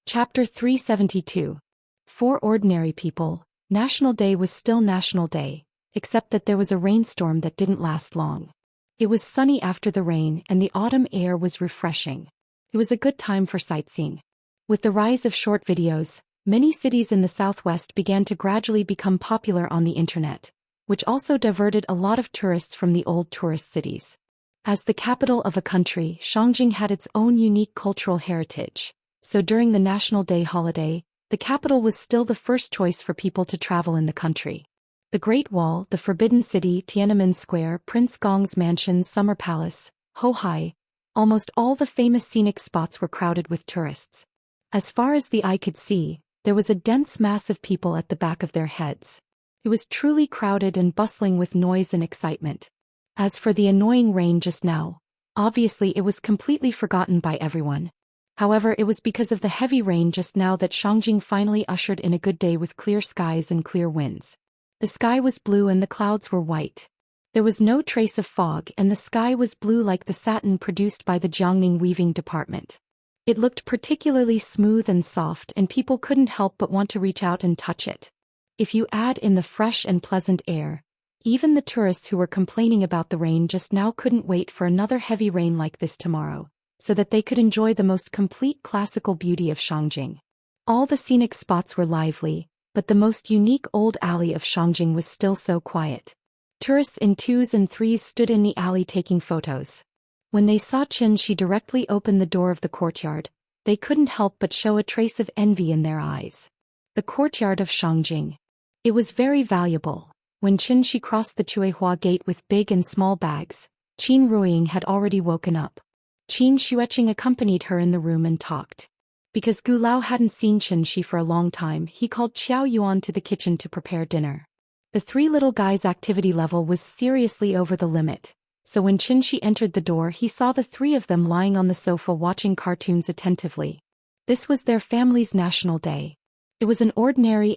Chapter 372. For ordinary people, National Day was still National Day, except that there was a rainstorm that didn't last long. It was sunny after the rain and the autumn air was refreshing. It was a good time for sightseeing. With the rise of short videos, many cities in the southwest began to gradually become popular on the internet, which also diverted a lot of tourists from the old tourist cities. As the capital of a country, Xianxia had its own unique cultural heritage. So during the National Day holiday, the capital was still the first choice for people to travel in the country. The Great Wall, the Forbidden City, Tiananmen Square, Prince Gong's mansion, Summer Palace, Hohai, almost all the famous scenic spots were crowded with tourists. As far as the eye could see, there was a dense mass of people at the back of their heads. It was truly crowded and bustling with noise and excitement. As for the annoying rain just now, obviously it was completely forgotten by everyone. However, it was because of the heavy rain just now that Xianxia finally ushered in a good day with clear skies and clear winds. The sky was blue and the clouds were white. There was no trace of fog and the sky was blue like the satin produced by the Jiangning weaving department. It looked particularly smooth and soft and people couldn't help but want to reach out and touch it. If you add in the fresh and pleasant air, even the tourists who were complaining about the rain just now couldn't wait for another heavy rain like this tomorrow, so that they could enjoy the most complete classical beauty of Xianxia. All the scenic spots were lively, but the most unique old alley of Xianxia was still so quiet. Tourists in twos and threes stood in the alley taking photos. When they saw Xianxia directly open the door of the courtyard, they couldn't help but show a trace of envy in their eyes. The courtyard of Xianxia. It was very valuable. When Xianxia crossed the Chuehua gate with big and small bags, Qin Ruiying had already woken up. Qin Xueqing accompanied her in the room and talked. Because Gu Lao hadn't seen Xianxia for a long time, he called Xiao Yuan to the kitchen to prepare dinner. The three little guys' activity level was seriously over the limit, so when Xianxia entered the door he saw the three of them lying on the sofa watching cartoons attentively. This was their family's National Day. It was an ordinary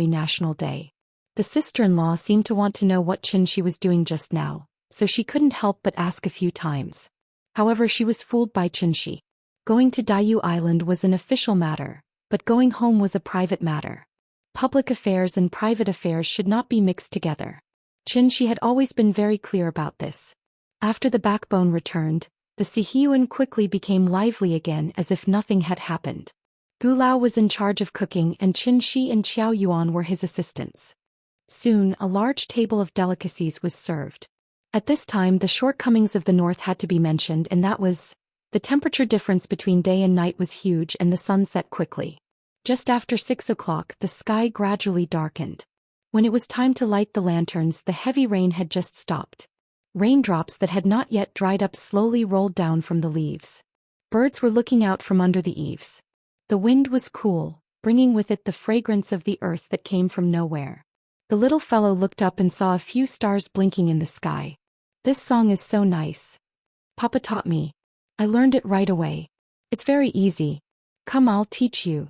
National Day. The sister-in-law seemed to want to know what Xianxia was doing just now, so she couldn't help but ask a few times. However, she was fooled by Xianxia. Going to Daiyu Island was an official matter, but going home was a private matter. Public affairs and private affairs should not be mixed together. Xianxia had always been very clear about this. After the backbone returned, the Sihiyuan quickly became lively again as if nothing had happened. Gu Lao was in charge of cooking and Xianxia and Xiao Yuan were his assistants. Soon, a large table of delicacies was served. At this time the shortcomings of the north had to be mentioned, and that was, the temperature difference between day and night was huge and the sun set quickly. Just after 6 o'clock the sky gradually darkened. When it was time to light the lanterns the heavy rain had just stopped. Raindrops that had not yet dried up slowly rolled down from the leaves. Birds were looking out from under the eaves. The wind was cool, bringing with it the fragrance of the earth that came from nowhere. The little fellow looked up and saw a few stars blinking in the sky. This song is so nice. Papa taught me. I learned it right away. It's very easy. Come, I'll teach you.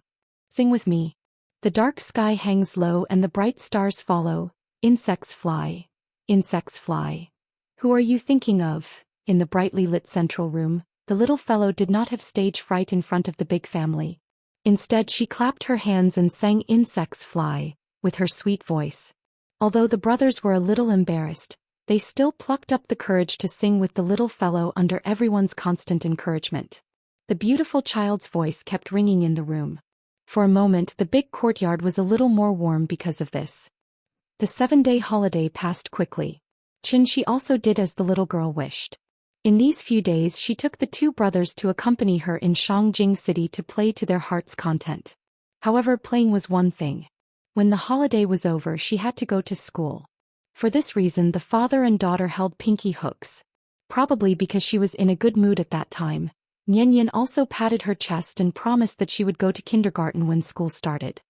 Sing with me. The dark sky hangs low and the bright stars follow. Insects fly. Insects fly. Who are you thinking of? In the brightly lit central room, the little fellow did not have stage fright in front of the big family. Instead, she clapped her hands and sang Insects Fly, with her sweet voice. Although the brothers were a little embarrassed, they still plucked up the courage to sing with the little fellow under everyone's constant encouragement. The beautiful child's voice kept ringing in the room. For a moment the big courtyard was a little more warm because of this. The 7-day holiday passed quickly. Xianxia also did as the little girl wished. In these few days she took the two brothers to accompany her in Xianxia City to play to their heart's content. However, playing was one thing. When the holiday was over she had to go to school. For this reason the father and daughter held pinky hooks. Probably because she was in a good mood at that time, Nian also patted her chest and promised that she would go to kindergarten when school started.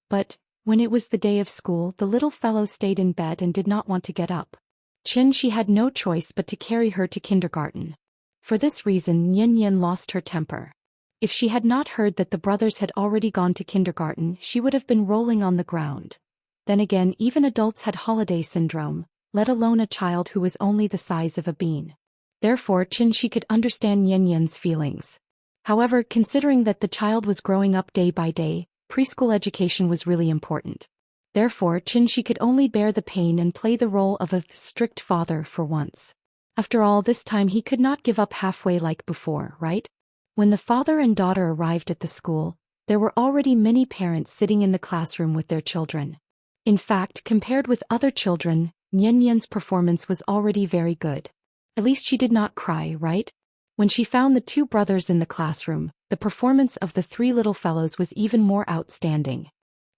But, when it was the day of school the little fellow stayed in bed and did not want to get up. Xianxia had no choice but to carry her to kindergarten. For this reason Nian lost her temper. If she had not heard that the brothers had already gone to kindergarten she would have been rolling on the ground. Then again, even adults had holiday syndrome, let alone a child who was only the size of a bean. Therefore Xianxia could understand Nian's feelings. However, considering that the child was growing up day by day, preschool education was really important. Therefore, Xianxia could only bear the pain and play the role of a strict father for once. After all, this time he could not give up halfway like before, right? When the father and daughter arrived at the school, there were already many parents sitting in the classroom with their children. In fact, compared with other children, Nianyan's performance was already very good. At least she did not cry, right? When she found the two brothers in the classroom, the performance of the three little fellows was even more outstanding.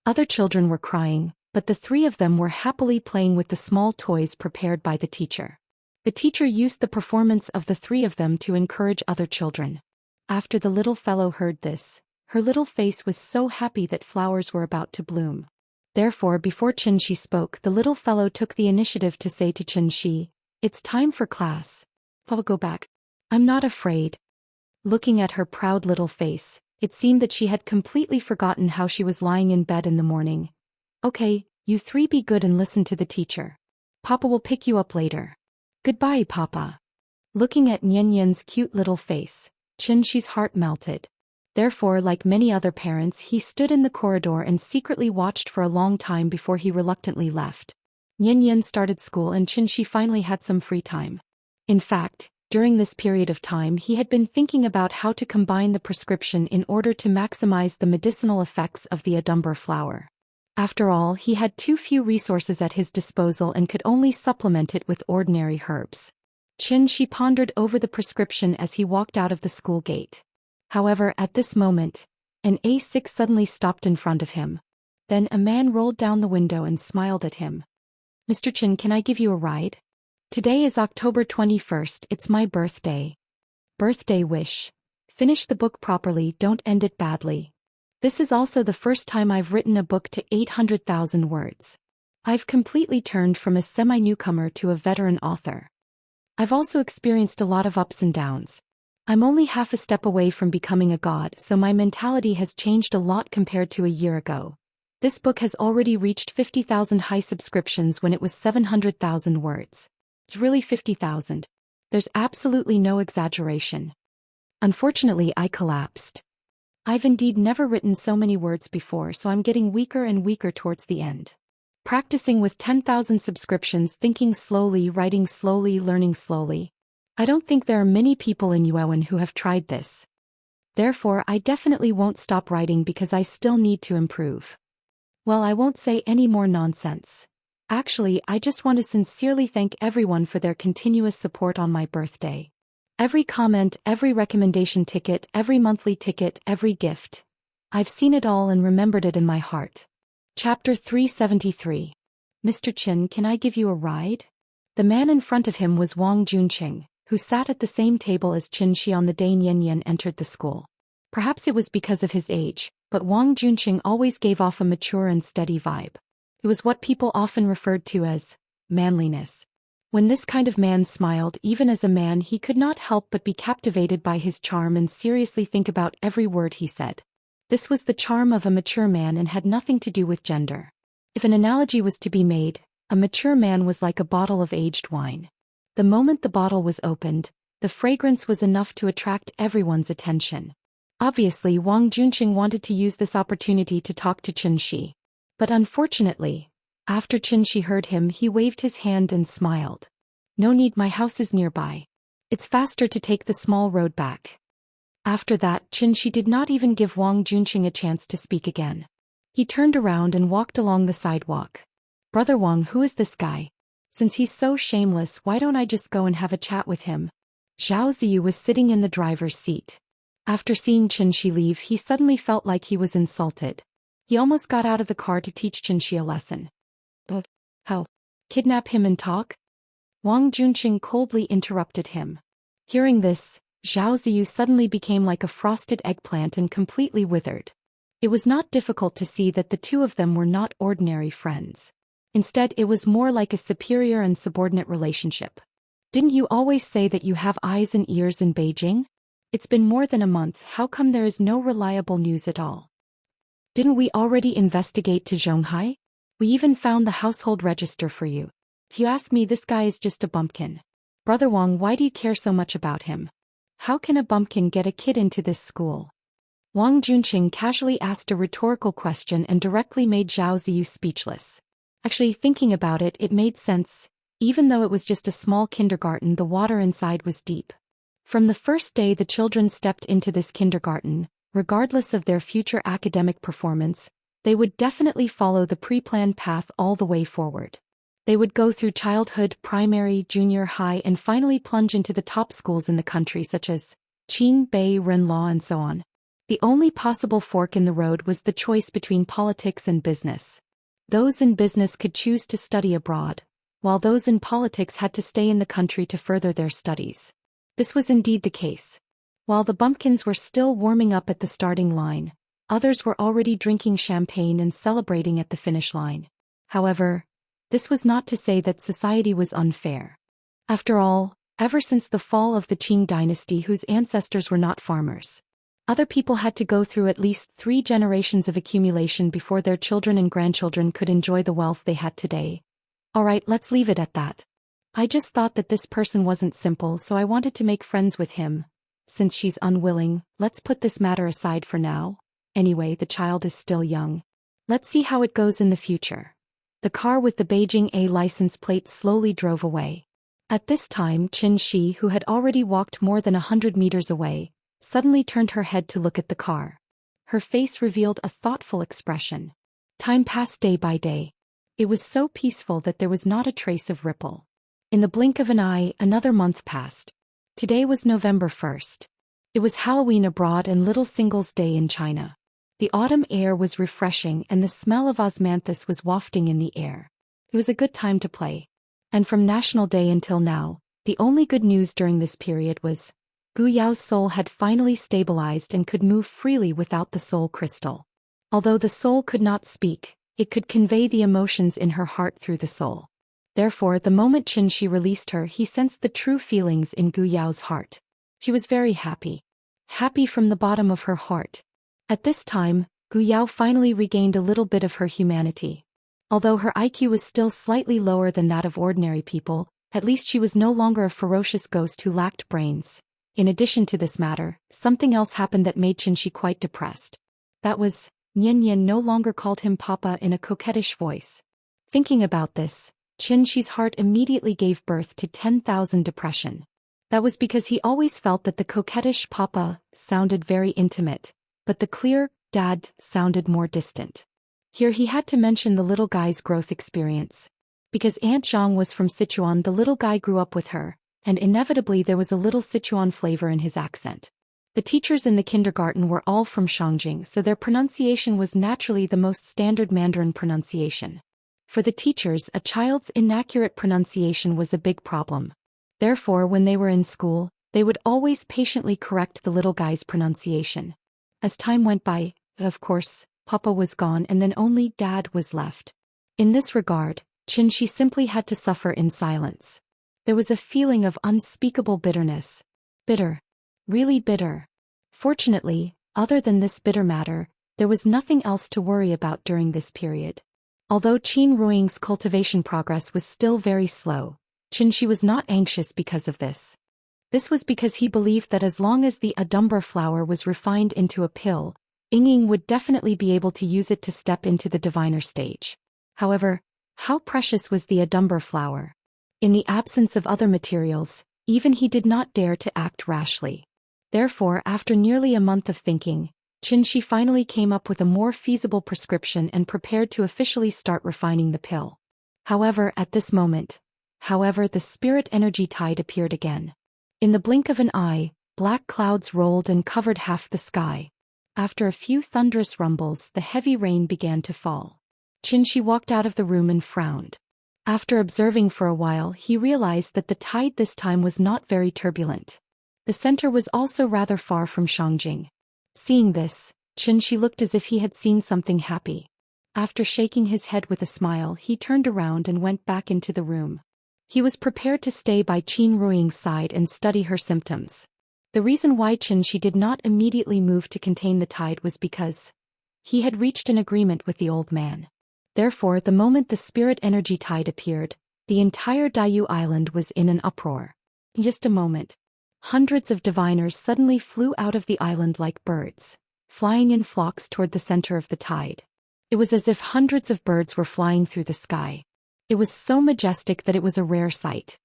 Other children were crying, but the three of them were happily playing with the small toys prepared by the teacher. The teacher used the performance of the three of them to encourage other children. After the little fellow heard this, her little face was so happy that flowers were about to bloom. Therefore, before Xianxia spoke, the little fellow took the initiative to say to Xianxia, "It's time for class. I'll go back. I'm not afraid." Looking at her proud little face, it seemed that she had completely forgotten how she was lying in bed in the morning. "Okay, you three be good and listen to the teacher. Papa will pick you up later. Goodbye, Papa." Looking at Nianyan's cute little face, Xianxia's heart melted. Therefore, like many other parents, he stood in the corridor and secretly watched for a long time before he reluctantly left. Nianyan started school and Xianxia finally had some free time. In fact, during this period of time he had been thinking about how to combine the prescription in order to maximize the medicinal effects of the Adumber flower. After all, he had too few resources at his disposal and could only supplement it with ordinary herbs. Xianxia pondered over the prescription as he walked out of the school gate. However, at this moment, an A6 suddenly stopped in front of him. Then a man rolled down the window and smiled at him. "Mr. Chen, can I give you a ride? Today is October 21st, it's my birthday. Birthday wish. Finish the book properly, don't end it badly. This is also the first time I've written a book to 800,000 words. I've completely turned from a semi-newcomer to a veteran author. I've also experienced a lot of ups and downs. I'm only half a step away from becoming a god, so my mentality has changed a lot compared to a year ago. This book has already reached 50,000 high subscriptions when it was 700,000 words. It's really 50,000. There's absolutely no exaggeration. Unfortunately, I collapsed. I've indeed never written so many words before, so I'm getting weaker and weaker towards the end. Practicing with 10,000 subscriptions, thinking slowly, writing slowly, learning slowly. I don't think there are many people in Yuan who have tried this. Therefore, I definitely won't stop writing because I still need to improve. Well, I won't say any more nonsense. Actually, I just want to sincerely thank everyone for their continuous support on my birthday. Every comment, every recommendation ticket, every monthly ticket, every gift. I've seen it all and remembered it in my heart. Chapter 373. Mr. Chen, can I give you a ride? The man in front of him was Wang Junqing, who sat at the same table as Xianxia on the day Nianyan entered the school. Perhaps it was because of his age, but Wang Junqing always gave off a mature and steady vibe. It was what people often referred to as manliness. When this kind of man smiled, even as a man, he could not help but be captivated by his charm and seriously think about every word he said. This was the charm of a mature man and had nothing to do with gender. If an analogy was to be made, a mature man was like a bottle of aged wine. The moment the bottle was opened, the fragrance was enough to attract everyone's attention. Obviously, Wang Junqing wanted to use this opportunity to talk to Xianxia. But unfortunately, after Xianxia heard him, he waved his hand and smiled. "No need, my house is nearby. It's faster to take the small road back." After that, Xianxia did not even give Wang Junqing a chance to speak again. He turned around and walked along the sidewalk. "Brother Wang, who is this guy? Since he's so shameless, why don't I just go and have a chat with him?" Zhao Ziyu was sitting in the driver's seat. After seeing Xianxia leave, he suddenly felt like he was insulted. He almost got out of the car to teach Xianxia a lesson. "But how? Kidnap him and talk?" Wang Junqing coldly interrupted him. Hearing this, Zhao Ziyu suddenly became like a frosted eggplant and completely withered. It was not difficult to see that the two of them were not ordinary friends. Instead, it was more like a superior and subordinate relationship. "Didn't you always say that you have eyes and ears in Beijing? It's been more than a month, how come there is no reliable news at all? Didn't we already investigate to Zhonghai? We even found the household register for you. If you ask me, this guy is just a bumpkin. Brother Wang, why do you care so much about him? How can a bumpkin get a kid into this school? Wang Junqing casually asked a rhetorical question and directly made Zhao Ziyu speechless. Actually, thinking about it, it made sense. Even though it was just a small kindergarten, the water inside was deep. From the first day the children stepped into this kindergarten, regardless of their future academic performance, they would definitely follow the pre-planned path all the way forward. They would go through childhood, primary, junior high, and finally plunge into the top schools in the country such as Qin, Bei, Renlaw, and so on. The only possible fork in the road was the choice between politics and business. Those in business could choose to study abroad, while those in politics had to stay in the country to further their studies. This was indeed the case. While the bumpkins were still warming up at the starting line, others were already drinking champagne and celebrating at the finish line. However, this was not to say that society was unfair. After all, ever since the fall of the Qing dynasty, whose ancestors were not farmers, other people had to go through at least 3 generations of accumulation before their children and grandchildren could enjoy the wealth they had today. Alright, let's leave it at that. I just thought that this person wasn't simple, so I wanted to make friends with him. Since she's unwilling, let's put this matter aside for now. Anyway, the child is still young. Let's see how it goes in the future. The car with the Beijing A license plate slowly drove away. At this time, Qin Shi, who had already walked more than 100 meters away, suddenly turned her head to look at the car. Her face revealed a thoughtful expression. Time passed day by day. It was so peaceful that there was not a trace of ripple. In the blink of an eye, another month passed. Today was November 1st. It was Halloween abroad and Little Singles Day in China. The autumn air was refreshing and the smell of osmanthus was wafting in the air. It was a good time to play. And from National Day until now, the only good news during this period was Gu Yao's soul had finally stabilized and could move freely without the soul crystal. Although the soul could not speak, it could convey the emotions in her heart through the soul. Therefore, the moment Qin Shi released her, he sensed the true feelings in Gu Yao's heart. She was very happy. Happy from the bottom of her heart. At this time, Gu Yao finally regained a little bit of her humanity. Although her IQ was still slightly lower than that of ordinary people, at least she was no longer a ferocious ghost who lacked brains. In addition to this matter, something else happened that made Qin Shi quite depressed. That was, Nian Nian no longer called him Papa in a coquettish voice. Thinking about this, Qin Shi's heart immediately gave birth to 10,000 depression. That was because he always felt that the coquettish Papa sounded very intimate, but the clear Dad sounded more distant. Here he had to mention the little guy's growth experience. Because Aunt Zhang was from Sichuan, the little guy grew up with her, and inevitably there was a little Sichuan flavor in his accent. The teachers in the kindergarten were all from Shangjing, so their pronunciation was naturally the most standard Mandarin pronunciation. For the teachers, a child's inaccurate pronunciation was a big problem. Therefore, when they were in school, they would always patiently correct the little guy's pronunciation. As time went by, of course, Papa was gone and then only Dad was left. In this regard, Qin Shi simply had to suffer in silence. There was a feeling of unspeakable bitterness. Bitter. Really bitter. Fortunately, other than this bitter matter, there was nothing else to worry about during this period. Although Qin Ruiying's cultivation progress was still very slow, Qin Shi was not anxious because of this. This was because he believed that as long as the Adumber flower was refined into a pill, Ying would definitely be able to use it to step into the diviner stage. However, how precious was the Adumber flower? In the absence of other materials, even he did not dare to act rashly. Therefore, after nearly a month of thinking, Qin Shi finally came up with a more feasible prescription and prepared to officially start refining the pill. However, at this moment, the spirit energy tide appeared again. In the blink of an eye, black clouds rolled and covered half the sky. After a few thunderous rumbles, the heavy rain began to fall. Qin Shi walked out of the room and frowned. After observing for a while, he realized that the tide this time was not very turbulent. The center was also rather far from Shangjing. Seeing this, Qin Shi looked as if he had seen something happy. After shaking his head with a smile, he turned around and went back into the room. He was prepared to stay by Qin Ruiying's side and study her symptoms. The reason why Qin Shi did not immediately move to contain the tide was because he had reached an agreement with the old man. Therefore, the moment the spirit energy tide appeared, the entire Daiyu Island was in an uproar. Just a moment. hundreds of diviners suddenly flew out of the island like birds, flying in flocks toward the center of the tide. It was as if hundreds of birds were flying through the sky. It was so majestic that it was a rare sight.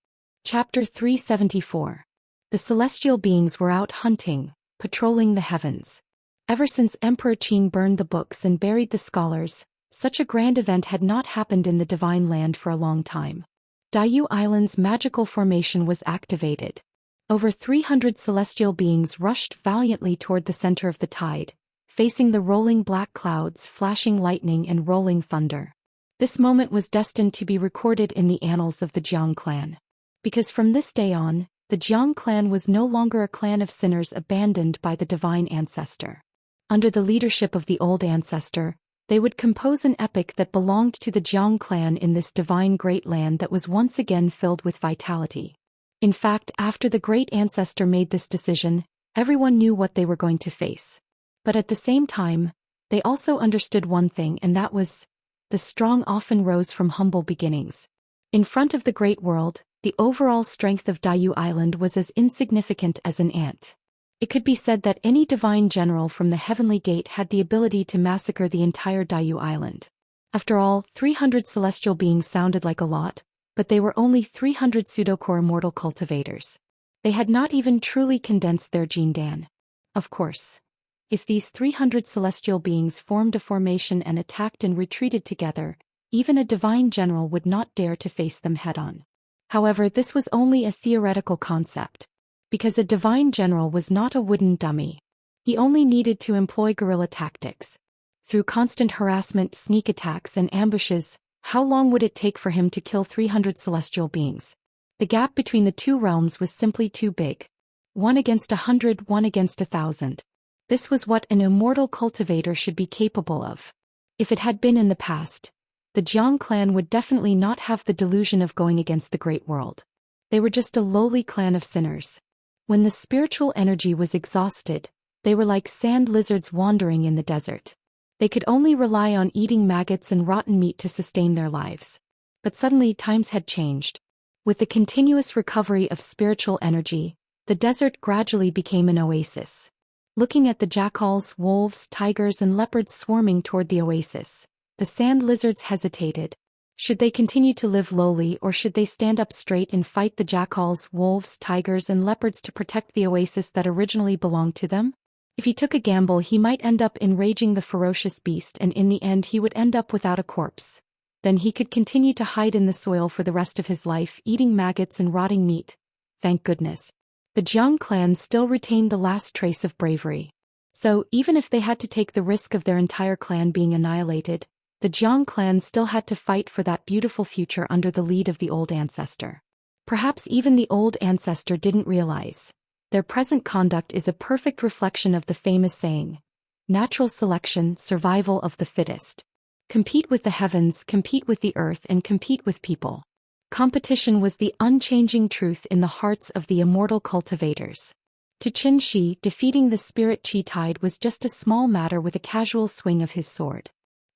Chapter 374. The celestial beings were out hunting, patrolling the heavens. Ever since Emperor Qin burned the books and buried the scholars, such a grand event had not happened in the divine land for a long time. Daoist Island's magical formation was activated. Over 300 celestial beings rushed valiantly toward the center of the tide, facing the rolling black clouds, flashing lightning and rolling thunder. This moment was destined to be recorded in the annals of the Jiang clan. Because from this day on, the Jiang clan was no longer a clan of sinners abandoned by the divine ancestor. Under the leadership of the old ancestor, they would compose an epic that belonged to the Jiang clan in this divine great land that was once again filled with vitality. In fact, after the great ancestor made this decision, everyone knew what they were going to face. But at the same time, they also understood one thing, and that was, the strong often rose from humble beginnings. In front of the great world, the overall strength of Daoist Island was as insignificant as an ant. It could be said that any divine general from the Heavenly Gate had the ability to massacre the entire Daoist Island. After all, 300 celestial beings sounded like a lot, but they were only 300 pseudo-core immortal cultivators. They had not even truly condensed their gene dan. Of course, if these 300 celestial beings formed a formation and attacked and retreated together, even a divine general would not dare to face them head-on. However, this was only a theoretical concept. Because a divine general was not a wooden dummy. He only needed to employ guerrilla tactics. Through constant harassment, sneak attacks and ambushes, how long would it take for him to kill 300 celestial beings? The gap between the two realms was simply too big. 1 against 100, 1 against 1,000. This was what an immortal cultivator should be capable of. If it had been in the past, the Jiang clan would definitely not have the delusion of going against the great world. They were just a lowly clan of sinners. When the spiritual energy was exhausted, they were like sand lizards wandering in the desert. They could only rely on eating maggots and rotten meat to sustain their lives. But suddenly times had changed. With the continuous recovery of spiritual energy, the desert gradually became an oasis. Looking at the jackals, wolves, tigers and leopards swarming toward the oasis, the sand lizards hesitated. Should they continue to live lowly, or should they stand up straight and fight the jackals, wolves, tigers and leopards to protect the oasis that originally belonged to them? If he took a gamble, he might end up enraging the ferocious beast, and in the end he would end up without a corpse. Then he could continue to hide in the soil for the rest of his life, eating maggots and rotting meat. Thank goodness. The Jiang clan still retained the last trace of bravery. So, even if they had to take the risk of their entire clan being annihilated, the Jiang clan still had to fight for that beautiful future under the lead of the old ancestor. Perhaps even the old ancestor didn't realize. Their present conduct is a perfect reflection of the famous saying, natural selection, survival of the fittest. Compete with the heavens, compete with the earth and compete with people. Competition was the unchanging truth in the hearts of the immortal cultivators. To Qin Shi, defeating the spirit Qi tide was just a small matter with a casual swing of his sword.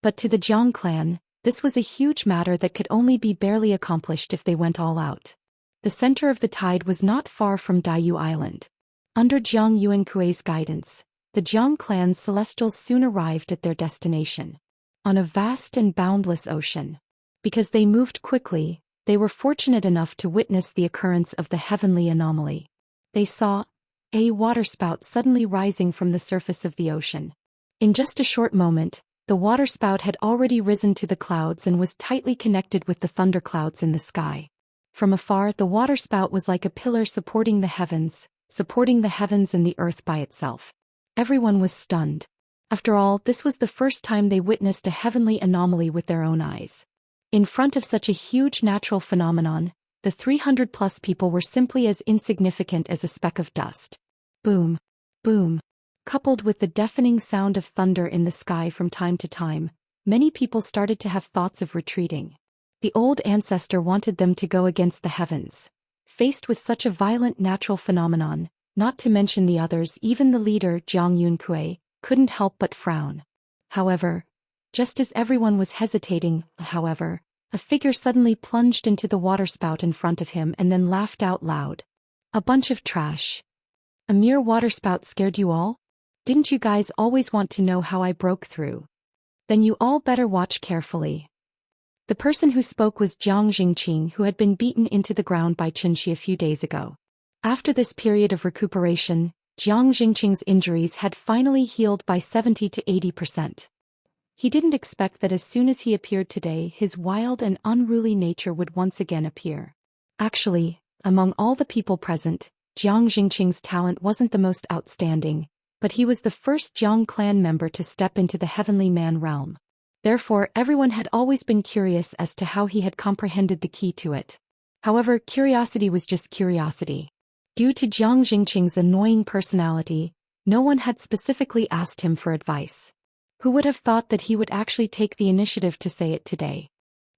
But to the Jiang clan, this was a huge matter that could only be barely accomplished if they went all out. The center of the tide was not far from Daoist Island. Under Jiang Yuankuei's guidance, the Jiang clan's celestials soon arrived at their destination. On a vast and boundless ocean. Because they moved quickly, they were fortunate enough to witness the occurrence of the heavenly anomaly. They saw a waterspout suddenly rising from the surface of the ocean. In just a short moment, the waterspout had already risen to the clouds and was tightly connected with the thunderclouds in the sky. From afar, the waterspout was like a pillar supporting the heavens and the earth by itself. Everyone was stunned. After all, this was the first time they witnessed a heavenly anomaly with their own eyes. In front of such a huge natural phenomenon, the 300+ people were simply as insignificant as a speck of dust. Boom. Boom. Coupled with the deafening sound of thunder in the sky from time to time, many people started to have thoughts of retreating. The old ancestor wanted them to go against the heavens. Faced with such a violent natural phenomenon, not to mention the others, even the leader, Jiang Yuankui, couldn't help but frown. However, just as everyone was hesitating, a figure suddenly plunged into the waterspout in front of him and then laughed out loud. A bunch of trash. A mere waterspout scared you all? Didn't you guys always want to know how I broke through? Then you all better watch carefully. The person who spoke was Jiang Jingqing, who had been beaten into the ground by Xianxia a few days ago. After this period of recuperation, Jiang Jingqing's injuries had finally healed by 70 to 80%. He didn't expect that as soon as he appeared today, his wild and unruly nature would once again appear. Actually, among all the people present, Jiang Jingqing's talent wasn't the most outstanding, but he was the first Jiang clan member to step into the heavenly man realm. Therefore, everyone had always been curious as to how he had comprehended the key to it. However, curiosity was just curiosity. Due to Jiang Jingqing's annoying personality, no one had specifically asked him for advice. Who would have thought that he would actually take the initiative to say it today?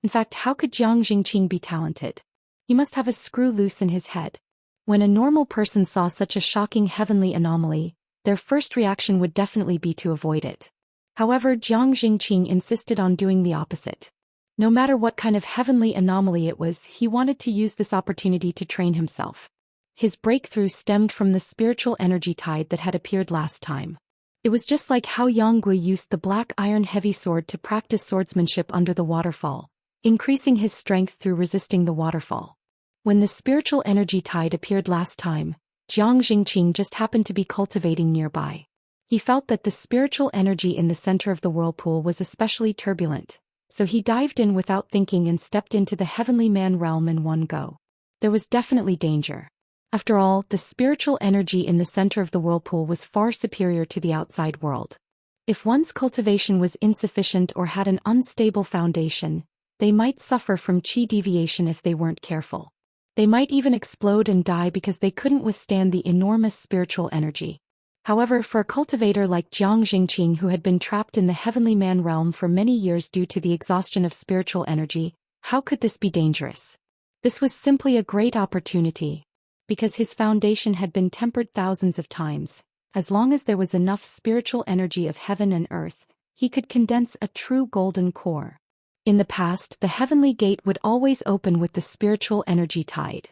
In fact, how could Jiang Jingqing be talented? He must have a screw loose in his head. When a normal person saw such a shocking heavenly anomaly, their first reaction would definitely be to avoid it. However, Jiang Jingqing insisted on doing the opposite. No matter what kind of heavenly anomaly it was, he wanted to use this opportunity to train himself. His breakthrough stemmed from the spiritual energy tide that had appeared last time. It was just like how Yang Gui used the black iron heavy sword to practice swordsmanship under the waterfall, increasing his strength through resisting the waterfall. When the spiritual energy tide appeared last time, Jiang Jingqing just happened to be cultivating nearby. He felt that the spiritual energy in the center of the whirlpool was especially turbulent, so he dived in without thinking and stepped into the heavenly man realm in one go. There was definitely danger. After all, the spiritual energy in the center of the whirlpool was far superior to the outside world. If one's cultivation was insufficient or had an unstable foundation, they might suffer from chi deviation if they weren't careful. They might even explode and die because they couldn't withstand the enormous spiritual energy. However, for a cultivator like Jiang Jingqing, who had been trapped in the heavenly man realm for many years due to the exhaustion of spiritual energy, how could this be dangerous? This was simply a great opportunity. Because his foundation had been tempered thousands of times, as long as there was enough spiritual energy of heaven and earth, he could condense a true golden core. In the past, the heavenly gate would always open with the spiritual energy tide.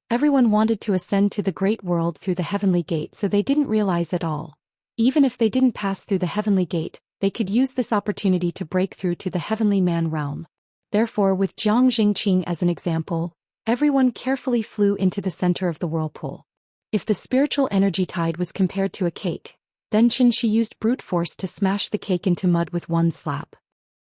Everyone wanted to ascend to the great world through the heavenly gate, so they didn't realize at all. Even if they didn't pass through the heavenly gate, they could use this opportunity to break through to the heavenly man realm. Therefore, with Jiang Jingqing as an example, everyone carefully flew into the center of the whirlpool. If the spiritual energy tide was compared to a cake, then Xianxia used brute force to smash the cake into mud with one slap.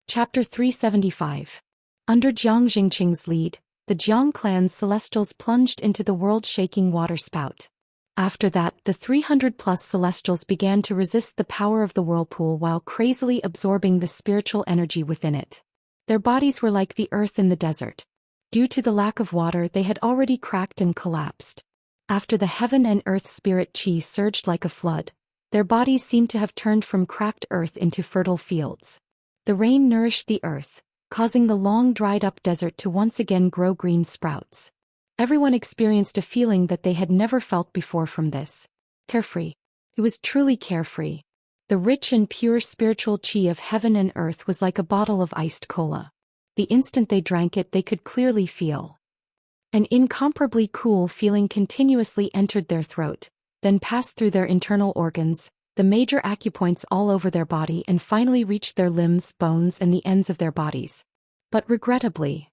Chapter 375. Under Jiang Jingqing's lead, the Jiang clan's celestials plunged into the world-shaking water spout. After that, the 300-plus celestials began to resist the power of the whirlpool while crazily absorbing the spiritual energy within it. Their bodies were like the earth in the desert. Due to the lack of water, they had already cracked and collapsed. After the heaven and earth spirit chi surged like a flood, their bodies seemed to have turned from cracked earth into fertile fields. The rain nourished the earth, causing the long dried-up desert to once again grow green sprouts. Everyone experienced a feeling that they had never felt before from this. Carefree. It was truly carefree. The rich and pure spiritual chi of heaven and earth was like a bottle of iced cola. The instant they drank it, they could clearly feel an incomparably cool feeling continuously entered their throat, then passed through their internal organs, the major acupoints all over their body, and finally reached their limbs, bones, and the ends of their bodies. But regrettably,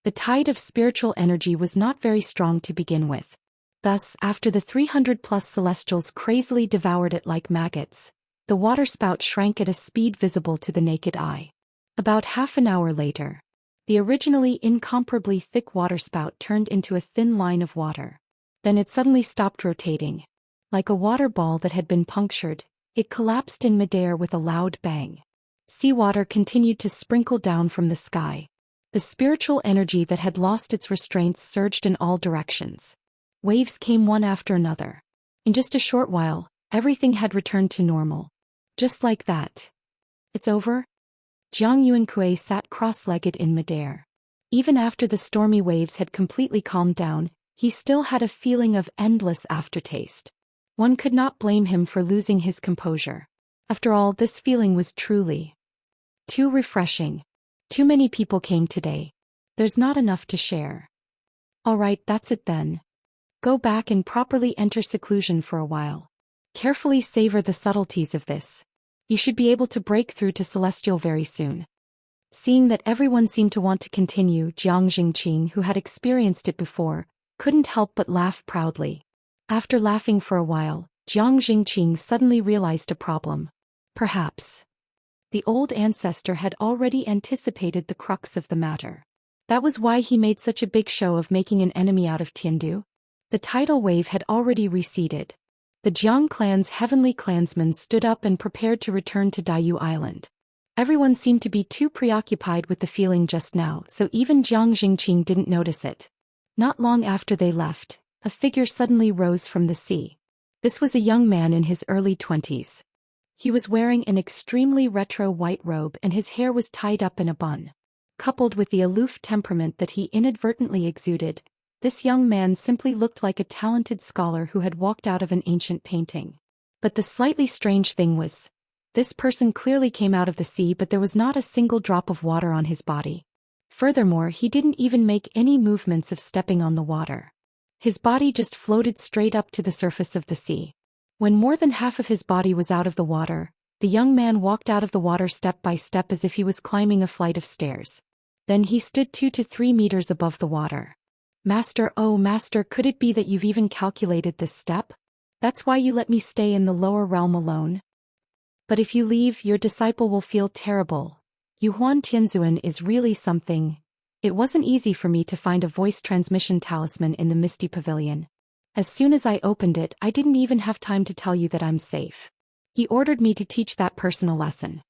the tide of spiritual energy was not very strong to begin with. Thus, after the 300-plus celestials crazily devoured it like maggots, the waterspout shrank at a speed visible to the naked eye. About half an hour later, the originally incomparably thick waterspout turned into a thin line of water. Then it suddenly stopped rotating. Like a water ball that had been punctured, it collapsed in midair with a loud bang. Seawater continued to sprinkle down from the sky. The spiritual energy that had lost its restraints surged in all directions. Waves came one after another. In just a short while, everything had returned to normal. Just like that. It's over? Jiang Yuankui sat cross-legged in midair. Even after the stormy waves had completely calmed down, he still had a feeling of endless aftertaste. One could not blame him for losing his composure. After all, this feeling was truly too refreshing. Too many people came today. There's not enough to share. Alright, that's it then. Go back and properly enter seclusion for a while. Carefully savor the subtleties of this. You should be able to break through to Celestial very soon. Seeing that everyone seemed to want to continue, Jiang Jingqing, who had experienced it before, couldn't help but laugh proudly. After laughing for a while, Jiang Jingqing suddenly realized a problem. Perhaps the old ancestor had already anticipated the crux of the matter. That was why he made such a big show of making an enemy out of Tiandu. The tidal wave had already receded. The Jiang clan's heavenly clansmen stood up and prepared to return to Daiyu Island. Everyone seemed to be too preoccupied with the feeling just now, so even Jiang Jingqing didn't notice it. Not long after they left, a figure suddenly rose from the sea. This was a young man in his early 20s. He was wearing an extremely retro white robe and his hair was tied up in a bun. Coupled with the aloof temperament that he inadvertently exuded, this young man simply looked like a talented scholar who had walked out of an ancient painting. But the slightly strange thing was, this person clearly came out of the sea, but there was not a single drop of water on his body. Furthermore, he didn't even make any movements of stepping on the water. His body just floated straight up to the surface of the sea. When more than half of his body was out of the water, the young man walked out of the water step by step as if he was climbing a flight of stairs. Then he stood 2 to 3 meters above the water. Master, oh master, could it be that you've even calculated this step? That's why you let me stay in the lower realm alone? But if you leave, your disciple will feel terrible. Yuhuan Tianzuan is really something. It wasn't easy for me to find a voice transmission talisman in the Misty Pavilion. As soon as I opened it, I didn't even have time to tell you that I'm safe. He ordered me to teach that person a lesson.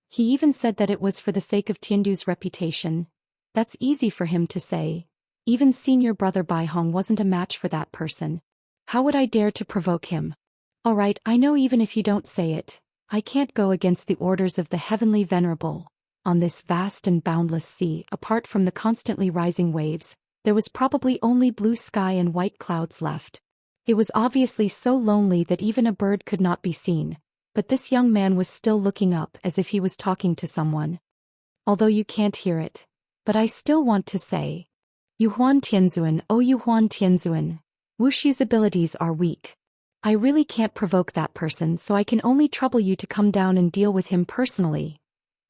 He even said that it was for the sake of Tiandu's reputation. That's easy for him to say. Even senior brother Baihong wasn't a match for that person. How would I dare to provoke him? Alright, I know even if you don't say it, I can't go against the orders of the heavenly venerable. On this vast and boundless sea, apart from the constantly rising waves, there was probably only blue sky and white clouds left. It was obviously so lonely that even a bird could not be seen, but this young man was still looking up as if he was talking to someone. Although you can't hear it, but I still want to say, Yuhuan Tianzuan, oh Yuhuan Tianzuan, Wuxia's abilities are weak. I really can't provoke that person, so I can only trouble you to come down and deal with him personally.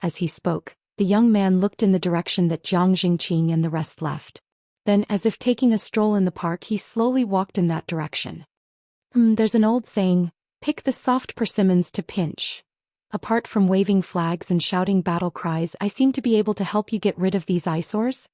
As he spoke, the young man looked in the direction that Jiang Jingqing and the rest left. Then, as if taking a stroll in the park, he slowly walked in that direction. There's an old saying, pick the soft persimmons to pinch. Apart from waving flags and shouting battle cries, I seem to be able to help you get rid of these eyesores.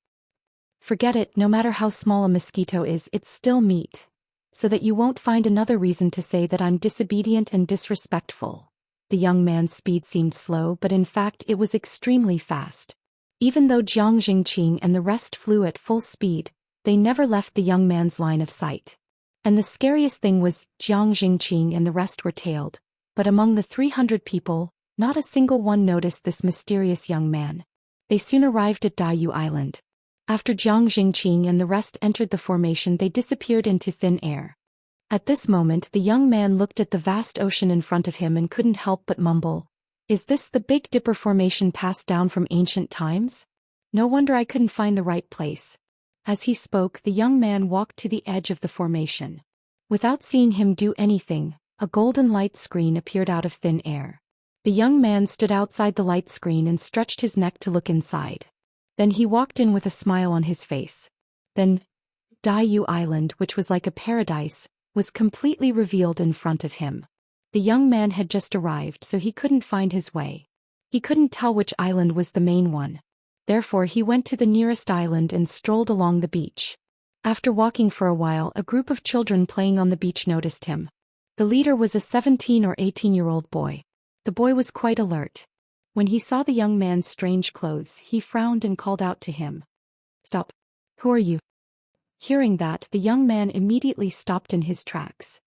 Forget it, no matter how small a mosquito is, it's still meat. So that you won't find another reason to say that I'm disobedient and disrespectful. The young man's speed seemed slow, but in fact it was extremely fast. Even though Jiang Jingqing and the rest flew at full speed, they never left the young man's line of sight. And the scariest thing was, Jiang Jingqing and the rest were tailed, but among the 300 people, not a single one noticed this mysterious young man. They soon arrived at Daiyu Island. After Jiang Jingqing and the rest entered the formation, they disappeared into thin air. At this moment, the young man looked at the vast ocean in front of him and couldn't help but mumble, "Is this the Big Dipper formation passed down from ancient times? No wonder I couldn't find the right place." As he spoke, the young man walked to the edge of the formation. Without seeing him do anything, a golden light screen appeared out of thin air. The young man stood outside the light screen and stretched his neck to look inside. Then he walked in with a smile on his face. Then, Daiyu Island, which was like a paradise, was completely revealed in front of him. The young man had just arrived, so he couldn't find his way. He couldn't tell which island was the main one. Therefore he went to the nearest island and strolled along the beach. After walking for a while, a group of children playing on the beach noticed him. The leader was a 17 or 18-year-old boy. The boy was quite alert. When he saw the young man's strange clothes, he frowned and called out to him, "Stop. Who are you?" Hearing that, the young man immediately stopped in his tracks.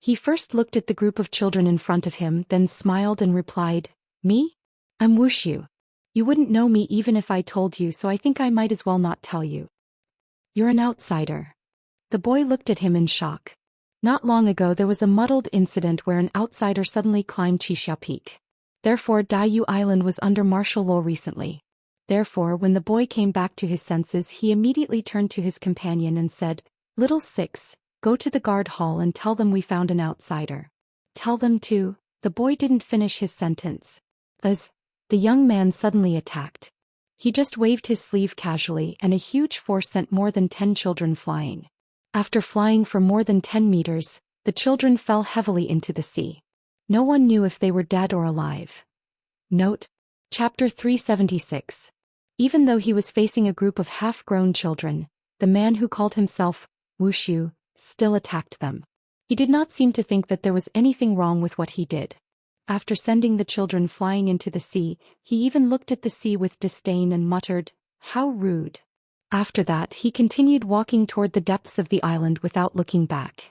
He first looked at the group of children in front of him, then smiled and replied, "Me? I'm Wuxia. You wouldn't know me even if I told you, so I think I might as well not tell you. You're an outsider." The boy looked at him in shock. Not long ago there was a muddled incident where an outsider suddenly climbed Xianxia Peak. Therefore Daiyu Island was under martial law recently. Therefore when the boy came back to his senses, he immediately turned to his companion and said, "Little Six, Go to the guard hall and tell them we found an outsider. Tell them to, the boy didn't finish his sentence. As the young man suddenly attacked. He just waved his sleeve casually and a huge force sent more than 10 children flying. After flying for more than 10 meters, the children fell heavily into the sea. No one knew if they were dead or alive. Note: Chapter 376. Even though he was facing a group of half-grown children, the man who called himself Wuxia still attacked them. He did not seem to think that there was anything wrong with what he did. After sending the children flying into the sea, he even looked at the sea with disdain and muttered, "How rude." After that he continued walking toward the depths of the island without looking back.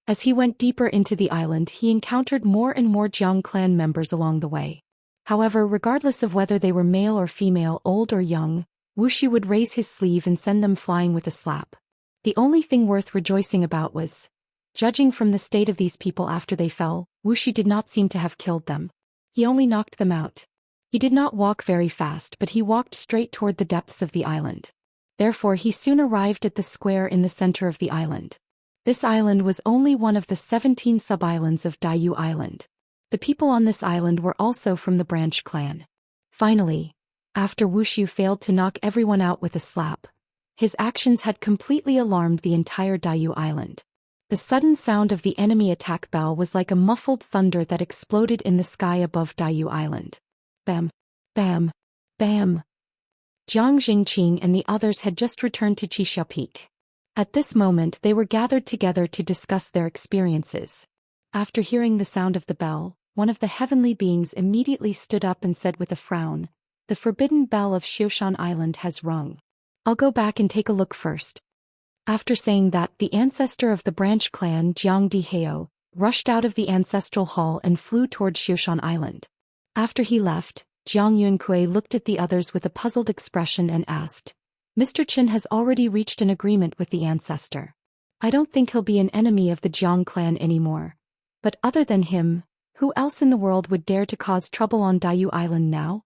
As he went deeper into the island he encountered more and more Jiang clan members along the way. However, regardless of whether they were male or female, old or young, Wuxia would raise his sleeve and send them flying with a slap. The only thing worth rejoicing about was, judging from the state of these people after they fell, Wuxia did not seem to have killed them. He only knocked them out. He did not walk very fast, but he walked straight toward the depths of the island. Therefore he soon arrived at the square in the center of the island. This island was only one of the 17 sub-islands of Daoist Island. The people on this island were also from the branch clan. Finally, after Wuxia failed to knock everyone out with a slap, his actions had completely alarmed the entire Daoist Island. The sudden sound of the enemy attack bell was like a muffled thunder that exploded in the sky above Daoist Island. Bam! Bam! Bam! Jiang Jingqing and the others had just returned to Xianxia Peak. At this moment they were gathered together to discuss their experiences. After hearing the sound of the bell, one of the heavenly beings immediately stood up and said with a frown, "The forbidden bell of Xianxia Island has rung. I'll go back and take a look first." After saying that, the ancestor of the branch clan, Jiang Dihao, rushed out of the ancestral hall and flew toward Xianxia Island. After he left, Jiang Yunkui looked at the others with a puzzled expression and asked, "Mr. Qin has already reached an agreement with the ancestor. I don't think he'll be an enemy of the Jiang clan anymore. But other than him, who else in the world would dare to cause trouble on Daoist Island now?"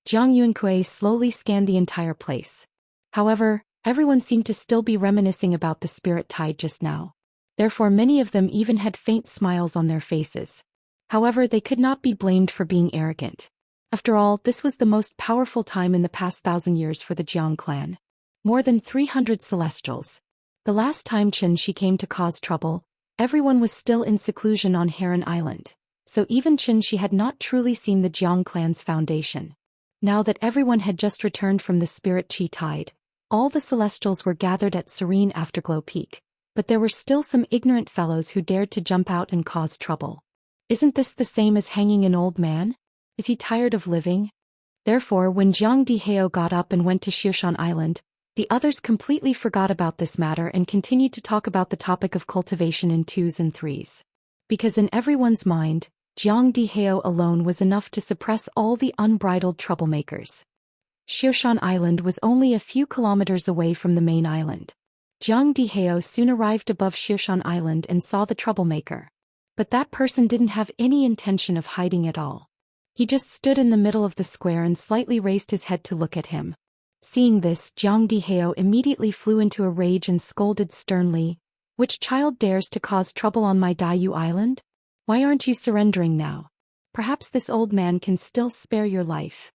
Jiang Yunkui slowly scanned the entire place. However, everyone seemed to still be reminiscing about the spirit tide just now. Therefore many of them even had faint smiles on their faces. However, they could not be blamed for being arrogant. After all, this was the most powerful time in the past 1,000 years for the Jiang clan. More than 300 celestials. The last time Qianxia came to cause trouble, everyone was still in seclusion on Heron Island, so even Qianxia had not truly seen the Jiang clan's foundation. Now that everyone had just returned from the spirit chi tide, all the celestials were gathered at Serene Afterglow Peak, but there were still some ignorant fellows who dared to jump out and cause trouble. Isn't this the same as hanging an old man? Is he tired of living? Therefore, when Jiang Dihao got up and went to Xianxia Island, the others completely forgot about this matter and continued to talk about the topic of cultivation in 2s and 3s. Because in everyone's mind, Jiang Dihao alone was enough to suppress all the unbridled troublemakers. Xianxia Island was only a few kilometers away from the main island. Jiang Dihao soon arrived above Xianxia Island and saw the troublemaker. But that person didn't have any intention of hiding at all. He just stood in the middle of the square and slightly raised his head to look at him. Seeing this, Jiang Dihao immediately flew into a rage and scolded sternly, "Which child dares to cause trouble on my Daoist Island? Why aren't you surrendering now? Perhaps this old man can still spare your life."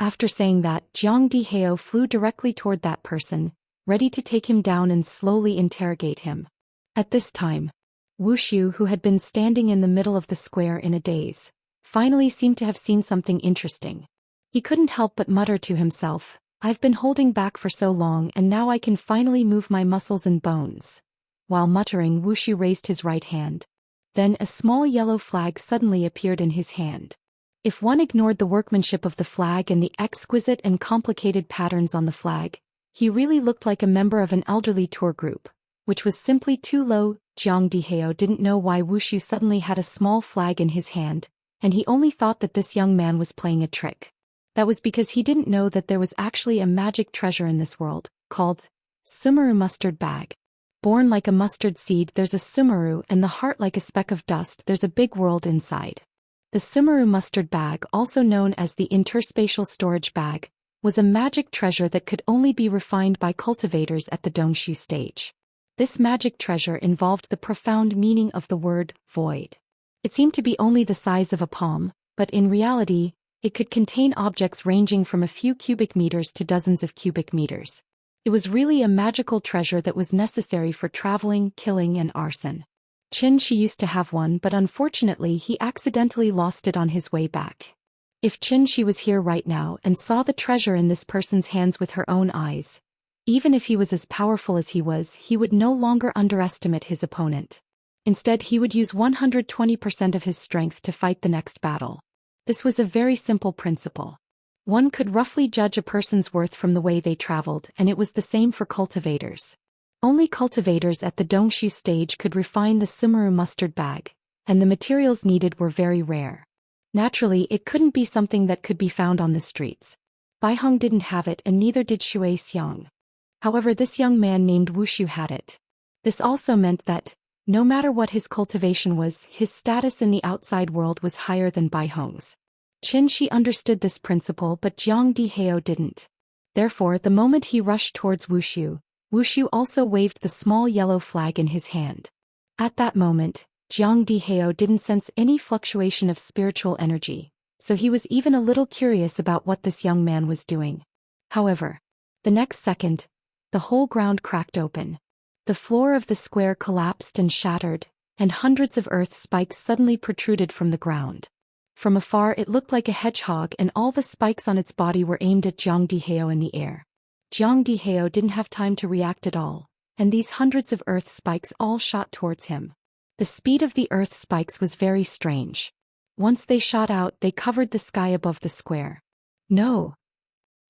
After saying that, Jiang Dihao flew directly toward that person, ready to take him down and slowly interrogate him. At this time, Wuxia, who had been standing in the middle of the square in a daze, finally seemed to have seen something interesting. He couldn't help but mutter to himself, "I've been holding back for so long and now I can finally move my muscles and bones." While muttering, Wuxia raised his right hand. Then a small yellow flag suddenly appeared in his hand. If one ignored the workmanship of the flag and the exquisite and complicated patterns on the flag, he really looked like a member of an elderly tour group, which was simply too low. Jiang Dihao didn't know why Wuxia suddenly had a small flag in his hand, and he only thought that this young man was playing a trick. That was because he didn't know that there was actually a magic treasure in this world, called Sumeru Mustard Bag. Born like a mustard seed, there's a Sumeru, and the heart like a speck of dust, there's a big world inside. The Sumeru Mustard Bag, also known as the Interspatial Storage Bag, was a magic treasure that could only be refined by cultivators at the Dongshu stage. This magic treasure involved the profound meaning of the word void. It seemed to be only the size of a palm, but in reality, it could contain objects ranging from a few cubic meters to dozens of cubic meters. It was really a magical treasure that was necessary for traveling, killing, and arson. Xianxia used to have one, but unfortunately he accidentally lost it on his way back. If Xianxia was here right now and saw the treasure in this person's hands with her own eyes, even if he was as powerful as he would no longer underestimate his opponent. Instead, he would use 120% of his strength to fight the next battle. This was a very simple principle. One could roughly judge a person's worth from the way they traveled, and it was the same for cultivators. Only cultivators at the Daoist stage could refine the sumaru mustard bag, and the materials needed were very rare. Naturally, it couldn't be something that could be found on the streets. Baiheng didn't have it, and neither did Zhou Xian. However, this young man named Wuxia had it. This also meant that, no matter what his cultivation was, his status in the outside world was higher than Baiheng's. Xianxia understood this principle, but Jiang Dihao didn't. Therefore, the moment he rushed towards Wuxia, Wuxia also waved the small yellow flag in his hand. At that moment, Jiang Dihao didn't sense any fluctuation of spiritual energy, so he was even a little curious about what this young man was doing. However, the next second, the whole ground cracked open. The floor of the square collapsed and shattered, and hundreds of earth spikes suddenly protruded from the ground. From afar it looked like a hedgehog, and all the spikes on its body were aimed at Jiang Dihao in the air. Jiang Dihao didn't have time to react at all, and these hundreds of earth spikes all shot towards him. The speed of the earth spikes was very strange. Once they shot out, they covered the sky above the square. No!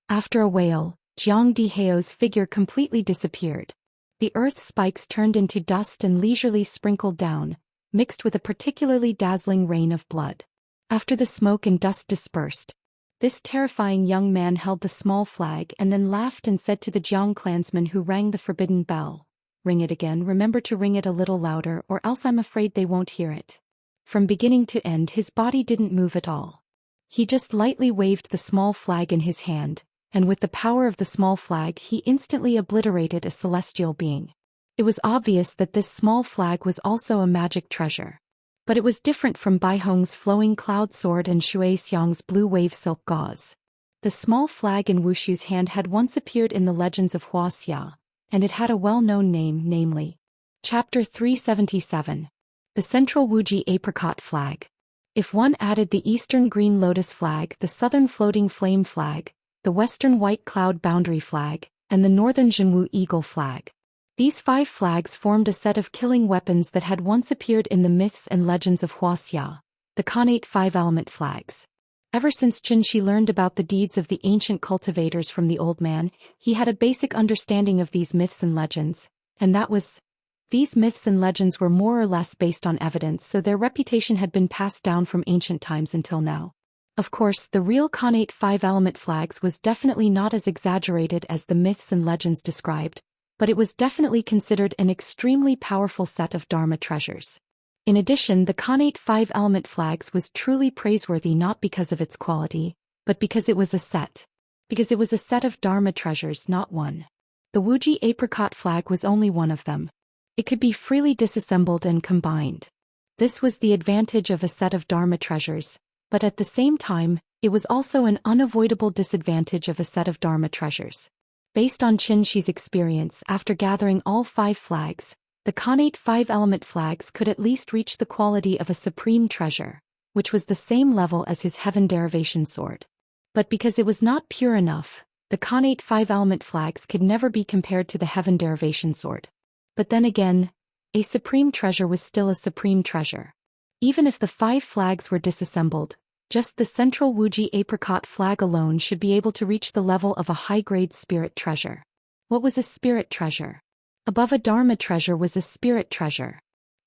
After a wail, Jiang Dihao's figure completely disappeared. The earth spikes turned into dust and leisurely sprinkled down, mixed with a particularly dazzling rain of blood. After the smoke and dust dispersed, this terrifying young man held the small flag and then laughed and said to the Jiang clansmen who rang the forbidden bell, "Ring it again, remember to ring it a little louder, or else I'm afraid they won't hear it." From beginning to end his body didn't move at all. He just lightly waved the small flag in his hand, and with the power of the small flag he instantly obliterated a celestial being. It was obvious that this small flag was also a magic treasure. But it was different from Baiheng's flowing cloud sword and Zhou Xian's blue wave silk gauze. The small flag in Wuxia's hand had once appeared in the legends of Wuxia, and it had a well-known name, namely Chapter 377. The Central Wuji Apricot Flag. If one added the Eastern Green Lotus Flag, the Southern Floating Flame Flag, the Western White Cloud Boundary Flag, and the Northern Zhenwu Eagle Flag. These 5 flags formed a set of killing weapons that had once appeared in the myths and legends of Wuxia, the Khanate 5-element flags. Ever since Xianxia learned about the deeds of the ancient cultivators from the old man, he had a basic understanding of these myths and legends, and that was, these myths and legends were more or less based on evidence, so their reputation had been passed down from ancient times until now. Of course, the real Khanate 5-element flags was definitely not as exaggerated as the myths and legends described, but it was definitely considered an extremely powerful set of Dharma treasures. In addition, the Khanate 5-element flags was truly praiseworthy not because of its quality, but because it was a set. Because it was a set of Dharma treasures, not one. The Wuji apricot flag was only one of them. It could be freely disassembled and combined. This was the advantage of a set of Dharma treasures, but at the same time, it was also an unavoidable disadvantage of a set of Dharma treasures. Based on Xianxia's experience after gathering all 5 flags, the Khanate 5-element flags could at least reach the quality of a supreme treasure, which was the same level as his heaven derivation sword. But because it was not pure enough, the Khanate 5-element flags could never be compared to the heaven derivation sword. But then again, a supreme treasure was still a supreme treasure. Even if the 5 flags were disassembled, just the central Wuji apricot flag alone should be able to reach the level of a high-grade spirit treasure. What was a spirit treasure? Above a Dharma treasure was a spirit treasure.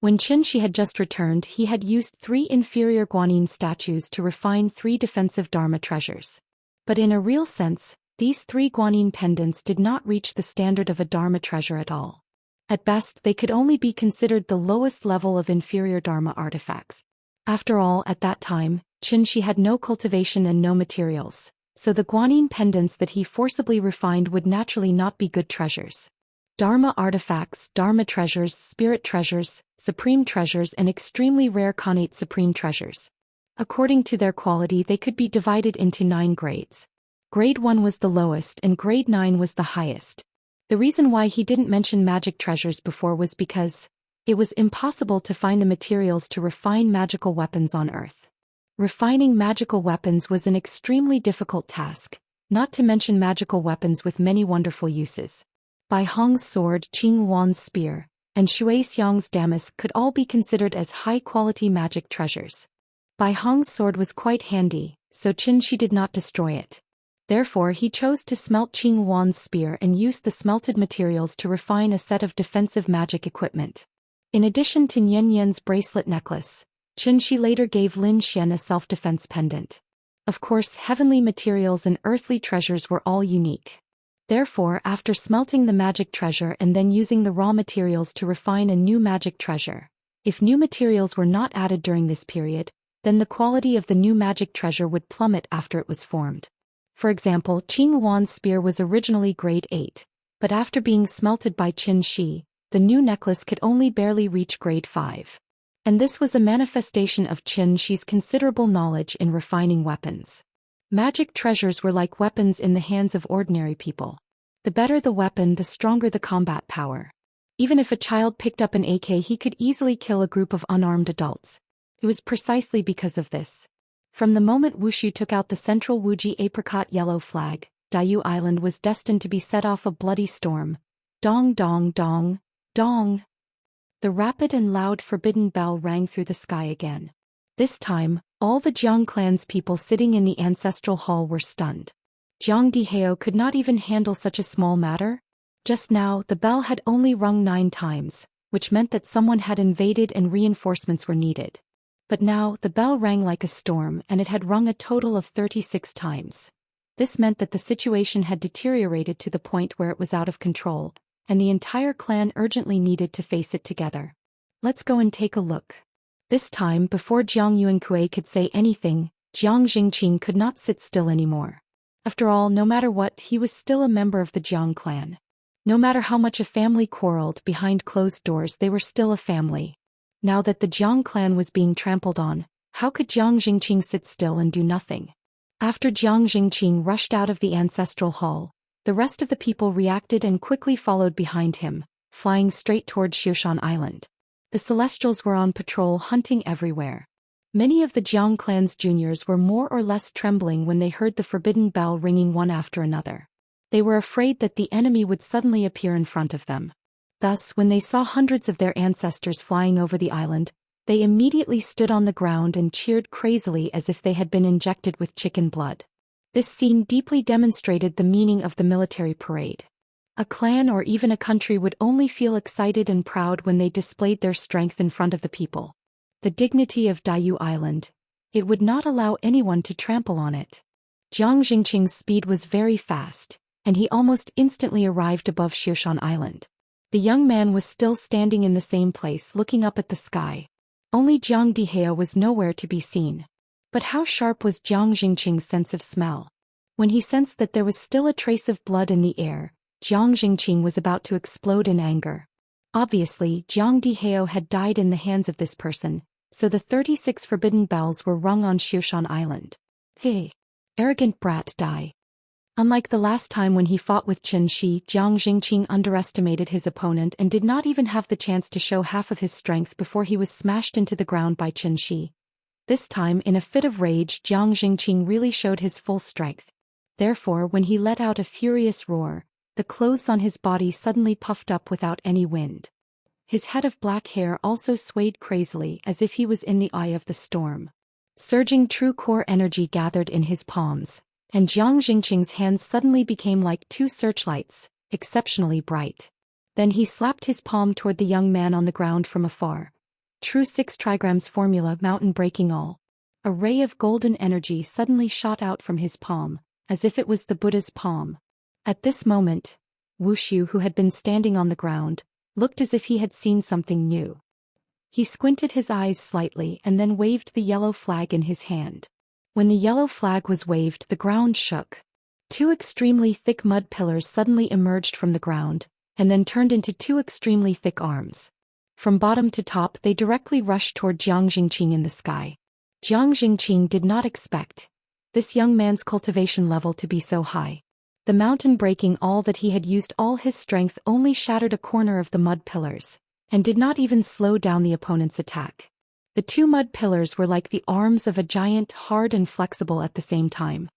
When Xianxia had just returned, he had used 3 inferior guanyin statues to refine 3 defensive Dharma treasures. But in a real sense, these 3 guanyin pendants did not reach the standard of a Dharma treasure at all. At best, they could only be considered the lowest level of inferior Dharma artifacts. After all, at that time, Xianxia had no cultivation and no materials, so the guanyin pendants that he forcibly refined would naturally not be good treasures. Dharma artifacts, Dharma treasures, spirit treasures, supreme treasures and extremely rare connate supreme treasures. According to their quality they could be divided into 9 grades. Grade 1 was the lowest and grade 9 was the highest. The reason why he didn't mention magic treasures before was because it was impossible to find the materials to refine magical weapons on Earth. Refining magical weapons was an extremely difficult task, not to mention magical weapons with many wonderful uses. Bai Hong's sword, Qing Wan's spear, and Shui Xiang's damask could all be considered as high-quality magic treasures. Bai Hong's sword was quite handy, so Xianxia did not destroy it. Therefore he chose to smelt Qing Wan's spear and used the smelted materials to refine a set of defensive magic equipment. In addition to Nian Yan's bracelet necklace, Xianxia later gave Lin Xian a self-defense pendant. Of course, heavenly materials and earthly treasures were all unique. Therefore, after smelting the magic treasure and then using the raw materials to refine a new magic treasure, if new materials were not added during this period, then the quality of the new magic treasure would plummet after it was formed. For example, Qing Wan's spear was originally grade 8, but after being smelted by Xianxia, the new necklace could only barely reach grade 5. And this was a manifestation of Xianxia's considerable knowledge in refining weapons. Magic treasures were like weapons in the hands of ordinary people. The better the weapon, the stronger the combat power. Even if a child picked up an AK, he could easily kill a group of unarmed adults. It was precisely because of this. From the moment Wuxia took out the central Wuji apricot yellow flag, Daoist Island was destined to be set off a bloody storm. Dong dong dong, dong. The rapid and loud forbidden bell rang through the sky again. This time, all the Jiang clan's people sitting in the ancestral hall were stunned. Jiang Dihao could not even handle such a small matter. Just now, the bell had only rung 9 times, which meant that someone had invaded and reinforcements were needed. But now, the bell rang like a storm and it had rung a total of 36 times. This meant that the situation had deteriorated to the point where it was out of control, and the entire clan urgently needed to face it together. Let's go and take a look. This time, before Jiang Yuankui could say anything, Jiang Jingqing could not sit still anymore. After all, no matter what, he was still a member of the Jiang clan. No matter how much a family quarreled behind closed doors, they were still a family. Now that the Jiang clan was being trampled on, how could Jiang Jingqing sit still and do nothing? After Jiang Jingqing rushed out of the ancestral hall, the rest of the people reacted and quickly followed behind him, flying straight toward Xianshan Island. The Celestials were on patrol hunting everywhere. Many of the Jiang clan's juniors were more or less trembling when they heard the forbidden bell ringing one after another. They were afraid that the enemy would suddenly appear in front of them. Thus, when they saw hundreds of their ancestors flying over the island, they immediately stood on the ground and cheered crazily as if they had been injected with chicken blood. This scene deeply demonstrated the meaning of the military parade. A clan or even a country would only feel excited and proud when they displayed their strength in front of the people. The dignity of Daoist Island. It would not allow anyone to trample on it. Jiang Jingqing's speed was very fast, and he almost instantly arrived above Xianshan Island. The young man was still standing in the same place looking up at the sky. Only Jiang Dihao was nowhere to be seen. But how sharp was Jiang Jingqing's sense of smell? When he sensed that there was still a trace of blood in the air, Jiang Jingqing was about to explode in anger. Obviously, Jiang Dihao had died in the hands of this person, so the 36 forbidden bells were rung on Xianshan Island. Hey! Arrogant brat, die! Unlike the last time when he fought with Xianxia, Jiang Jingqing underestimated his opponent and did not even have the chance to show half of his strength before he was smashed into the ground by Xianxia. This time, in a fit of rage, Jiang Jingqing really showed his full strength. Therefore, when he let out a furious roar, the clothes on his body suddenly puffed up without any wind. His head of black hair also swayed crazily as if he was in the eye of the storm. Surging true core energy gathered in his palms, and Jiang Jingqing's hands suddenly became like 2 searchlights, exceptionally bright. Then he slapped his palm toward the young man on the ground from afar. True 6 trigrams formula, mountain breaking all. A ray of golden energy suddenly shot out from his palm, as if it was the Buddha's palm. At this moment, Wuxia, who had been standing on the ground, looked as if he had seen something new. He squinted his eyes slightly and then waved the yellow flag in his hand. When the yellow flag was waved, the ground shook. 2 extremely thick mud pillars suddenly emerged from the ground, and then turned into two extremely thick arms. From bottom to top they directly rushed toward Jiang Jingqing in the sky. Jiang Jingqing did not expect this young man's cultivation level to be so high. The mountain, breaking all that he had used all his strength, only shattered a corner of the mud pillars, and did not even slow down the opponent's attack. The two mud pillars were like the arms of a giant, hard and flexible at the same time.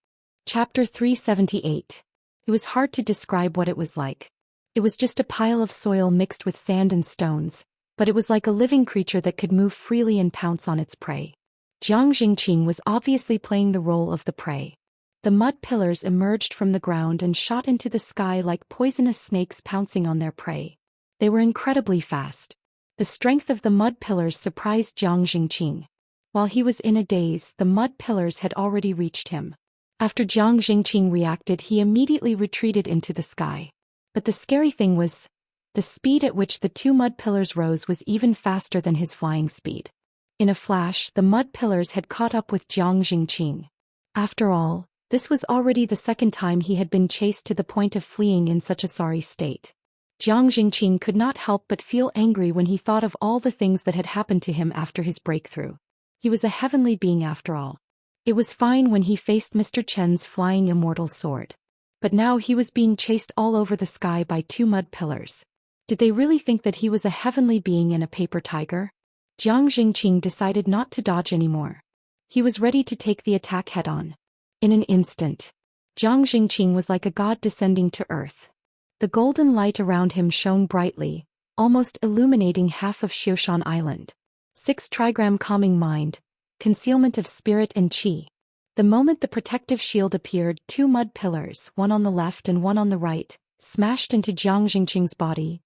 Chapter 378. It was hard to describe what it was like. It was just a pile of soil mixed with sand and stones, but it was like a living creature that could move freely and pounce on its prey. Jiang Jingqing was obviously playing the role of the prey. The mud pillars emerged from the ground and shot into the sky like poisonous snakes pouncing on their prey. They were incredibly fast. The strength of the mud pillars surprised Jiang Jingqing. While he was in a daze, the mud pillars had already reached him. After Jiang Jingqing reacted, he immediately retreated into the sky. But the scary thing was, the speed at which the two mud pillars rose was even faster than his flying speed. In a flash, the mud pillars had caught up with Jiang Jingqing. After all, this was already the second time he had been chased to the point of fleeing in such a sorry state. Jiang Jingqing could not help but feel angry when he thought of all the things that had happened to him after his breakthrough. He was a heavenly being after all. It was fine when he faced Mr. Chen's flying immortal sword. But now he was being chased all over the sky by two mud pillars. Did they really think that he was a heavenly being and a paper tiger? Jiang Jingqing decided not to dodge anymore. He was ready to take the attack head-on. In an instant, Jiang Jingqing was like a god descending to earth. The golden light around him shone brightly, almost illuminating half of Xiaoxian Island. 6 trigram calming mind, concealment of spirit and qi. The moment the protective shield appeared, two mud pillars, one on the left and one on the right, smashed into Jiang Jingqing's body.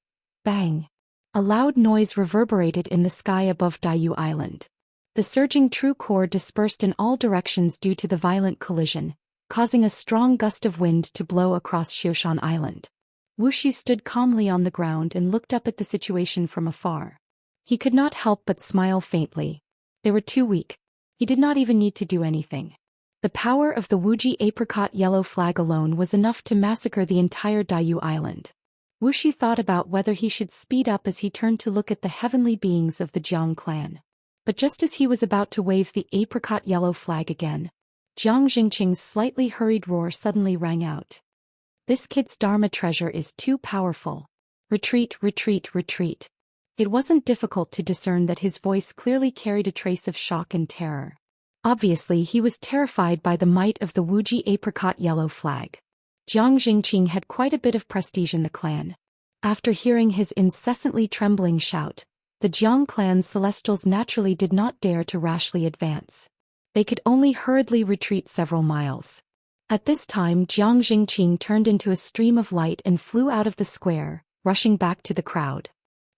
Bang! A loud noise reverberated in the sky above Daiyu Island. The surging true core dispersed in all directions due to the violent collision, causing a strong gust of wind to blow across Xiaoxian Island. Wuxia stood calmly on the ground and looked up at the situation from afar. He could not help but smile faintly. They were too weak. He did not even need to do anything. The power of the Wuji apricot yellow flag alone was enough to massacre the entire Daiyu Island. Wuxia thought about whether he should speed up as he turned to look at the heavenly beings of the Jiang clan. But just as he was about to wave the apricot yellow flag again, Jiang Jingqing's slightly hurried roar suddenly rang out. This kid's Dharma treasure is too powerful. Retreat, retreat, retreat. It wasn't difficult to discern that his voice clearly carried a trace of shock and terror. Obviously, he was terrified by the might of the Wuji apricot yellow flag. Jiang Jingqing had quite a bit of prestige in the clan. After hearing his incessantly trembling shout, the Jiang clan's celestials naturally did not dare to rashly advance. They could only hurriedly retreat several miles. At this time, Jiang Jingqing turned into a stream of light and flew out of the square, rushing back to the crowd.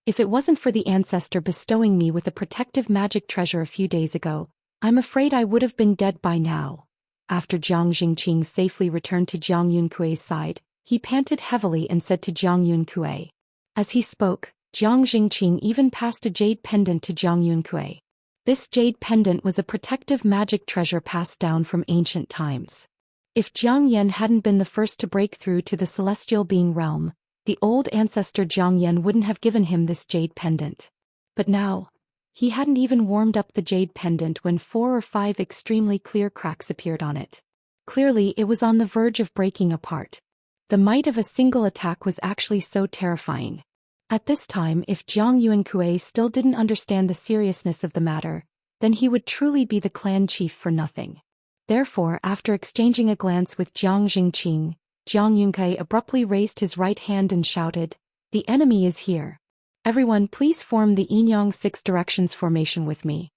If it wasn't for the ancestor bestowing me with a protective magic treasure a few days ago, I'm afraid I would have been dead by now. After Jiang Jingqing safely returned to Jiang Yunkue's side, he panted heavily and said to Jiang Yunkue. As he spoke, Jiang Jingqing even passed a jade pendant to Jiang Yunkue. This jade pendant was a protective magic treasure passed down from ancient times. If Jiang Yan hadn't been the first to break through to the celestial being realm, the old ancestor Jiang Yan wouldn't have given him this jade pendant. But now, he hadn't even warmed up the jade pendant when 4 or 5 extremely clear cracks appeared on it. Clearly, it was on the verge of breaking apart. The might of a single attack was actually so terrifying. At this time, if Jiang Yunkue still didn't understand the seriousness of the matter, then he would truly be the clan chief for nothing. Therefore, after exchanging a glance with Jiang Jingqing, Jiang Yunkue abruptly raised his right hand and shouted, "The enemy is here. Everyone please form the Yinyang 6 directions formation with me."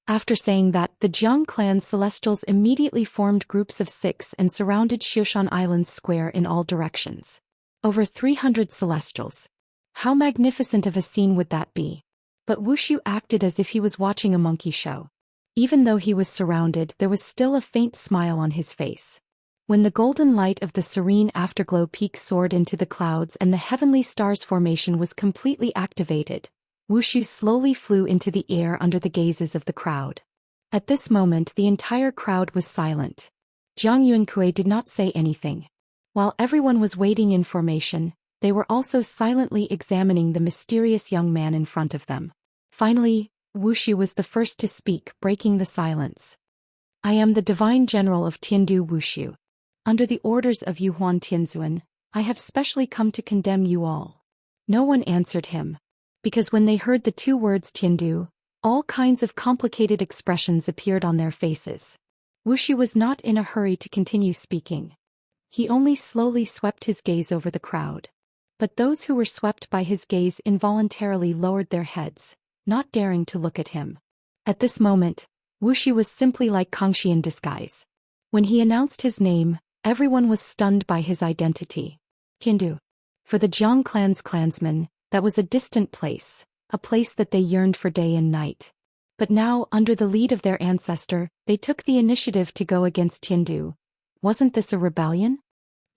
After saying that, the Jiang clan's celestials immediately formed groups of 6 and surrounded Xiaoxian Island's square in all directions. Over 300 celestials. How magnificent of a scene would that be? But Wuxia acted as if he was watching a monkey show. Even though he was surrounded, there was still a faint smile on his face. When the golden light of the serene afterglow peak soared into the clouds and the heavenly stars formation was completely activated, Wuxia slowly flew into the air under the gazes of the crowd. At this moment, the entire crowd was silent. Jiang Yunkue did not say anything. While everyone was waiting in formation, They were also silently examining the mysterious young man in front of them. Finally, Wuxia was the first to speak, breaking the silence. I am the divine general of Tiandu Wuxia. Under the orders of Yuhuan Tianzuan, I have specially come to condemn you all. No one answered him. Because when they heard the two words Tiandu, all kinds of complicated expressions appeared on their faces. Wuxia was not in a hurry to continue speaking. He only slowly swept his gaze over the crowd. But those who were swept by his gaze involuntarily lowered their heads, not daring to look at him. At this moment, Wuxia was simply like Kangxi in disguise. When he announced his name, everyone was stunned by his identity. Tiandu. For the Jiang clan's clansmen, that was a distant place, a place that they yearned for day and night. But now, under the lead of their ancestor, they took the initiative to go against Tiandu. Wasn't this a rebellion?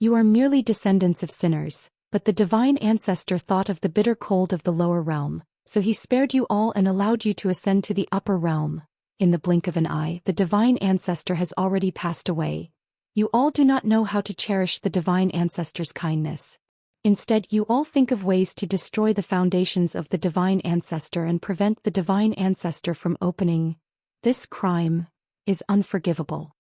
You are merely descendants of sinners, but the divine ancestor thought of the bitter cold of the lower realm, so he spared you all and allowed you to ascend to the upper realm. In the blink of an eye, the divine ancestor has already passed away. You all do not know how to cherish the divine ancestor's kindness. Instead, you all think of ways to destroy the foundations of the divine ancestor and prevent the divine ancestor from opening. This crime is unforgivable.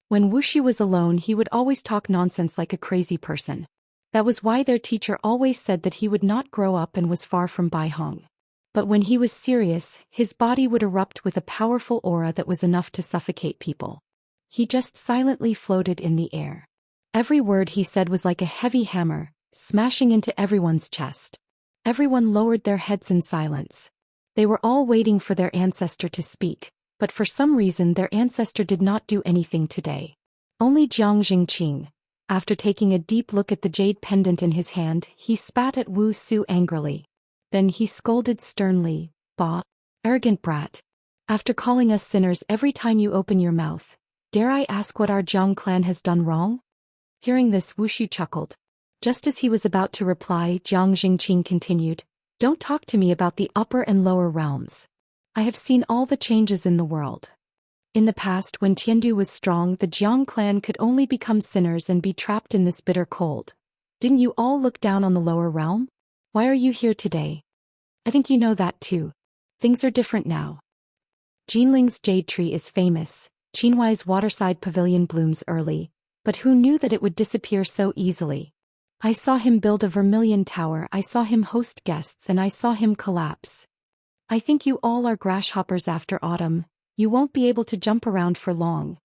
When Wuxia was alone, he would always talk nonsense like a crazy person. That was why their teacher always said that he would not grow up and was far from Baihong. But when he was serious, his body would erupt with a powerful aura that was enough to suffocate people. He just silently floated in the air. Every word he said was like a heavy hammer, smashing into everyone's chest. Everyone lowered their heads in silence. They were all waiting for their ancestor to speak, but for some reason their ancestor did not do anything today. Only Jiang Jingqing, after taking a deep look at the jade pendant in his hand, he spat at Wu Su angrily. Then he scolded sternly, "Bah, arrogant brat. After calling us sinners every time you open your mouth, dare I ask what our Jiang clan has done wrong?" Hearing this, Wuxia chuckled. Just as he was about to reply, Jiang Jingqing continued, "Don't talk to me about the upper and lower realms. I have seen all the changes in the world. In the past, when Tiandu was strong, the Jiang clan could only become sinners and be trapped in this bitter cold. Didn't you all look down on the lower realm? Why are you here today? I think you know that too. Things are different now. Jinling's jade tree is famous. Qinhuai's waterside pavilion blooms early, but who knew that it would disappear so easily? I saw him build a vermilion tower, I saw him host guests, and I saw him collapse. I think you all are grasshoppers after autumn. You won't be able to jump around for long."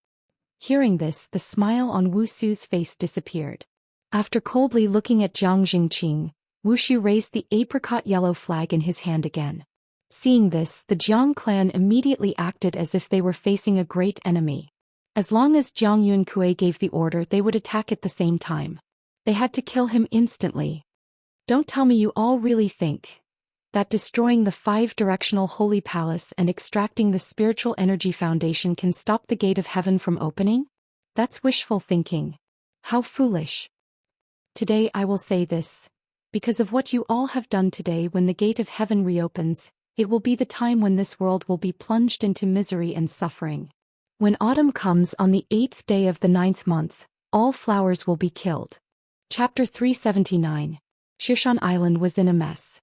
Hearing this, the smile on Wu Su's face disappeared. After coldly looking at Jiang Jingqing, Wu Su raised the apricot yellow flag in his hand again. Seeing this, the Jiang clan immediately acted as if they were facing a great enemy. As long as Jiang Yunkui gave the order, they would attack at the same time. They had to kill him instantly. Don't tell me you all really think that destroying the five-directional holy palace and extracting the spiritual energy foundation can stop the gate of heaven from opening? That's wishful thinking. How foolish. Today I will say this. Because of what you all have done today, when the gate of heaven reopens, it will be the time when this world will be plunged into misery and suffering. When autumn comes on the 8th day of the 9th month, all flowers will be killed. Chapter 379. Xiaxia Island was in a mess.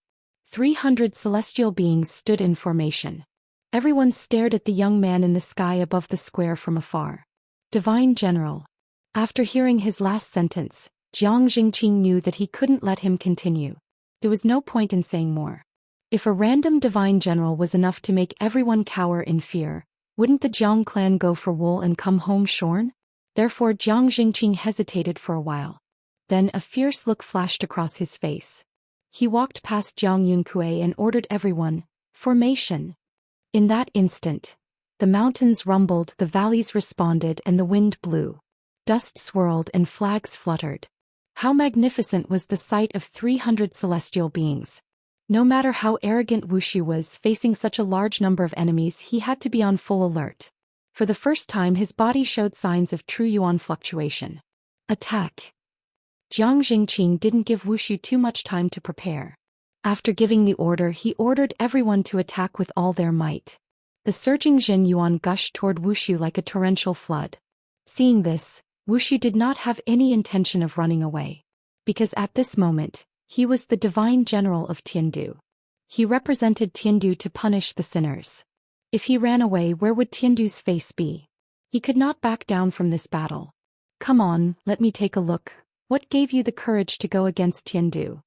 300 celestial beings stood in formation. Everyone stared at the young man in the sky above the square from afar. Divine General. After hearing his last sentence, Jiang Jingqing knew that he couldn't let him continue. There was no point in saying more. If a random Divine General was enough to make everyone cower in fear, wouldn't the Jiang clan go for wool and come home shorn? Therefore Jiang Jingqing hesitated for a while. Then a fierce look flashed across his face. He walked past Jiang Yunkui and ordered everyone, "Formation." In that instant, the mountains rumbled, the valleys responded, and the wind blew. Dust swirled and flags fluttered. How magnificent was the sight of 300 celestial beings. No matter how arrogant Wuxia was, facing such a large number of enemies, he had to be on full alert. For the first time, his body showed signs of true yuan fluctuation. Attack. Jiang Jingqing didn't give Wuxia too much time to prepare. After giving the order, he ordered everyone to attack with all their might. The surging Jin Yuan gushed toward Wuxia like a torrential flood. Seeing this, Wuxia did not have any intention of running away. Because at this moment, He was the divine general of Tiandu. He represented Tiandu to punish the sinners. If he ran away, where would Tiandu's face be? He could not back down from this battle. Come on, let me take a look. What gave you the courage to go against Tiandu?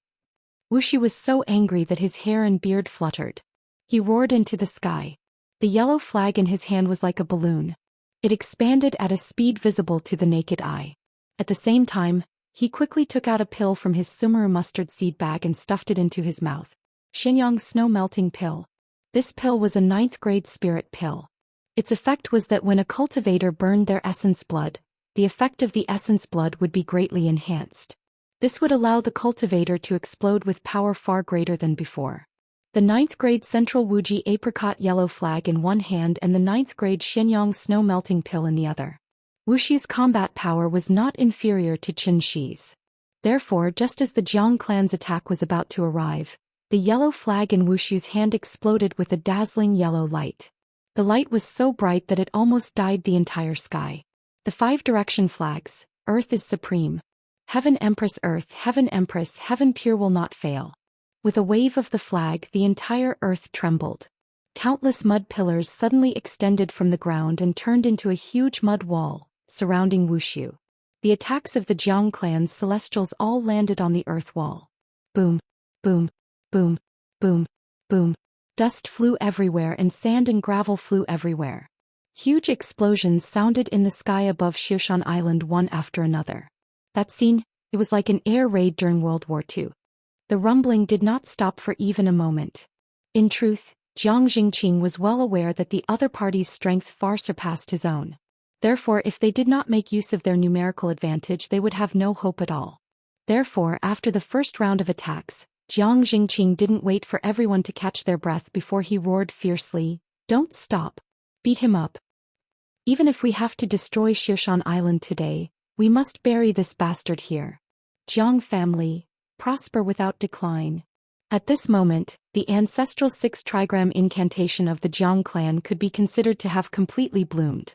Wuxia was so angry that his hair and beard fluttered. He roared into the sky. The yellow flag in his hand was like a balloon. It expanded at a speed visible to the naked eye. At the same time, he quickly took out a pill from his sumaru mustard seed bag and stuffed it into his mouth. Xianxia snow-melting pill. This pill was a 9th grade spirit pill. Its effect was that when a cultivator burned their essence blood, the effect of the essence blood would be greatly enhanced. This would allow the cultivator to explode with power far greater than before. The 9th grade Central Wuji apricot yellow flag in one hand and the 9th grade Xianxia snow-melting pill in the other. Wuxia's combat power was not inferior to Qin Shi's. Therefore, just as the Jiang clan's attack was about to arrive, the yellow flag in Wuxia's hand exploded with a dazzling yellow light. The light was so bright that it almost dyed the entire sky. The 5 direction flags, Earth is supreme. Heaven Empress Earth, Heaven Empress, Heaven pure will not fail. With a wave of the flag, the entire earth trembled. Countless mud pillars suddenly extended from the ground and turned into a huge mud wall, surrounding Wuxia. The attacks of the Jiang clan's celestials all landed on the earth wall. Boom, boom, boom, boom, boom. Dust flew everywhere and sand and gravel flew everywhere. Huge explosions sounded in the sky above Zhou Xian Island one after another. That scene, it was like an air raid during World War II. The rumbling did not stop for even a moment. In truth, Jiang Jingqing was well aware that the other party's strength far surpassed his own. Therefore, if they did not make use of their numerical advantage, they would have no hope at all. Therefore, after the first round of attacks, Jiang Jingqing didn't wait for everyone to catch their breath before he roared fiercely, "Don't stop! Beat him up! Even if we have to destroy Zhou Xian Island today, we must bury this bastard here. Jiang family, prosper without decline." At this moment, the ancestral 6 trigram incantation of the Jiang clan could be considered to have completely bloomed.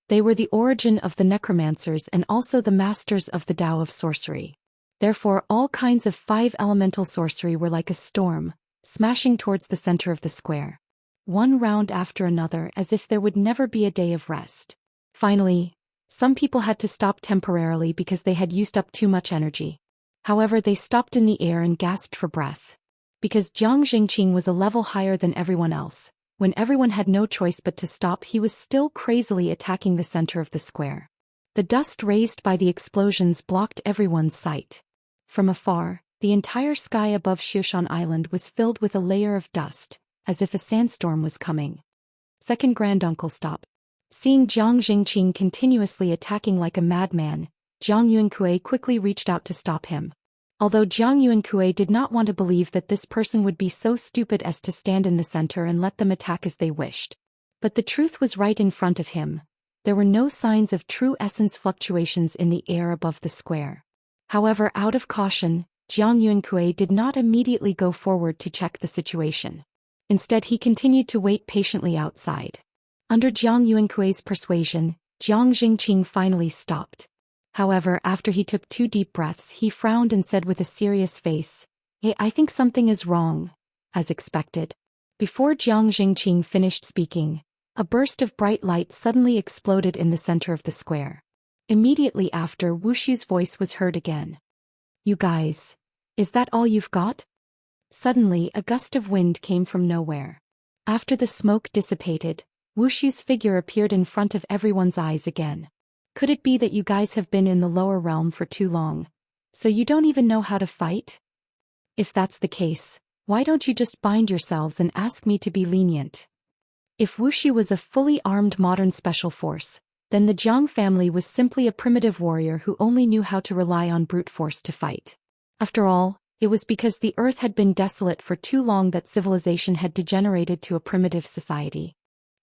They were the origin of the necromancers and also the masters of the Tao of sorcery. Therefore, all kinds of 5 elemental sorcery were like a storm, smashing towards the center of the square. One round after another, as if there would never be a day of rest. Finally, some people had to stop temporarily because they had used up too much energy. However, they stopped in the air and gasped for breath. Because Jiang Jingqing was a level higher than everyone else, when everyone had no choice but to stop, he was still crazily attacking the center of the square. The dust raised by the explosions blocked everyone's sight. From afar, the entire sky above Zhou Xian Island was filled with a layer of dust, as if a sandstorm was coming. Second granduncle stop. Seeing Jiang Jingqing continuously attacking like a madman, Jiang Yuankui quickly reached out to stop him. Although Jiang Yuankui did not want to believe that this person would be so stupid as to stand in the center and let them attack as they wished. But the truth was right in front of him. There were no signs of true essence fluctuations in the air above the square. However, out of caution, Jiang Yuankui did not immediately go forward to check the situation. Instead, he continued to wait patiently outside. Under Jiang Yuankui's persuasion, Jiang Jingqing finally stopped. However, after he took 2 deep breaths, he frowned and said with a serious face, "Hey, I think something is wrong," as expected. Before Jiang Jingqing finished speaking, a burst of bright light suddenly exploded in the center of the square. Immediately after, Wuxia's voice was heard again. "You guys, is that all you've got?" Suddenly, a gust of wind came from nowhere. After the smoke dissipated, Wuxia's figure appeared in front of everyone's eyes again. "Could it be that you guys have been in the lower realm for too long, so you don't even know how to fight? If that's the case, why don't you just bind yourselves and ask me to be lenient?" If Wuxia was a fully armed modern special force, then the Jiang family was simply a primitive warrior who only knew how to rely on brute force to fight. After all, it was because the earth had been desolate for too long that civilization had degenerated to a primitive society.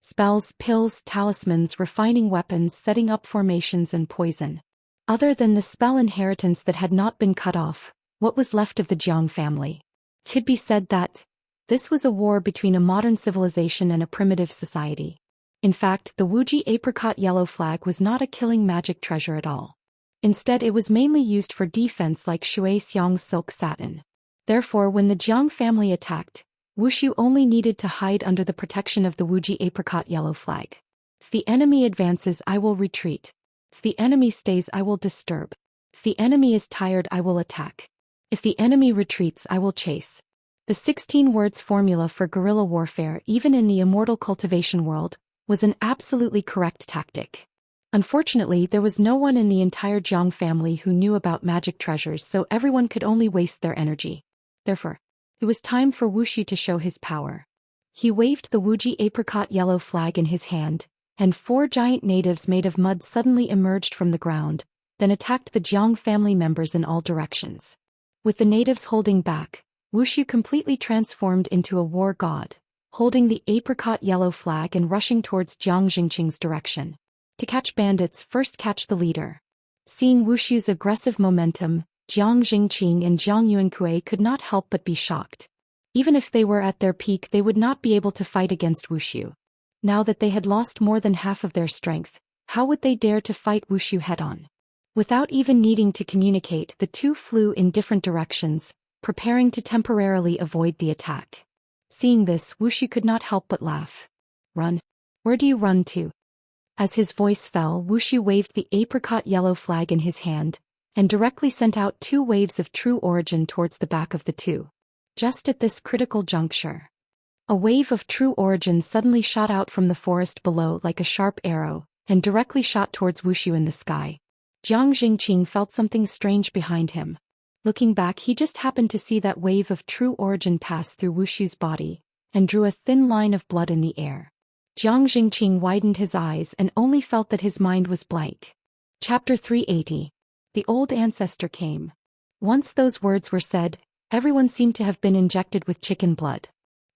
Spells, pills, talismans, refining weapons, setting up formations and poison. Other than the spell inheritance that had not been cut off, what was left of the Jiang family? Could be said that this was a war between a modern civilization and a primitive society. In fact, the Wuji apricot yellow flag was not a killing magic treasure at all. Instead, it was mainly used for defense like Shui Xiang's silk satin. Therefore when the Jiang family attacked, Wuxia only needed to hide under the protection of the Wuji apricot yellow flag. If the enemy advances, I will retreat. If the enemy stays, I will disturb. If the enemy is tired, I will attack. If the enemy retreats, I will chase. The 16 words formula for guerrilla warfare, even in the immortal cultivation world, was an absolutely correct tactic. Unfortunately, there was no one in the entire Jiang family who knew about magic treasures, so everyone could only waste their energy. Therefore, it was time for Wuxia to show his power. He waved the Wuji apricot yellow flag in his hand, and 4 giant natives made of mud suddenly emerged from the ground, then attacked the Jiang family members in all directions. With the natives holding back, Wuxia completely transformed into a war god, holding the apricot yellow flag and rushing towards Jiang Jingqing's direction. To catch bandits, first catch the leader. Seeing Wuxia's aggressive momentum, Jiang Jingqing and Jiang Yuankui could not help but be shocked. Even if they were at their peak, they would not be able to fight against Wuxia. Now that they had lost more than half of their strength, how would they dare to fight Wuxia head-on? Without even needing to communicate, the two flew in different directions, preparing to temporarily avoid the attack. Seeing this, Wuxia could not help but laugh. Run. Where do you run to? As his voice fell, Wuxia waved the apricot yellow flag in his hand, and directly sent out 2 waves of true origin towards the back of the two. Just at this critical juncture, a wave of true origin suddenly shot out from the forest below like a sharp arrow, and directly shot towards Wuxia in the sky. Jiang Jingqing felt something strange behind him. Looking back, he just happened to see that wave of true origin pass through Wuxia's body, and drew a thin line of blood in the air. Jiang Jingqing widened his eyes and only felt that his mind was blank. Chapter 380. The old ancestor came. Once those words were said, everyone seemed to have been injected with chicken blood.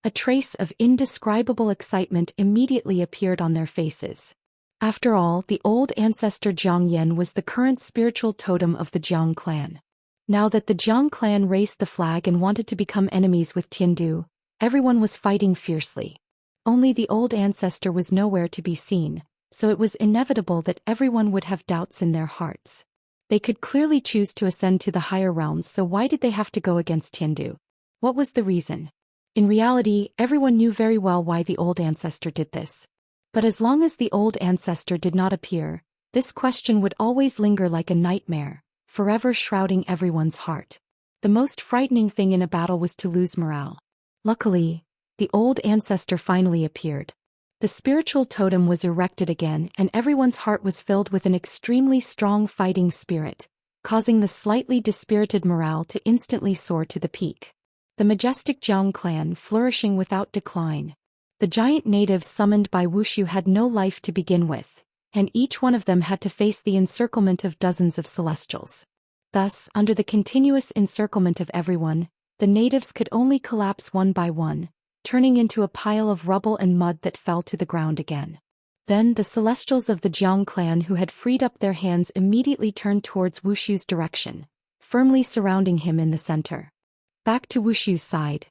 A trace of indescribable excitement immediately appeared on their faces. After all, the old ancestor Jiang Yan was the current spiritual totem of the Jiang clan. Now that the Jiang clan raised the flag and wanted to become enemies with Tiandu, everyone was fighting fiercely. Only the old ancestor was nowhere to be seen, so it was inevitable that everyone would have doubts in their hearts. They could clearly choose to ascend to the higher realms, so why did they have to go against Tiandu? What was the reason? In reality, everyone knew very well why the old ancestor did this. But as long as the old ancestor did not appear, this question would always linger like a nightmare, forever shrouding everyone's heart. The most frightening thing in a battle was to lose morale. Luckily, the old ancestor finally appeared. The spiritual totem was erected again, and everyone's heart was filled with an extremely strong fighting spirit, causing the slightly dispirited morale to instantly soar to the peak. The majestic Jiang clan flourishing without decline. The giant natives summoned by Wuxia had no life to begin with, and each one of them had to face the encirclement of dozens of celestials. Thus, under the continuous encirclement of everyone, the natives could only collapse one by one, turning into a pile of rubble and mud that fell to the ground again. Then the celestials of the Jiang clan who had freed up their hands immediately turned towards Wuxia's direction, firmly surrounding him in the center. Back to Wuxia's side.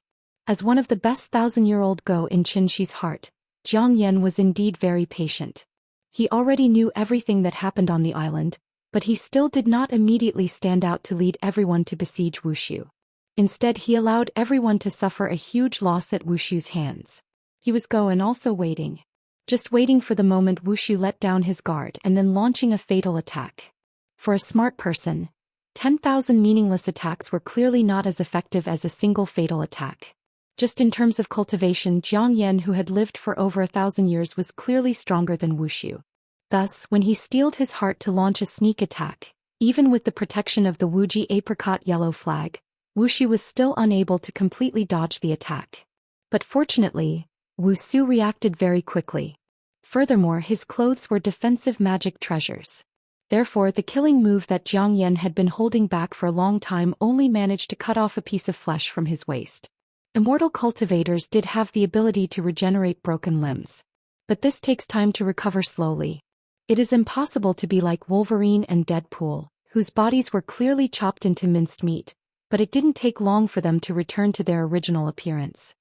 As one of the best 1,000-year-old Go in Qinxi's heart, Jiang Yan was indeed very patient. He already knew everything that happened on the island, but he still did not immediately stand out to lead everyone to besiege Wuxia. Instead, he allowed everyone to suffer a huge loss at Wuxia's hands. He was and also waiting. Just waiting for the moment Wuxia let down his guard and then launching a fatal attack. For a smart person, 10,000 meaningless attacks were clearly not as effective as a single fatal attack. Just in terms of cultivation, Jiang Yan, who had lived for over 1,000 years, was clearly stronger than Wuxia. Thus, when he steeled his heart to launch a sneak attack, even with the protection of the Wuji apricot yellow flag, Wuxia was still unable to completely dodge the attack. But fortunately, Wuxia reacted very quickly. Furthermore, his clothes were defensive magic treasures. Therefore, the killing move that Jiang Yan had been holding back for a long time only managed to cut off a piece of flesh from his waist. Immortal cultivators did have the ability to regenerate broken limbs. But this takes time to recover slowly. It is impossible to be like Wolverine and Deadpool, whose bodies were clearly chopped into minced meat, but it didn't take long for them to return to their original appearance.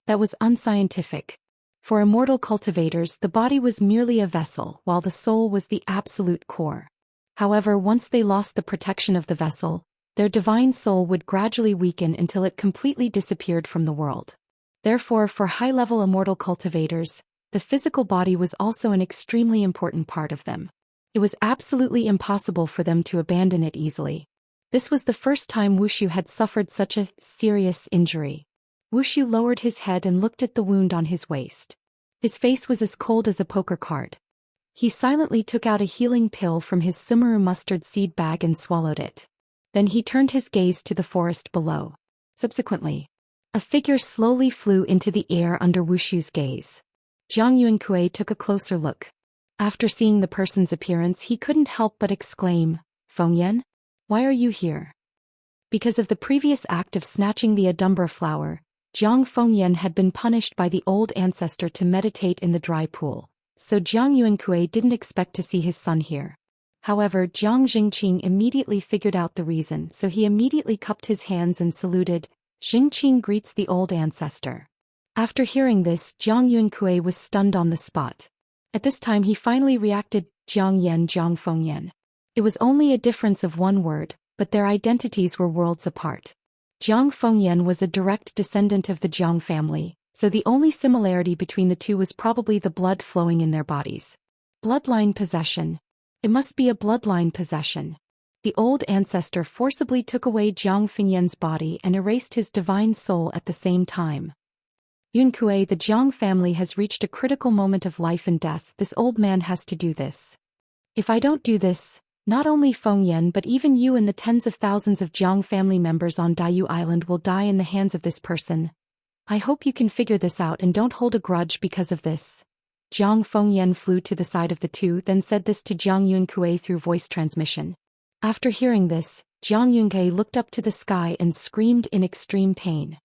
That was unscientific. For immortal cultivators, the body was merely a vessel, while the soul was the absolute core. However, once they lost the protection of the vessel, their divine soul would gradually weaken until it completely disappeared from the world. Therefore, for high-level immortal cultivators, the physical body was also an extremely important part of them. It was absolutely impossible for them to abandon it easily. This was the first time Wuxia had suffered such a serious injury. Wuxia lowered his head and looked at the wound on his waist. His face was as cold as a poker card. He silently took out a healing pill from his sumaru mustard seed bag and swallowed it. Then he turned his gaze to the forest below. Subsequently, a figure slowly flew into the air under Wuxia's gaze. Zhang Yuankui took a closer look. After seeing the person's appearance, he couldn't help but exclaim, "Fengyan? Why are you here?" Because of the previous act of snatching the Adumbra flower, Jiang Fengyan had been punished by the old ancestor to meditate in the dry pool, so Jiang Yuankui didn't expect to see his son here. However, Jiang Jingqing immediately figured out the reason, so he immediately cupped his hands and saluted. Jingqing greets the old ancestor. After hearing this, Jiang Yuankui was stunned on the spot. At this time he finally reacted, Jiang Yan Jiang Fengyan. It was only a difference of one word, but their identities were worlds apart. Jiang Fengyan was a direct descendant of the Jiang family, so the only similarity between the two was probably the blood flowing in their bodies. Bloodline possession. It must be a bloodline possession. The old ancestor forcibly took away Jiang Fengyan's body and erased his divine soul at the same time. Yunkui, the Jiang family has reached a critical moment of life and death. This old man has to do this. If I don't do this, not only Fengyan but even you and the tens of thousands of Jiang family members on Daiyu Island will die in the hands of this person. I hope you can figure this out and don't hold a grudge because of this. Jiang Fengyan flew to the side of the two, then said this to Jiang Yunkui through voice transmission. After hearing this, Jiang Yunkui looked up to the sky and screamed in extreme pain.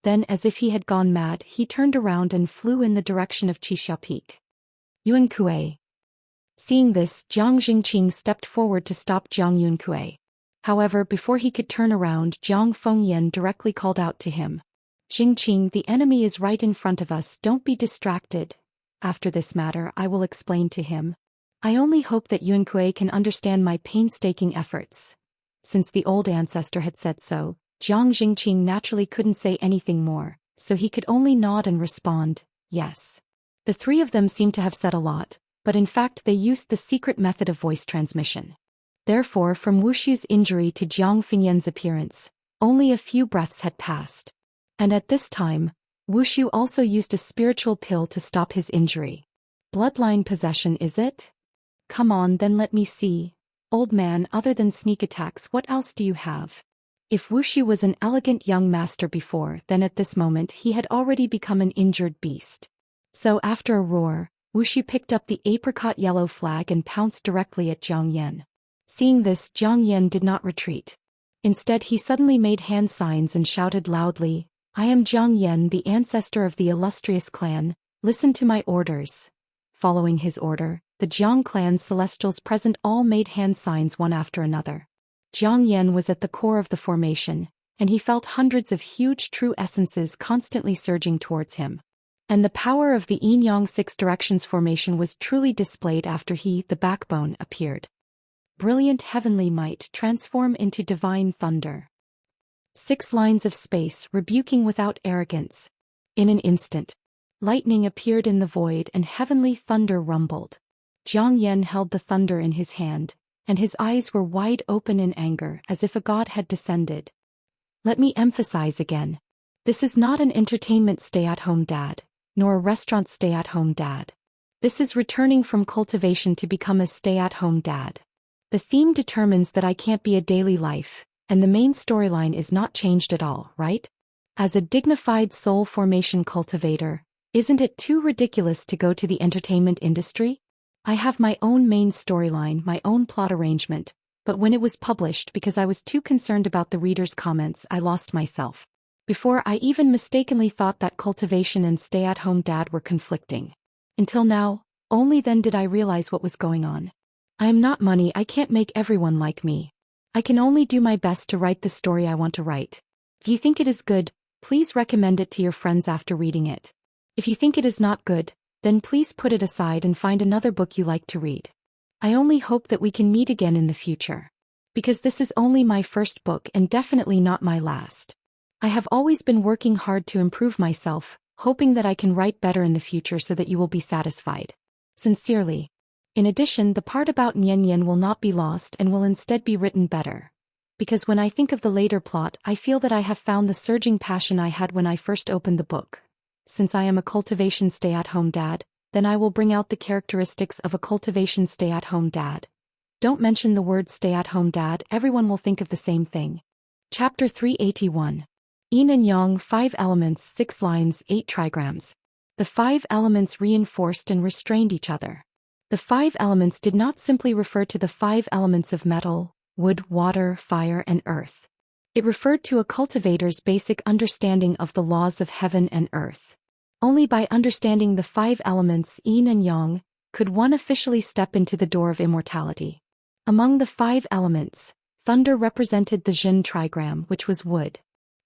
Then, as if he had gone mad, he turned around and flew in the direction of Qixia Peak. Yunkui. Seeing this, Jiang Jingqing stepped forward to stop Jiang Yunkui. However, before he could turn around, Jiang Fengyan directly called out to him. Jingqing, the enemy is right in front of us, don't be distracted. After this matter, I will explain to him. I only hope that Yunkui can understand my painstaking efforts. Since the old ancestor had said so, Jiang Jingqing naturally couldn't say anything more, so he could only nod and respond, yes. The three of them seemed to have said a lot, but in fact they used the secret method of voice transmission. Therefore, from Wuxia's injury to Jiang Fengyan's appearance, only a few breaths had passed. And at this time, Wuxia also used a spiritual pill to stop his injury. Bloodline possession, is it? Come on, then let me see. Old man, other than sneak attacks, what else do you have? If Wuxia was an elegant young master before, then at this moment he had already become an injured beast. So after a roar, Wuxia picked up the apricot yellow flag and pounced directly at Jiang Yan. Seeing this, Jiang Yan did not retreat. Instead, he suddenly made hand signs and shouted loudly, I am Jiang Yan, the ancestor of the illustrious clan, listen to my orders. Following his order, the Jiang clan's celestials present all made hand signs one after another. Jiang Yan was at the core of the formation, and he felt hundreds of huge true essences constantly surging towards him. And the power of the Yin-Yang Six Directions formation was truly displayed after he, the backbone, appeared. Brilliant heavenly might transform into divine thunder. 6 lines of space rebuking without arrogance. In an instant, lightning appeared in the void and heavenly thunder rumbled. Jiang Yan held the thunder in his hand, and his eyes were wide open in anger as if a god had descended. Let me emphasize again. This is not an entertainment stay-at-home dad, nor a restaurant stay-at-home dad. This is returning from cultivation to become a stay-at-home dad. The theme determines that I can't be a daily life, and the main storyline is not changed at all, right? As a dignified soul formation cultivator, isn't it too ridiculous to go to the entertainment industry? I have my own main storyline, my own plot arrangement, but when it was published, because I was too concerned about the readers' comments, I lost myself. Before, I even mistakenly thought that cultivation and stay-at-home dad were conflicting. Until now, only then did I realize what was going on. I am not money, I can't make everyone like me. I can only do my best to write the story I want to write. If you think it is good, please recommend it to your friends after reading it. If you think it is not good, then please put it aside and find another book you like to read. I only hope that we can meet again in the future. Because this is only my first book and definitely not my last. I have always been working hard to improve myself, hoping that I can write better in the future so that you will be satisfied. Sincerely. In addition, the part about Nian Nian will not be lost and will instead be written better. Because when I think of the later plot, I feel that I have found the surging passion I had when I first opened the book. Since I am a cultivation stay-at-home dad, then I will bring out the characteristics of a cultivation stay-at-home dad. Don't mention the word stay-at-home dad, everyone will think of the same thing. Chapter 381. Yin and Yang, 5 elements, 6 lines, 8 trigrams. The 5 elements reinforced and restrained each other. The 5 elements did not simply refer to the 5 elements of metal, wood, water, fire, and earth. It referred to a cultivator's basic understanding of the laws of heaven and earth. Only by understanding the 5 elements, yin and yang, could one officially step into the door of immortality. Among the 5 elements, thunder represented the Zhen trigram, which was wood.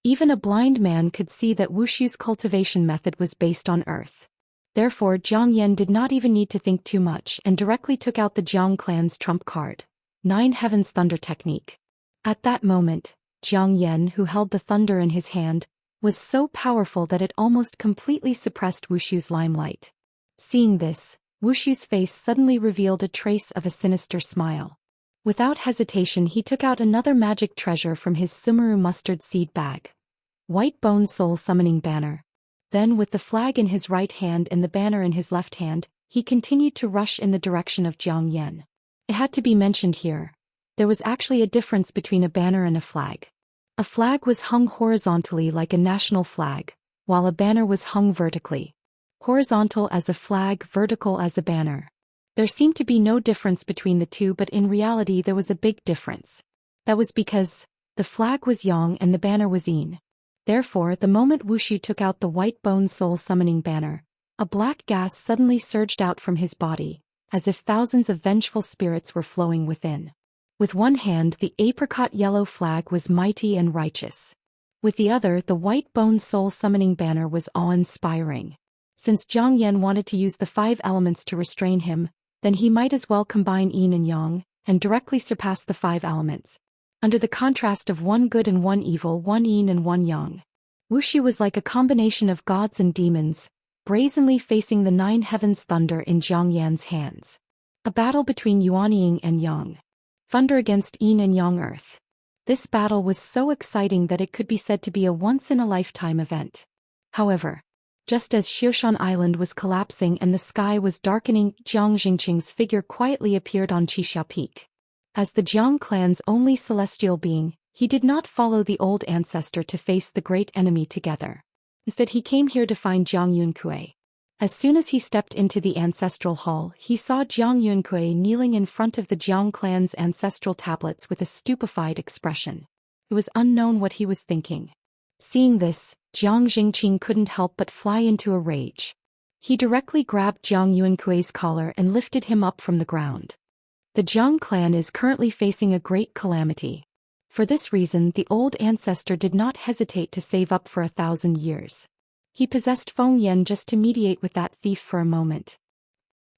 Even a blind man could see that Wuxia's cultivation method was based on earth. Therefore, Jiang Yan did not even need to think too much and directly took out the Jiang clan's trump card, 9 Heavens Thunder Technique. At that moment, Jiang Yan, who held the thunder in his hand, was so powerful that it almost completely suppressed Wuxia's limelight. Seeing this, Wuxia's face suddenly revealed a trace of a sinister smile. Without hesitation, he took out another magic treasure from his Sumeru mustard seed bag. White Bone Soul Summoning Banner. Then, with the flag in his right hand and the banner in his left hand, he continued to rush in the direction of Jiang Yan. It had to be mentioned here. There was actually a difference between a banner and a flag. A flag was hung horizontally like a national flag, while a banner was hung vertically. Horizontal as a flag, vertical as a banner. There seemed to be no difference between the two, but in reality there was a big difference. That was because the flag was yang and the banner was yin. Therefore, the moment Wuxia took out the White Bone Soul Summoning Banner, a black gas suddenly surged out from his body, as if thousands of vengeful spirits were flowing within. With one hand, the apricot yellow flag was mighty and righteous. With the other, the White Bone Soul Summoning Banner was awe-inspiring. Since Jiang Yan wanted to use the 5 elements to restrain him, then he might as well combine yin and yang, and directly surpass the 5 elements. Under the contrast of one good and one evil, one yin and one yang, Wuxia was like a combination of gods and demons, brazenly facing the 9 heavens thunder in Jiang Yan's hands. A battle between Yuan Yin and Yang. Thunder against yin and yang earth. This battle was so exciting that it could be said to be a once-in-a-lifetime event. However, just as Xiaoshan Island was collapsing and the sky was darkening, Jiang Jingqing's figure quietly appeared on Qixia Peak. As the Jiang clan's only celestial being, he did not follow the old ancestor to face the great enemy together. Instead, he came here to find Jiang Yunkui. As soon as he stepped into the ancestral hall, he saw Jiang Yunkui kneeling in front of the Jiang clan's ancestral tablets with a stupefied expression. It was unknown what he was thinking. Seeing this, Jiang Jingqing couldn't help but fly into a rage. He directly grabbed Jiang Yunkui's collar and lifted him up from the ground. The Jiang clan is currently facing a great calamity. For this reason, the old ancestor did not hesitate to save up for 1,000 years. He possessed Feng Yan just to mediate with that thief for a moment.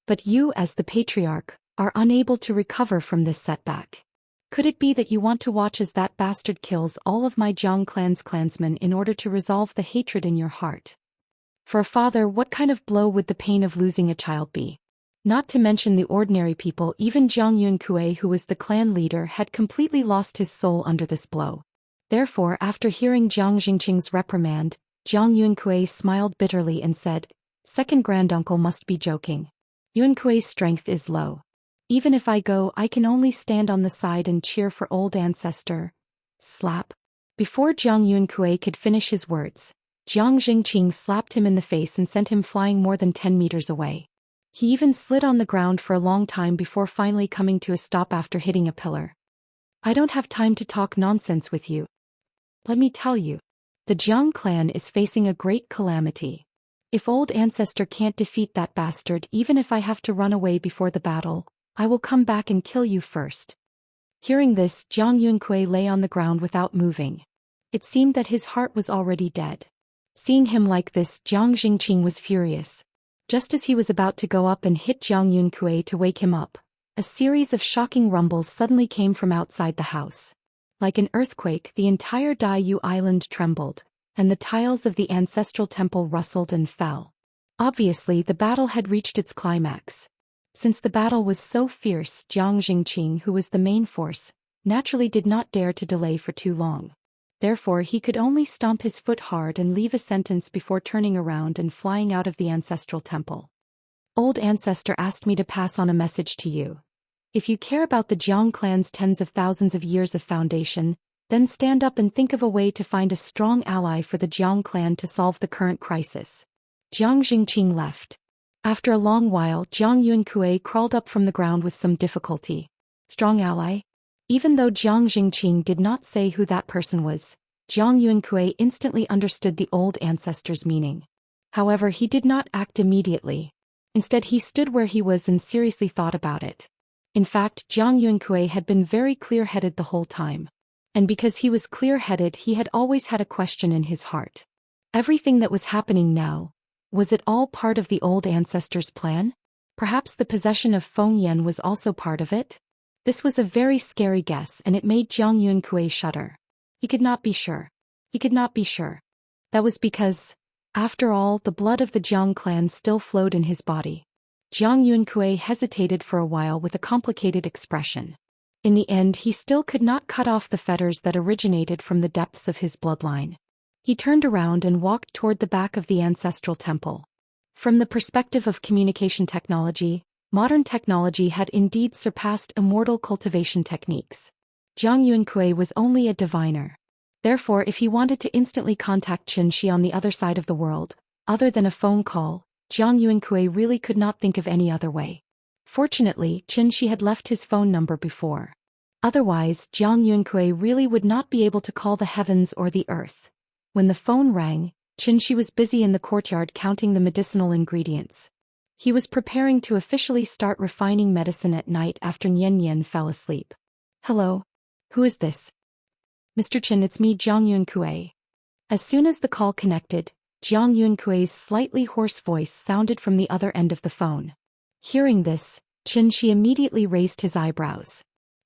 But you, as the patriarch, are unable to recover from this setback. Could it be that you want to watch as that bastard kills all of my Jiang clan's clansmen in order to resolve the hatred in your heart? For a father, what kind of blow would the pain of losing a child be? Not to mention the ordinary people, even Jiang Yunkui, who was the clan leader, had completely lost his soul under this blow. Therefore, after hearing Jiang Jingqing's reprimand, Jiang Yunkui smiled bitterly and said, "Second granduncle must be joking. Yunkui's strength is low. Even if I go, I can only stand on the side and cheer for old ancestor." Slap. Before Jiang Yunkui could finish his words, Jiang Jingqing slapped him in the face and sent him flying more than 10 meters away. He even slid on the ground for a long time before finally coming to a stop after hitting a pillar. "I don't have time to talk nonsense with you. Let me tell you. The Jiang clan is facing a great calamity. If old ancestor can't defeat that bastard, even if I have to run away before the battle, I will come back and kill you first." Hearing this, Jiang Yunkui lay on the ground without moving. It seemed that his heart was already dead. Seeing him like this, Jiang Jingqing was furious. Just as he was about to go up and hit Jiang Yunkui to wake him up, A series of shocking rumbles suddenly came from outside the house. Like an earthquake, the entire Daoist island trembled, and the tiles of the ancestral temple rustled and fell. Obviously, the battle had reached its climax. Since the battle was so fierce, Jiang Jingqing, who was the main force, naturally did not dare to delay for too long. Therefore, he could only stomp his foot hard and leave a sentence before turning around and flying out of the ancestral temple. Old ancestor asked me to pass on a message to you. If you care about the Jiang clan's tens of thousands of years of foundation, then stand up and think of a way to find a strong ally for the Jiang clan to solve the current crisis. Jiang Jingqing left. After a long while, Jiang Yuankui crawled up from the ground with some difficulty. Strong ally? Even though Jiang Jingqing did not say who that person was, Jiang Yuankui instantly understood the old ancestor's meaning. However, he did not act immediately. Instead, he stood where he was and seriously thought about it. In fact, Jiang Yuankui had been very clear-headed the whole time. And because he was clear-headed, he had always had a question in his heart. Everything that was happening now, was it all part of the old ancestor's plan? Perhaps the possession of Fengyan was also part of it? This was a very scary guess, and it made Jiang Yuankui shudder. He could not be sure. He could not be sure. That was because, after all, the blood of the Jiang clan still flowed in his body. Jiang Yuankui hesitated for a while with a complicated expression. In the end, he still could not cut off the fetters that originated from the depths of his bloodline. He turned around and walked toward the back of the ancestral temple. From the perspective of communication technology, modern technology had indeed surpassed immortal cultivation techniques. Jiang Yuankui was only a diviner. Therefore, if he wanted to instantly contact Xianxia on the other side of the world, other than a phone call, Jiang Yuankui really could not think of any other way. Fortunately, Xianxia had left his phone number before. Otherwise, Jiang Yuankui really would not be able to call the heavens or the earth. When the phone rang, Xianxia was busy in the courtyard counting the medicinal ingredients. He was preparing to officially start refining medicine at night after Nian Nian fell asleep. Hello? Who is this? Mr. Chen, it's me, Jiang Yuankui. As soon as the call connected, Jiang Yuankui's slightly hoarse voice sounded from the other end of the phone. Hearing this, Xianxia immediately raised his eyebrows.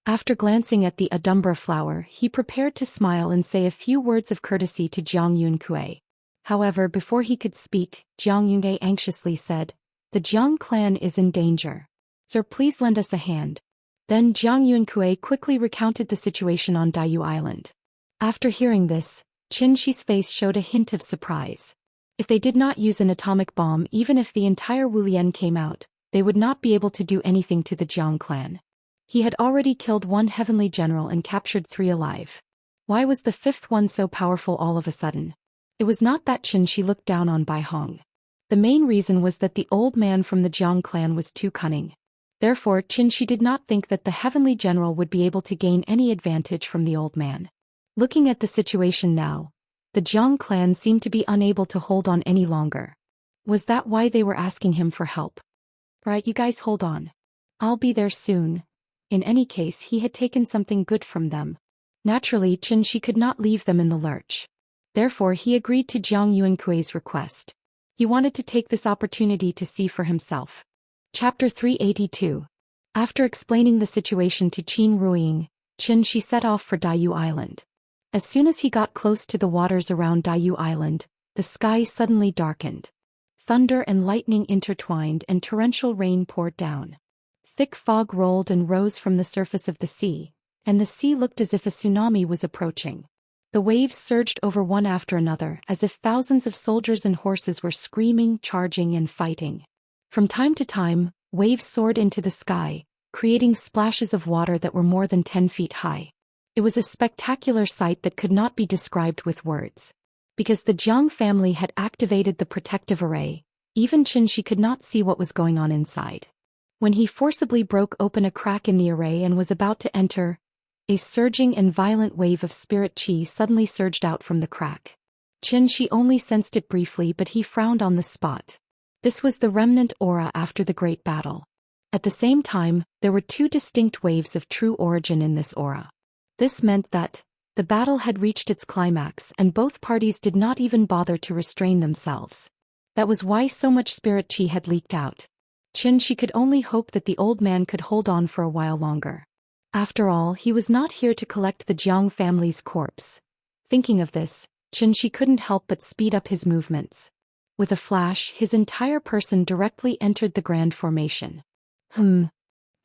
After glancing at the adumbra flower, he prepared to smile and say a few words of courtesy to Jiang Yuankui. However, before he could speak, Jiang Yuankui anxiously said, "The Jiang clan is in danger. Sir, please lend us a hand." Then Jiang Yuankui quickly recounted the situation on Daoist Island. After hearing this, Xianxia's face showed a hint of surprise. If they did not use an atomic bomb, even if the entire Wulian came out, they would not be able to do anything to the Jiang clan. He had already killed one heavenly general and captured 3 alive. Why was the 5th one so powerful all of a sudden? It was not that Xianxia looked down on Bai Hong. The main reason was that the old man from the Jiang clan was too cunning. Therefore, Xianxia did not think that the heavenly general would be able to gain any advantage from the old man. Looking at the situation now, the Jiang clan seemed to be unable to hold on any longer. Was that why they were asking him for help? Right, you guys hold on. I'll be there soon. In any case, he had taken something good from them. Naturally, Xianxia could not leave them in the lurch. Therefore, he agreed to Jiang Yuankui's request. He wanted to take this opportunity to see for himself. Chapter 382. After explaining the situation to Qin Ruiying, Xianxia set off for Daoist Island. As soon as he got close to the waters around Daoist Island, the sky suddenly darkened. Thunder and lightning intertwined and torrential rain poured down. Thick fog rolled and rose from the surface of the sea, and the sea looked as if a tsunami was approaching. The waves surged over one after another as if thousands of soldiers and horses were screaming, charging, and fighting. From time to time, waves soared into the sky, creating splashes of water that were more than 10 feet high. It was a spectacular sight that could not be described with words. Because the Jiang family had activated the protective array, even Xianxia could not see what was going on inside. When he forcibly broke open a crack in the array and was about to enter, a surging and violent wave of spirit qi suddenly surged out from the crack. Xianxia only sensed it briefly, but he frowned on the spot. This was the remnant aura after the great battle. At the same time, there were 2 distinct waves of true origin in this aura. This meant that the battle had reached its climax and both parties did not even bother to restrain themselves. That was why so much spirit qi had leaked out. Xianxia could only hope that the old man could hold on for a while longer. After all, he was not here to collect the Jiang family's corpse. Thinking of this, Xianxia couldn't help but speed up his movements. With a flash, his entire person directly entered the grand formation.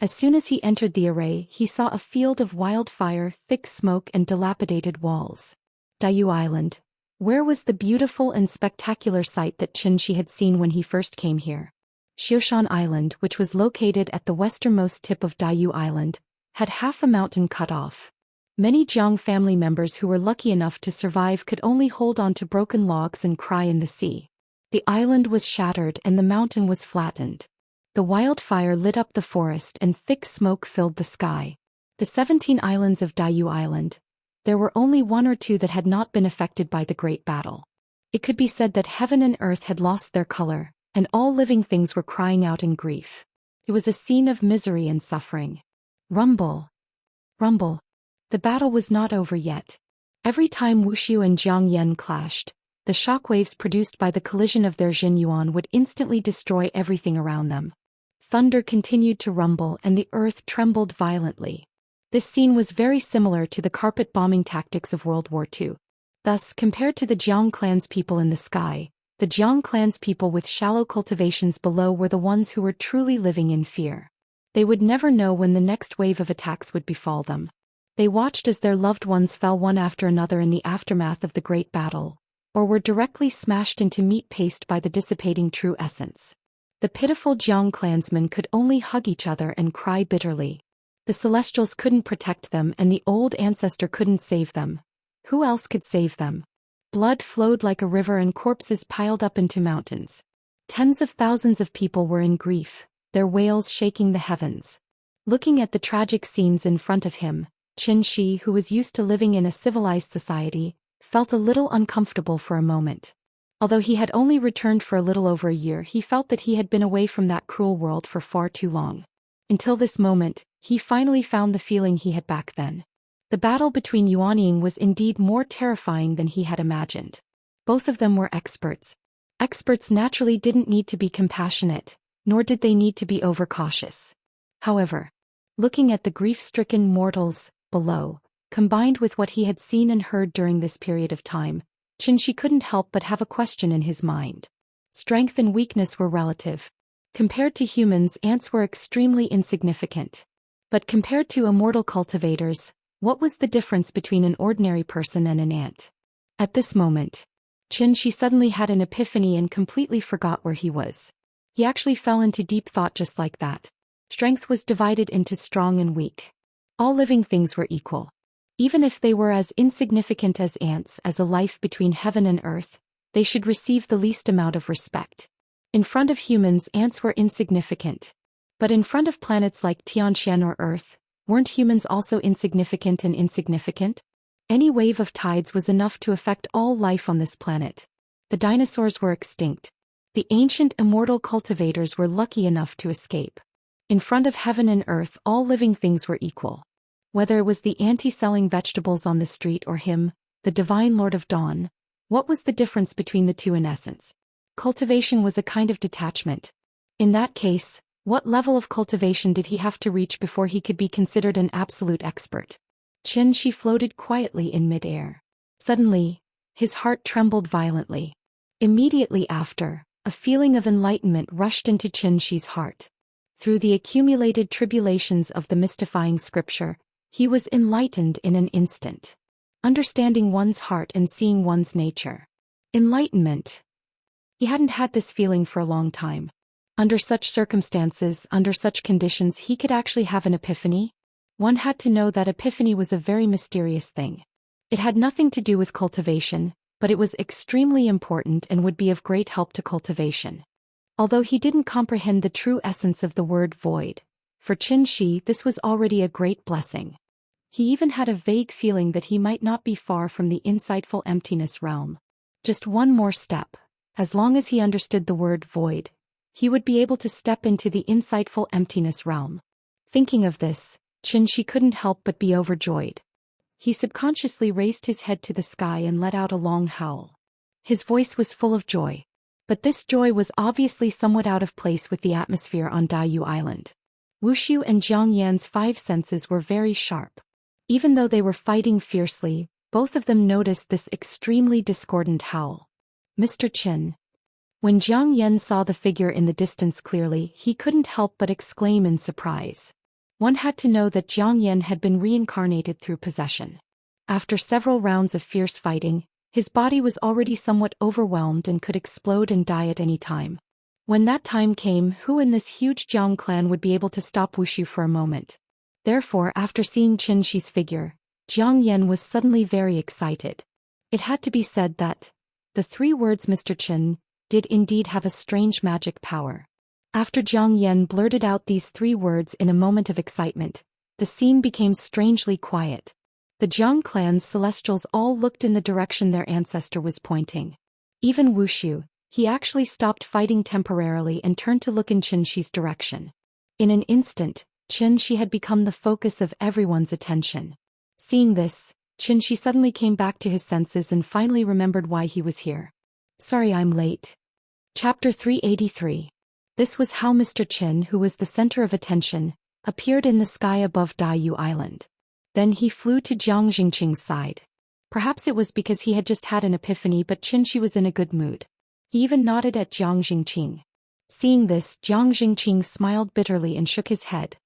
As soon as he entered the array, he saw a field of wildfire, thick smoke and dilapidated walls. Daoist Island. Where was the beautiful and spectacular sight that Xianxia had seen when he first came here? Zhou Xian Island, which was located at the westernmost tip of Daoist Island, had half a mountain cut off. Many Jiang family members who were lucky enough to survive could only hold on to broken logs and cry in the sea. The island was shattered and the mountain was flattened. The wildfire lit up the forest and thick smoke filled the sky. The 17 islands of Daoist Island. There were only 1 or 2 that had not been affected by the great battle. It could be said that heaven and earth had lost their color, and all living things were crying out in grief. It was a scene of misery and suffering. Rumble. Rumble. The battle was not over yet. Every time Wuxia and Jiang Yan clashed, the shockwaves produced by the collision of their Jinyuan would instantly destroy everything around them. Thunder continued to rumble and the earth trembled violently. This scene was very similar to the carpet bombing tactics of World War II. Thus, compared to the Jiang clanspeople in the sky, the Jiang clanspeople with shallow cultivations below were the ones who were truly living in fear. They would never know when the next wave of attacks would befall them. They watched as their loved ones fell one after another in the aftermath of the great battle, or were directly smashed into meat paste by the dissipating true essence. The pitiful Jiang clansmen could only hug each other and cry bitterly. The Celestials couldn't protect them and the old ancestor couldn't save them. Who else could save them? Blood flowed like a river and corpses piled up into mountains. Tens of thousands of people were in grief, their wails shaking the heavens. Looking at the tragic scenes in front of him, Xianxia, who was used to living in a civilized society, felt a little uncomfortable for a moment. Although he had only returned for a little over a year, he felt that he had been away from that cruel world for far too long. Until this moment, he finally found the feeling he had back then. The battle between Yuanying was indeed more terrifying than he had imagined. Both of them were experts. Experts naturally didn't need to be compassionate, nor did they need to be overcautious. However, looking at the grief-stricken mortals below, combined with what he had seen and heard during this period of time, Xianxia couldn't help but have a question in his mind. Strength and weakness were relative. Compared to humans, ants were extremely insignificant. But compared to immortal cultivators, what was the difference between an ordinary person and an ant? At this moment, Xianxia suddenly had an epiphany and completely forgot where he was. He actually fell into deep thought just like that. Strength was divided into strong and weak. All living things were equal. Even if they were as insignificant as ants, as a life between heaven and earth, they should receive the least amount of respect. In front of humans, ants were insignificant. But in front of planets like Tiantian or Earth, weren't humans also insignificant and insignificant? Any wave of tides was enough to affect all life on this planet. The dinosaurs were extinct. The ancient immortal cultivators were lucky enough to escape. In front of heaven and earth, all living things were equal. Whether it was the auntie selling vegetables on the street or him, the divine Lord of Dawn, what was the difference between the two in essence? Cultivation was a kind of detachment. In that case, what level of cultivation did he have to reach before he could be considered an absolute expert? Xianxia floated quietly in mid-air. Suddenly, his heart trembled violently. Immediately after, a feeling of enlightenment rushed into Xianxia's heart. Through the accumulated tribulations of the mystifying scripture, he was enlightened in an instant. Understanding one's heart and seeing one's nature. Enlightenment. He hadn't had this feeling for a long time. Under such circumstances, under such conditions, he could actually have an epiphany. One had to know that epiphany was a very mysterious thing. It had nothing to do with cultivation, but it was extremely important and would be of great help to cultivation. Although he didn't comprehend the true essence of the word void, for Xianxia this was already a great blessing. He even had a vague feeling that he might not be far from the insightful emptiness realm. Just one more step. As long as he understood the word void, he would be able to step into the insightful emptiness realm. Thinking of this, Xianxia couldn't help but be overjoyed. He subconsciously raised his head to the sky and let out a long howl. His voice was full of joy. But this joy was obviously somewhat out of place with the atmosphere on Daiyu Island. Wuxia and Jiang Yan's 5 senses were very sharp. Even though they were fighting fiercely, both of them noticed this extremely discordant howl. Mr. Qin. When Jiang Yan saw the figure in the distance clearly, he couldn't help but exclaim in surprise. One had to know that Jiang Yan had been reincarnated through possession. After several rounds of fierce fighting, his body was already somewhat overwhelmed and could explode and die at any time. When that time came, who in this huge Jiang clan would be able to stop Wuxia for a moment? Therefore, after seeing Qin Shi's figure, Jiang Yan was suddenly very excited. It had to be said that the 3 words Mr. Qin did indeed have a strange magic power. After Jiang Yan blurted out these 3 words in a moment of excitement, the scene became strangely quiet. The Jiang clan's celestials all looked in the direction their ancestor was pointing. Even Wuxia, he actually stopped fighting temporarily and turned to look in Qin Shi's direction. In an instant, Qin Shi had become the focus of everyone's attention. Seeing this, Qin Shi suddenly came back to his senses and finally remembered why he was here. Sorry I'm late. Chapter 383. This was how Mr. Qin, who was the center of attention, appeared in the sky above Daiyu Island. Then he flew to Jiang Jingqing's side. Perhaps it was because he had just had an epiphany, but Qin Shi was in a good mood. He even nodded at Jiang Jingqing. Seeing this, Jiang Jingqing smiled bitterly and shook his head.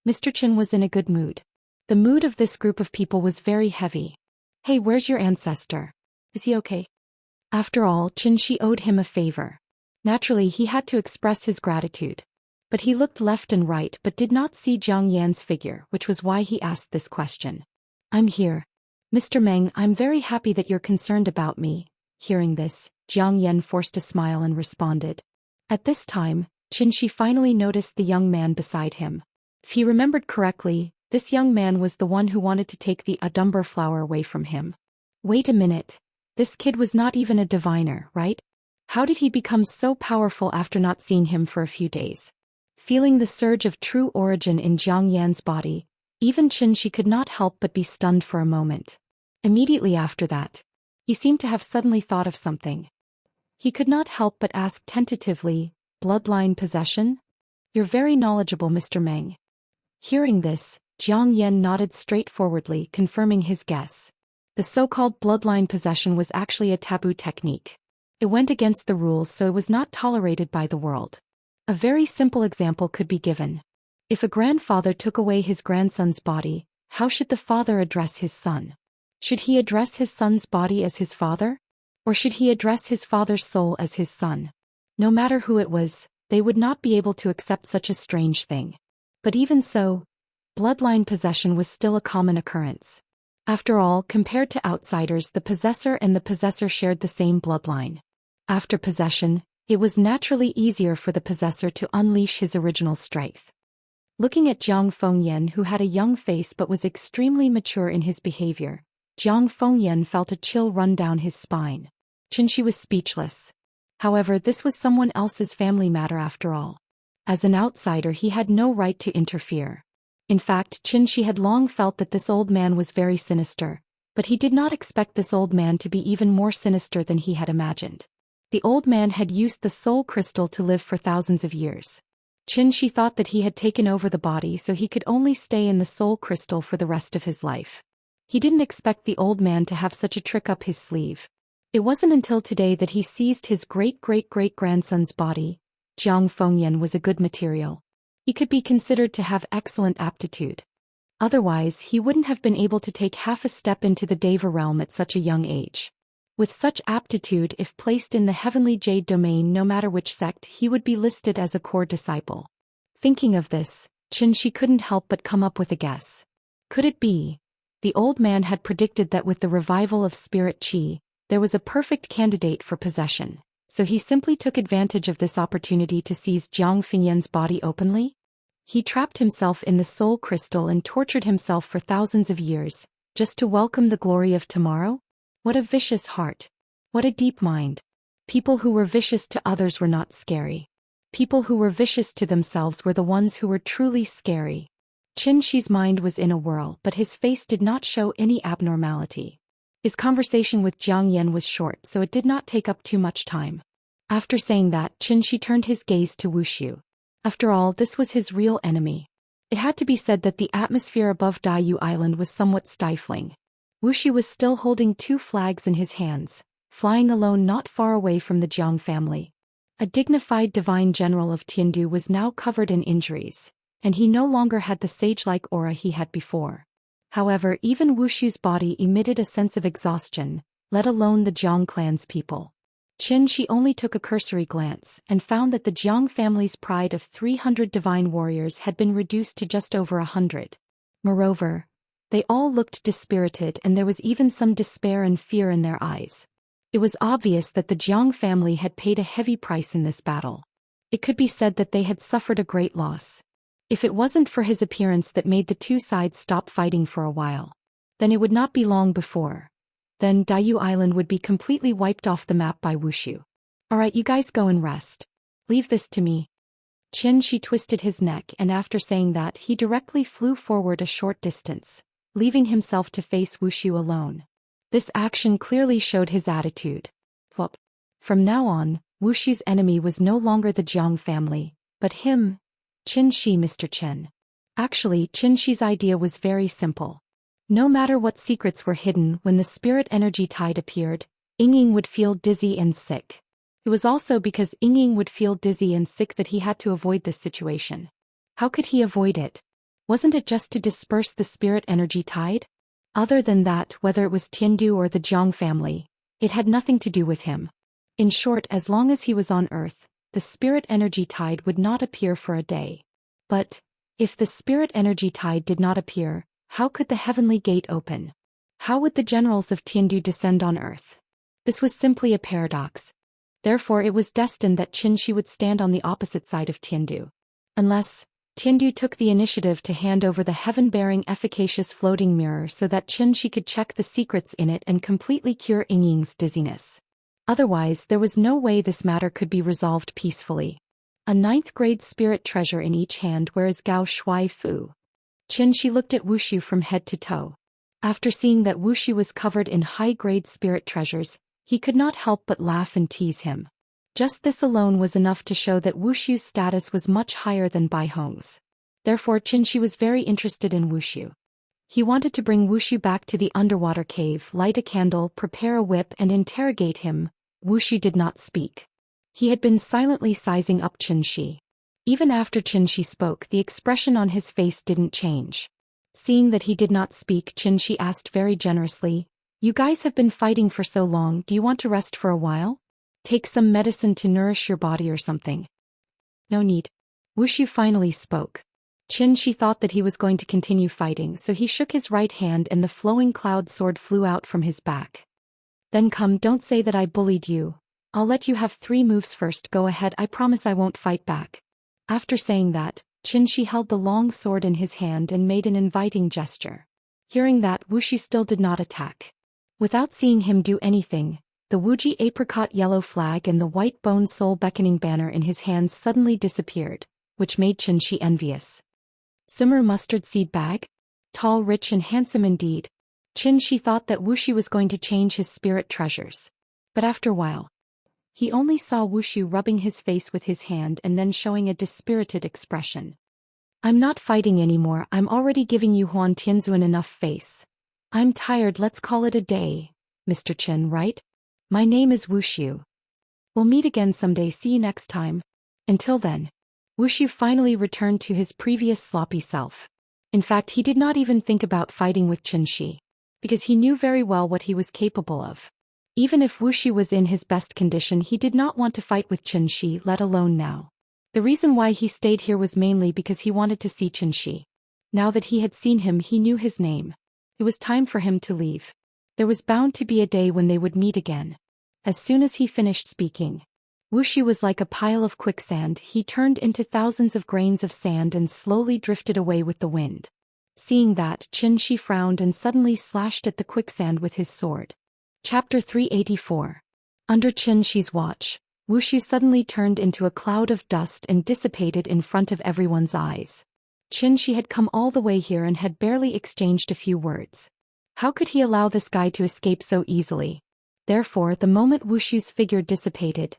Mr. Qin was in a good mood. The mood of this group of people was very heavy. Hey, where's your ancestor? Is he okay? After all, Qin Shi owed him a favor. Naturally, he had to express his gratitude. But he looked left and right but did not see Jiang Yan's figure, which was why he asked this question. I'm here. Mr. Meng, I'm very happy that you're concerned about me. Hearing this, Jiang Yan forced a smile and responded. At this time, Qin Shi finally noticed the young man beside him. If he remembered correctly, this young man was the one who wanted to take the Adumber flower away from him. Wait a minute. This kid was not even a diviner, right? How did he become so powerful after not seeing him for a few days? Feeling the surge of true origin in Jiang Yan's body, even Qin Shi could not help but be stunned for a moment. Immediately after that, he seemed to have suddenly thought of something. He could not help but ask tentatively, bloodline possession? You're very knowledgeable, Mr. Meng. Hearing this, Jiang Yan nodded straightforwardly, confirming his guess. The so-called bloodline possession was actually a taboo technique. It went against the rules, so it was not tolerated by the world. A very simple example could be given. If a grandfather took away his grandson's body, how should the father address his son? Should he address his son's body as his father? Or should he address his father's soul as his son? No matter who it was, they would not be able to accept such a strange thing. But even so, bloodline possession was still a common occurrence. After all, compared to outsiders, the possessor and the possessor shared the same bloodline. After possession, it was naturally easier for the possessor to unleash his original strength. Looking at Jiang Fengyan, who had a young face but was extremely mature in his behavior, Jiang Fengyan felt a chill run down his spine. Qin Shi was speechless. However, this was someone else's family matter after all. As an outsider, he had no right to interfere. In fact, Qin Shi had long felt that this old man was very sinister, but he did not expect this old man to be even more sinister than he had imagined. The old man had used the soul crystal to live for thousands of years. Qin Shi thought that he had taken over the body so he could only stay in the soul crystal for the rest of his life. He didn't expect the old man to have such a trick up his sleeve. It wasn't until today that he seized his great-great-great-grandson's body. Jiang Fengyan was a good material. He could be considered to have excellent aptitude. Otherwise, he wouldn't have been able to take half a step into the Deva realm at such a young age. With such aptitude, if placed in the heavenly jade domain, no matter which sect, he would be listed as a core disciple. Thinking of this, Qin Shi couldn't help but come up with a guess. Could it be? The old man had predicted that with the revival of spirit qi, there was a perfect candidate for possession, so he simply took advantage of this opportunity to seize Jiang Fengyan's body openly? He trapped himself in the soul crystal and tortured himself for thousands of years, just to welcome the glory of tomorrow? What a vicious heart. What a deep mind. People who were vicious to others were not scary. People who were vicious to themselves were the ones who were truly scary. Qin Shi's mind was in a whirl, but his face did not show any abnormality. His conversation with Jiang Yan was short, so it did not take up too much time. After saying that, Xianxia turned his gaze to Wuxia. After all, this was his real enemy. It had to be said that the atmosphere above Daiyu Island was somewhat stifling. Wuxia was still holding 2 flags in his hands, flying alone not far away from the Jiang family. A dignified divine general of Tiandu was now covered in injuries, and he no longer had the sage-like aura he had before. However, even Wuxia's body emitted a sense of exhaustion, let alone the Jiang clan's people. Xianxia only took a cursory glance and found that the Jiang family's pride of 300 divine warriors had been reduced to just over 100. Moreover, they all looked dispirited and there was even some despair and fear in their eyes. It was obvious that the Jiang family had paid a heavy price in this battle. It could be said that they had suffered a great loss. If it wasn't for his appearance that made the 2 sides stop fighting for a while, then it would not be long before. Then Daiyu Island would be completely wiped off the map by Wuxia. Alright, you guys go and rest. Leave this to me. Xianxia twisted his neck, and after saying that, he directly flew forward a short distance, leaving himself to face Wuxia alone. This action clearly showed his attitude. Well, from now on, Wuxia's enemy was no longer the Jiang family, but him, Xianxia, Mr. Chen. Actually, Xianxi's idea was very simple. No matter what secrets were hidden, when the spirit energy tide appeared, Ying would feel dizzy and sick. It was also because Ying would feel dizzy and sick that he had to avoid this situation. How could he avoid it? Wasn't it just to disperse the spirit energy tide? Other than that, whether it was Tiandu or the Jiang family, it had nothing to do with him. In short, as long as he was on Earth, the spirit energy tide would not appear for a day. But, if the spirit energy tide did not appear, how could the heavenly gate open? How would the generals of Tiandu descend on Earth? This was simply a paradox. Therefore it was destined that Xianxia would stand on the opposite side of Tiandu. Unless, Tiandu took the initiative to hand over the heaven-bearing efficacious floating mirror so that Xianxia could check the secrets in it and completely cure Ying's dizziness. Otherwise, there was no way this matter could be resolved peacefully. A 9th-grade spirit treasure in each hand, whereas Gao Shui Fu. Xianxia looked at Wuxia from head to toe. After seeing that Wuxia was covered in high-grade spirit treasures, he could not help but laugh and tease him. Just this alone was enough to show that Wuxia's status was much higher than Bai Hong's. Therefore Xianxia was very interested in Wuxia. He wanted to bring Wuxia back to the underwater cave, light a candle, prepare a whip and interrogate him. Wuxia did not speak. He had been silently sizing up Xianxia. Even after Xianxia spoke, the expression on his face didn't change. Seeing that he did not speak, Xianxia asked very generously, "You guys have been fighting for so long, do you want to rest for a while? Take some medicine to nourish your body or something?" "No need." Wuxia finally spoke. Xianxia thought that he was going to continue fighting, so he shook his right hand and the flowing cloud sword flew out from his back. "Then come, don't say that I bullied you. I'll let you have 3 moves first, go ahead, I promise I won't fight back." After saying that, Xianxia held the long sword in his hand and made an inviting gesture. Hearing that, Wuxia still did not attack. Without seeing him do anything, the Wuji apricot yellow flag and the white bone soul beckoning banner in his hands suddenly disappeared, which made Xianxia envious. Simmer mustard seed bag? Tall, rich and handsome indeed. Xianxia thought that Wuxia was going to change his spirit treasures. But after a while, he only saw Wuxia rubbing his face with his hand and then showing a dispirited expression. "I'm not fighting anymore, I'm already giving you Huan Tianzuan enough face. I'm tired, let's call it a day, Mr. Chen, right? My name is Wuxia. We'll meet again someday, see you next time." Until then, Wuxia finally returned to his previous sloppy self. In fact, he did not even think about fighting with Xianxia, because he knew very well what he was capable of. Even if Wuxia was in his best condition, he did not want to fight with Xianxia, let alone now. The reason why he stayed here was mainly because he wanted to see Xianxia. Now that he had seen him, he knew his name. It was time for him to leave. There was bound to be a day when they would meet again. As soon as he finished speaking, Wuxia was like a pile of quicksand. He turned into thousands of grains of sand and slowly drifted away with the wind. Seeing that, Xianxia frowned and suddenly slashed at the quicksand with his sword. Chapter 384. Under Xianxia's watch, Wuxia suddenly turned into a cloud of dust and dissipated in front of everyone's eyes. Xianxia had come all the way here and had barely exchanged a few words. How could he allow this guy to escape so easily? Therefore, the moment Wuxia's figure dissipated,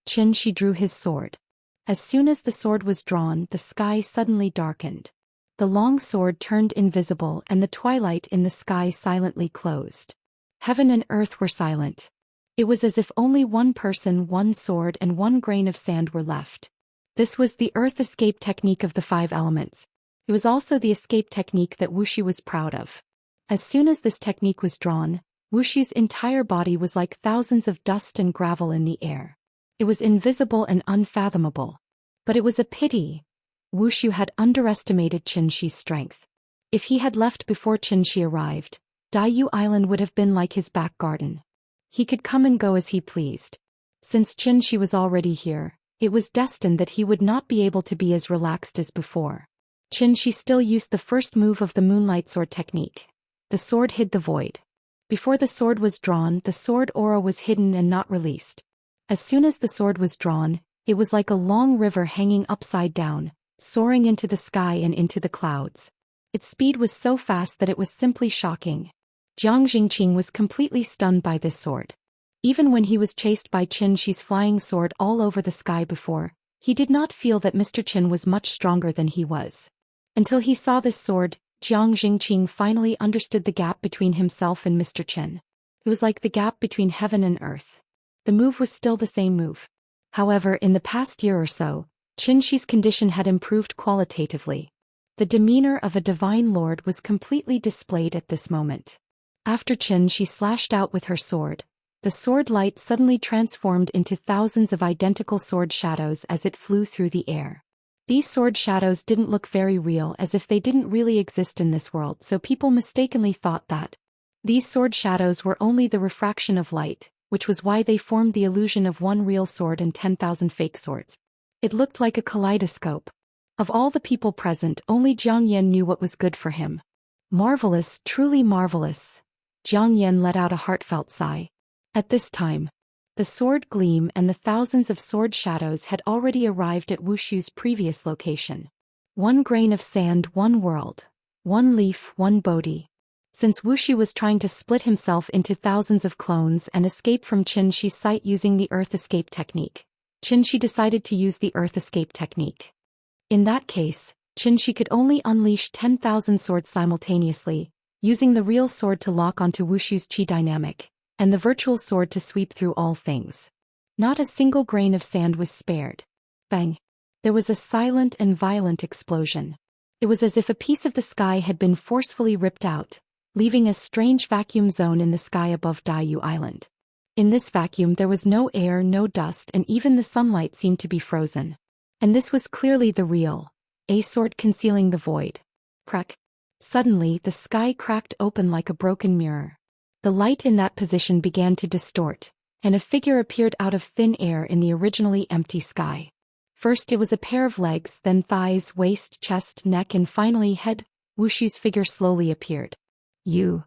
Xianxia drew his sword. As soon as the sword was drawn, the sky suddenly darkened. The long sword turned invisible and the twilight in the sky silently closed. Heaven and earth were silent. It was as if only one person, one sword and one grain of sand were left. This was the earth escape technique of the 5 elements. It was also the escape technique that Wuxia was proud of. As soon as this technique was drawn, Wuxia's entire body was like thousands of dust and gravel in the air. It was invisible and unfathomable. But it was a pity. Wuxia had underestimated Xianxia's strength. If he had left before Xianxia arrived, Daoist Island would have been like his back garden. He could come and go as he pleased. Since Xianxia was already here, it was destined that he would not be able to be as relaxed as before. Xianxia still used the first move of the Moonlight Sword technique. The sword hid the void. Before the sword was drawn, the sword aura was hidden and not released. As soon as the sword was drawn, it was like a long river hanging upside down, soaring into the sky and into the clouds. Its speed was so fast that it was simply shocking. Jiang Jingqing was completely stunned by this sword. Even when he was chased by Xianxia's flying sword all over the sky before, he did not feel that Mr. Qin was much stronger than he was. Until he saw this sword, Jiang Jingqing finally understood the gap between himself and Mr. Qin. It was like the gap between heaven and earth. The move was still the same move. However, in the past year or so, Xianxia's condition had improved qualitatively. The demeanor of a divine lord was completely displayed at this moment. After Xianxia slashed out with her sword, the sword light suddenly transformed into thousands of identical sword shadows as it flew through the air. These sword shadows didn't look very real, as if they didn't really exist in this world, so people mistakenly thought that these sword shadows were only the refraction of light, which was why they formed the illusion of one real sword and 10,000 fake swords. It looked like a kaleidoscope. Of all the people present, only Jiang Yan knew what was good for him. Marvelous, truly marvelous. Jiang Yan let out a heartfelt sigh. At this time, the sword gleam and the thousands of sword shadows had already arrived at Wuxia's previous location. One grain of sand, one world. One leaf, one Bodhi. Since Wuxia was trying to split himself into thousands of clones and escape from Xianxia's sight using the Earth Escape technique, Xianxia decided to use the Earth Escape technique. In that case, Xianxia could only unleash 10,000 swords simultaneously, using the real sword to lock onto Wuxia's chi dynamic, and the virtual sword to sweep through all things. Not a single grain of sand was spared. Bang! There was a silent and violent explosion. It was as if a piece of the sky had been forcefully ripped out, leaving a strange vacuum zone in the sky above Daoist Island. In this vacuum there was no air, no dust, and even the sunlight seemed to be frozen. And this was clearly the real A sword concealing the void. Crack! Suddenly the sky cracked open like a broken mirror. The light in that position began to distort, and a figure appeared out of thin air in the originally empty sky. First it was a pair of legs, then thighs, waist, chest, neck, and finally head. Wuxia's figure slowly appeared. You.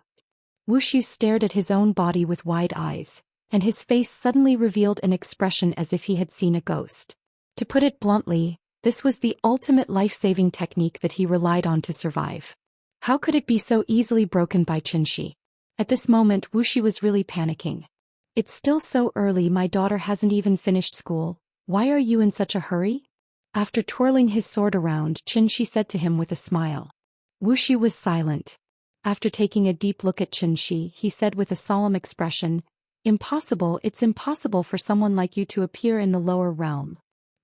Wuxia stared at his own body with wide eyes, and his face suddenly revealed an expression as if he had seen a ghost. To put it bluntly, this was the ultimate life-saving technique that he relied on to survive. How could it be so easily broken by Xianxia? At this moment Wuxia was really panicking. It's still so early, my daughter hasn't even finished school. Why are you in such a hurry? After twirling his sword around, Xianxia said to him with a smile. Wuxia was silent. After taking a deep look at Xianxia, he said with a solemn expression, Impossible, it's impossible for someone like you to appear in the lower realm.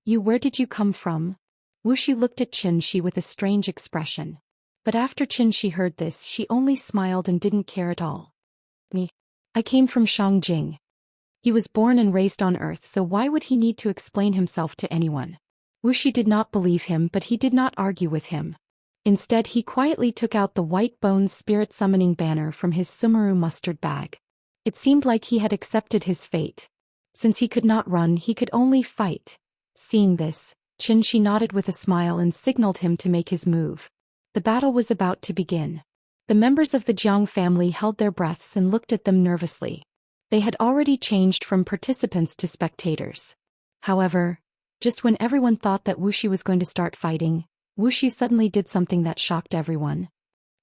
Where did you come from? Wuxia looked at Xianxia with a strange expression. But after Xianxia heard this, she only smiled and didn't care at all. Me. I came from Shangjing. He was born and raised on Earth, so why would he need to explain himself to anyone? Wuxia did not believe him, but he did not argue with him. Instead, he quietly took out the white bones spirit summoning banner from his Sumeru mustard bag. It seemed like he had accepted his fate. Since he could not run, he could only fight. Seeing this, Xianxia nodded with a smile and signaled him to make his move. The battle was about to begin. The members of the Jiang family held their breaths and looked at them nervously. They had already changed from participants to spectators. However, just when everyone thought that Wuxia was going to start fighting, Wuxia suddenly did something that shocked everyone.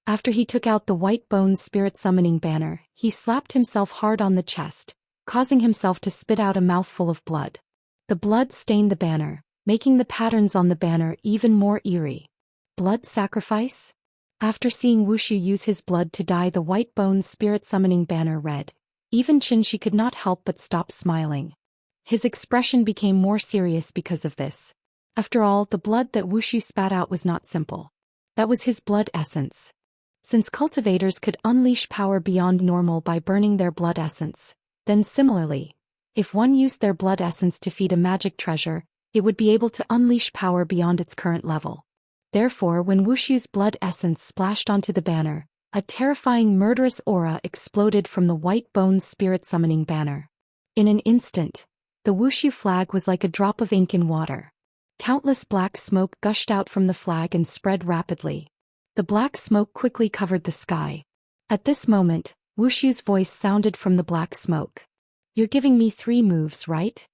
After he took out the white bones spirit summoning banner, he slapped himself hard on the chest, causing himself to spit out a mouthful of blood. The blood stained the banner, making the patterns on the banner even more eerie. Blood sacrifice? After seeing Wuxia use his blood to dye the white bones spirit-summoning banner red, even Xianxia could not help but stop smiling. His expression became more serious because of this. After all, the blood that Wuxia spat out was not simple. That was his blood essence. Since cultivators could unleash power beyond normal by burning their blood essence, then similarly, if one used their blood essence to feed a magic treasure, it would be able to unleash power beyond its current level. Therefore, when Wuxia's blood essence splashed onto the banner, a terrifying murderous aura exploded from the white bones spirit-summoning banner. In an instant, the Wuxia flag was like a drop of ink in water. Countless black smoke gushed out from the flag and spread rapidly. The black smoke quickly covered the sky. At this moment, Wuxia's voice sounded from the black smoke. "You're giving me 3 moves, right?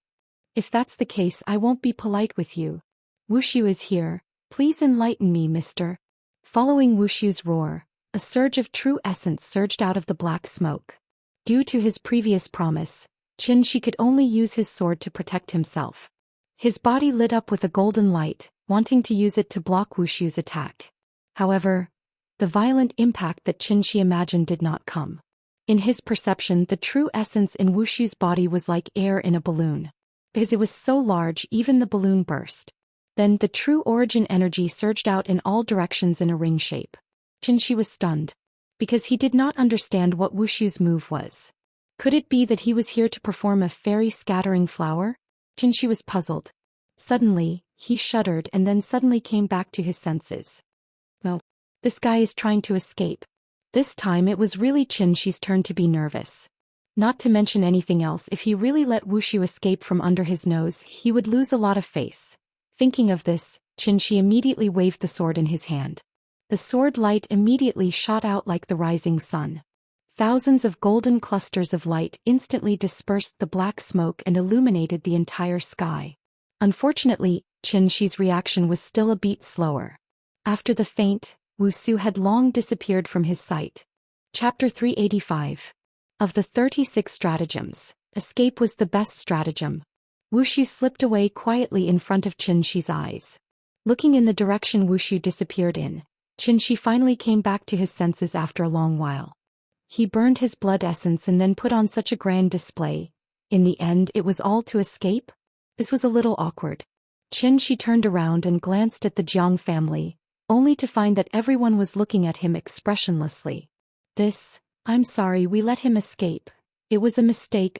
If that's the case, I won't be polite with you. Wuxia is here, please enlighten me, mister." Following Wuxia's roar, a surge of true essence surged out of the black smoke. Due to his previous promise, Xianxia could only use his sword to protect himself. His body lit up with a golden light, wanting to use it to block Wuxia's attack. However, the violent impact that Xianxia imagined did not come. In his perception, the true essence in Wuxia's body was like air in a balloon. Because it was so large, even the balloon burst. Then the true origin energy surged out in all directions in a ring shape. Xianxia was stunned, because he did not understand what Wuxia's move was. Could it be that he was here to perform a fairy scattering flower? Xianxia was puzzled. Suddenly, he shuddered and then suddenly came back to his senses. No, this guy is trying to escape. This time it was really Xianxia's turn to be nervous. Not to mention anything else, if he really let Wuxia escape from under his nose, he would lose a lot of face. Thinking of this, Xianxia immediately waved the sword in his hand. The sword light immediately shot out like the rising sun. Thousands of golden clusters of light instantly dispersed the black smoke and illuminated the entire sky. Unfortunately, Xianxia's reaction was still a beat slower. After the feint, Wuxia had long disappeared from his sight. Chapter 385. Of the 36 stratagems, escape was the best stratagem. Wuxia slipped away quietly in front of Xianxia's eyes. Looking in the direction Wuxia disappeared in, Xianxia finally came back to his senses after a long while. He burned his blood essence and then put on such a grand display. In the end, it was all to escape? This was a little awkward. Xianxia turned around and glanced at the Jiang family, only to find that everyone was looking at him expressionlessly. "I'm sorry, we let him escape. It was a mistake.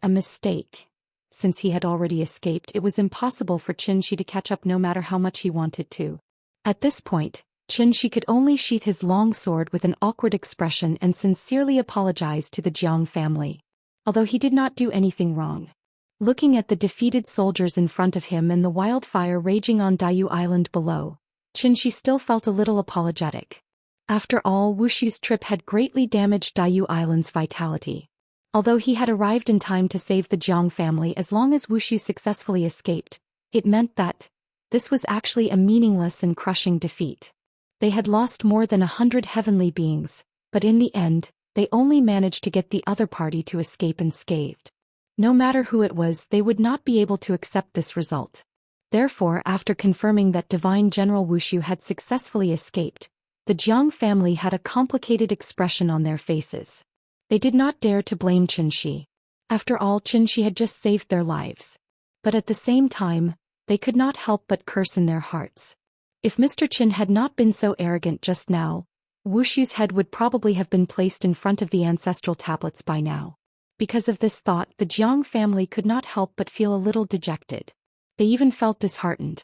Since he had already escaped, it was impossible for Xianxia to catch up no matter how much he wanted to. At this point, Xianxia could only sheath his long sword with an awkward expression and sincerely apologize to the Jiang family. Although he did not do anything wrong. Looking at the defeated soldiers in front of him and the wildfire raging on Daiyu Island below, Xianxia still felt a little apologetic. After all, Wuxia's trip had greatly damaged Daiyu Island's vitality. Although he had arrived in time to save the Jiang family, as long as Wuxia successfully escaped, it meant that this was actually a meaningless and crushing defeat. They had lost more than 100 heavenly beings, but in the end, they only managed to get the other party to escape unscathed. No matter who it was, they would not be able to accept this result. Therefore, after confirming that Divine General Wuxia had successfully escaped, the Jiang family had a complicated expression on their faces. They did not dare to blame Xianxia. After all, Xianxia had just saved their lives. But at the same time, they could not help but curse in their hearts. If Mr. Qin had not been so arrogant just now, Wuxia's head would probably have been placed in front of the ancestral tablets by now. Because of this thought, the Jiang family could not help but feel a little dejected. They even felt disheartened.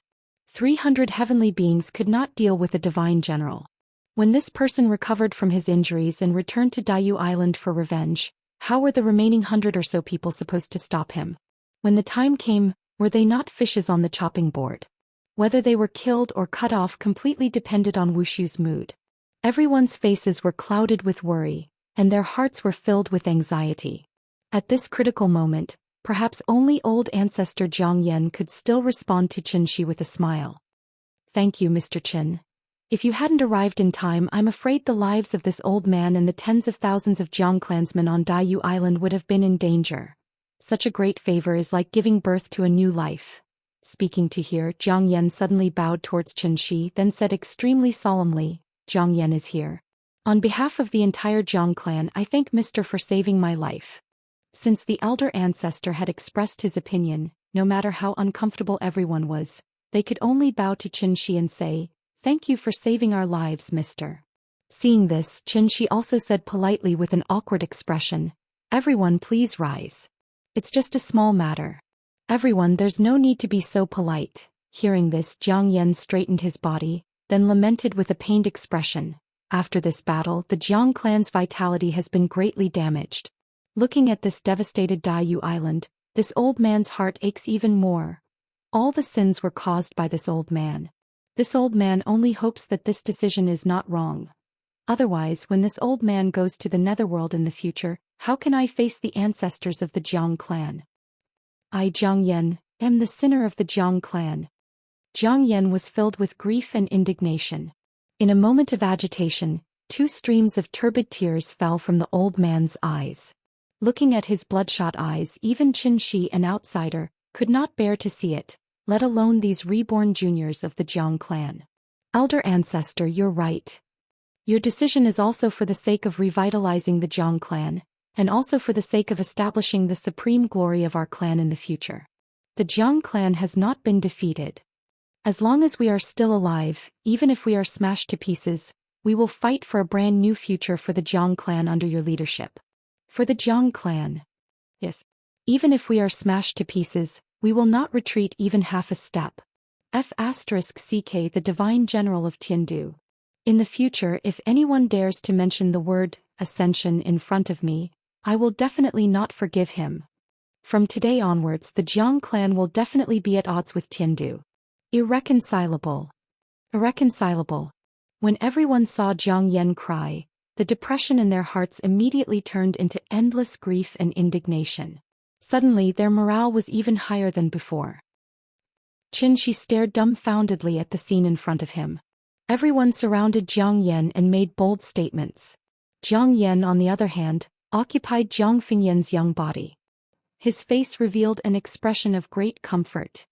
300 heavenly beings could not deal with a divine general. When this person recovered from his injuries and returned to Daiyu Island for revenge, how were the remaining 100 or so people supposed to stop him? When the time came, were they not fishes on the chopping board? Whether they were killed or cut off completely depended on Wuxia's mood. Everyone's faces were clouded with worry, and their hearts were filled with anxiety. At this critical moment, perhaps only old ancestor Jiang Yan could still respond to Xianxia with a smile. "Thank you, Mr. Qin. If you hadn't arrived in time, I'm afraid the lives of this old man and the tens of thousands of Jiang clansmen on Daiyu Island would have been in danger. Such a great favor is like giving birth to a new life. speaking to here. Jiang Yan suddenly bowed towards Xianxia, then said extremely solemnly, Jiang Yan is here. On behalf of the entire Jiang clan, I thank Mr. for saving my life. Since the elder ancestor had expressed his opinion, no matter how uncomfortable everyone was, they could only bow to Xianxia and say, thank you for saving our lives, Mr. Seeing this, Xianxia also said politely with an awkward expression, everyone please rise. It's just a small matter. Everyone, there's no need to be so polite. Hearing this, Jiang Yan straightened his body, then lamented with a pained expression. After this battle, the Jiang clan's vitality has been greatly damaged. Looking at this devastated Daiyu island, this old man's heart aches even more. All the sins were caused by this old man. This old man only hopes that this decision is not wrong. Otherwise, when this old man goes to the netherworld in the future, how can I face the ancestors of the Jiang clan? I, Jiang Yan, am the sinner of the Jiang clan. Jiang Yan was filled with grief and indignation. In a moment of agitation, 2 streams of turbid tears fell from the old man's eyes. Looking at his bloodshot eyes, even Xianxia, an outsider, could not bear to see it, let alone these reborn juniors of the Jiang clan. Elder ancestor, you're right. Your decision is also for the sake of revitalizing the Jiang clan, and also for the sake of establishing the supreme glory of our clan in the future. The Jiang clan has not been defeated. As long as we are still alive, even if we are smashed to pieces, we will fight for a brand new future for the Jiang clan under your leadership. For the Jiang clan. Yes. Even if we are smashed to pieces, we will not retreat even half a step. F***CK, the divine general of Tiandu. In the future, if anyone dares to mention the word ascension in front of me, I will definitely not forgive him. From today onwards, the Jiang clan will definitely be at odds with Tiandu. Irreconcilable. Irreconcilable. When everyone saw Jiang Yan cry, the depression in their hearts immediately turned into endless grief and indignation. Suddenly their morale was even higher than before. Xianxia stared dumbfoundedly at the scene in front of him. Everyone surrounded Jiang Yan and made bold statements. Jiang Yan, on the other hand, occupied Jiang Fingyan's young body. His face revealed an expression of great comfort.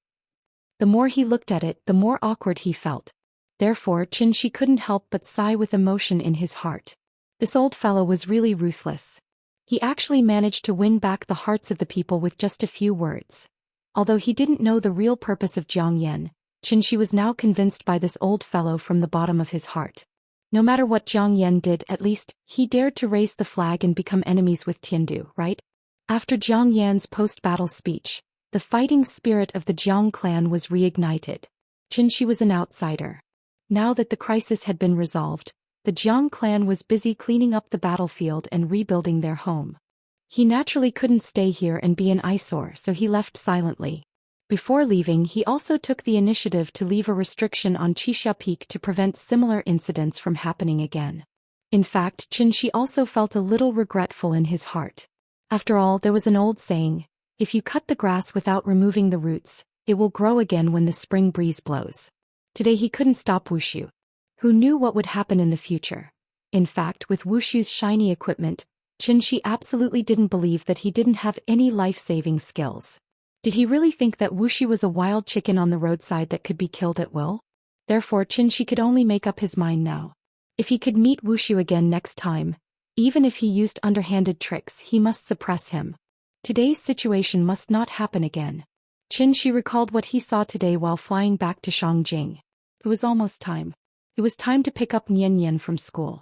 The more he looked at it, the more awkward he felt. Therefore, Xianxia couldn't help but sigh with emotion in his heart. This old fellow was really ruthless. He actually managed to win back the hearts of the people with just a few words. Although he didn't know the real purpose of Jiang Yan, Xianxia was now convinced by this old fellow from the bottom of his heart. No matter what Jiang Yan did, at least, he dared to raise the flag and become enemies with Tiandu, right? After Jiang Yan's post-battle speech, the fighting spirit of the Jiang clan was reignited. Xianxia was an outsider. Now that the crisis had been resolved, the Jiang clan was busy cleaning up the battlefield and rebuilding their home. He naturally couldn't stay here and be an eyesore, so he left silently. Before leaving, he also took the initiative to leave a restriction on Qixia Peak to prevent similar incidents from happening again. In fact, Xianxia also felt a little regretful in his heart. After all, there was an old saying, if you cut the grass without removing the roots, it will grow again when the spring breeze blows. Today he couldn't stop Wuxia. Who knew what would happen in the future? In fact, with Wuxia's shiny equipment, Xianxia absolutely didn't believe that he didn't have any life-saving skills. Did he really think that Wuxia was a wild chicken on the roadside that could be killed at will? Therefore, Xianxia could only make up his mind now. If he could meet Wuxia again next time, even if he used underhanded tricks, he must suppress him. Today's situation must not happen again. Xianxia recalled what he saw today while flying back to Shangjing. It was almost time. It was time to pick up Nian Nian from school.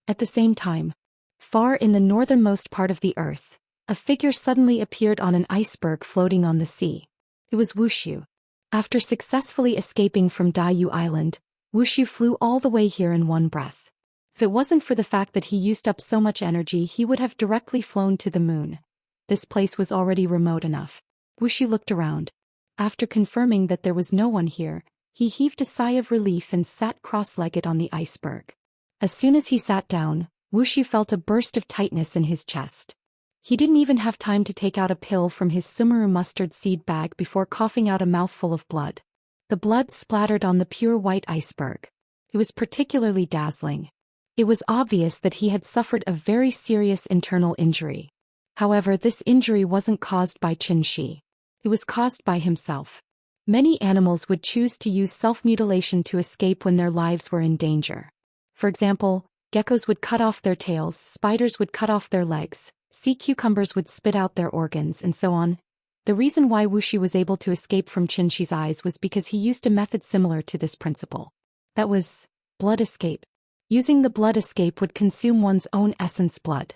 At the same time, far in the northernmost part of the earth, a figure suddenly appeared on an iceberg floating on the sea. It was Wuxia. After successfully escaping from Daiyu Island, Wuxia flew all the way here in one breath. If it wasn't for the fact that he used up so much energy, he would have directly flown to the moon. This place was already remote enough. Wuxia looked around. After confirming that there was no one here, he heaved a sigh of relief and sat cross-legged on the iceberg. As soon as he sat down, Wuxia felt a burst of tightness in his chest. He didn't even have time to take out a pill from his sumaru mustard seed bag before coughing out a mouthful of blood. The blood splattered on the pure white iceberg. It was particularly dazzling. It was obvious that he had suffered a very serious internal injury. However, this injury wasn't caused by Xianxia. It was caused by himself. Many animals would choose to use self-mutilation to escape when their lives were in danger. For example, geckos would cut off their tails, spiders would cut off their legs, sea cucumbers would spit out their organs, and so on. The reason why Wuxia was able to escape from Xianxi's eyes was because he used a method similar to this principle. That was blood escape. Using the blood escape would consume one's own essence blood.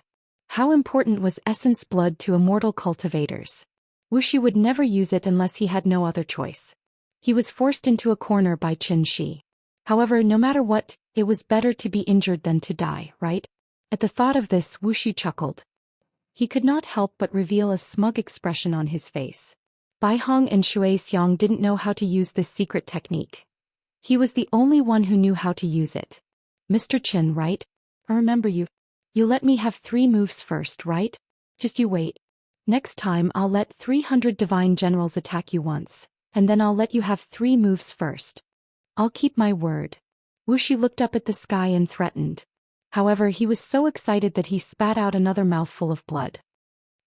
How important was essence blood to immortal cultivators? Wuxia would never use it unless he had no other choice. He was forced into a corner by Xianxi. However, no matter what, it was better to be injured than to die, right? At the thought of this, Wuxia chuckled. He could not help but reveal a smug expression on his face. Baihong and Zhou Xian didn't know how to use this secret technique. He was the only one who knew how to use it. Mr. Qin, right? I remember you. You let me have 3 moves first, right? Just you wait. Next time I'll let 300 divine generals attack you once, and then I'll let you have 3 moves first. I'll keep my word. Wuxia looked up at the sky and threatened. However, he was so excited that he spat out another mouthful of blood.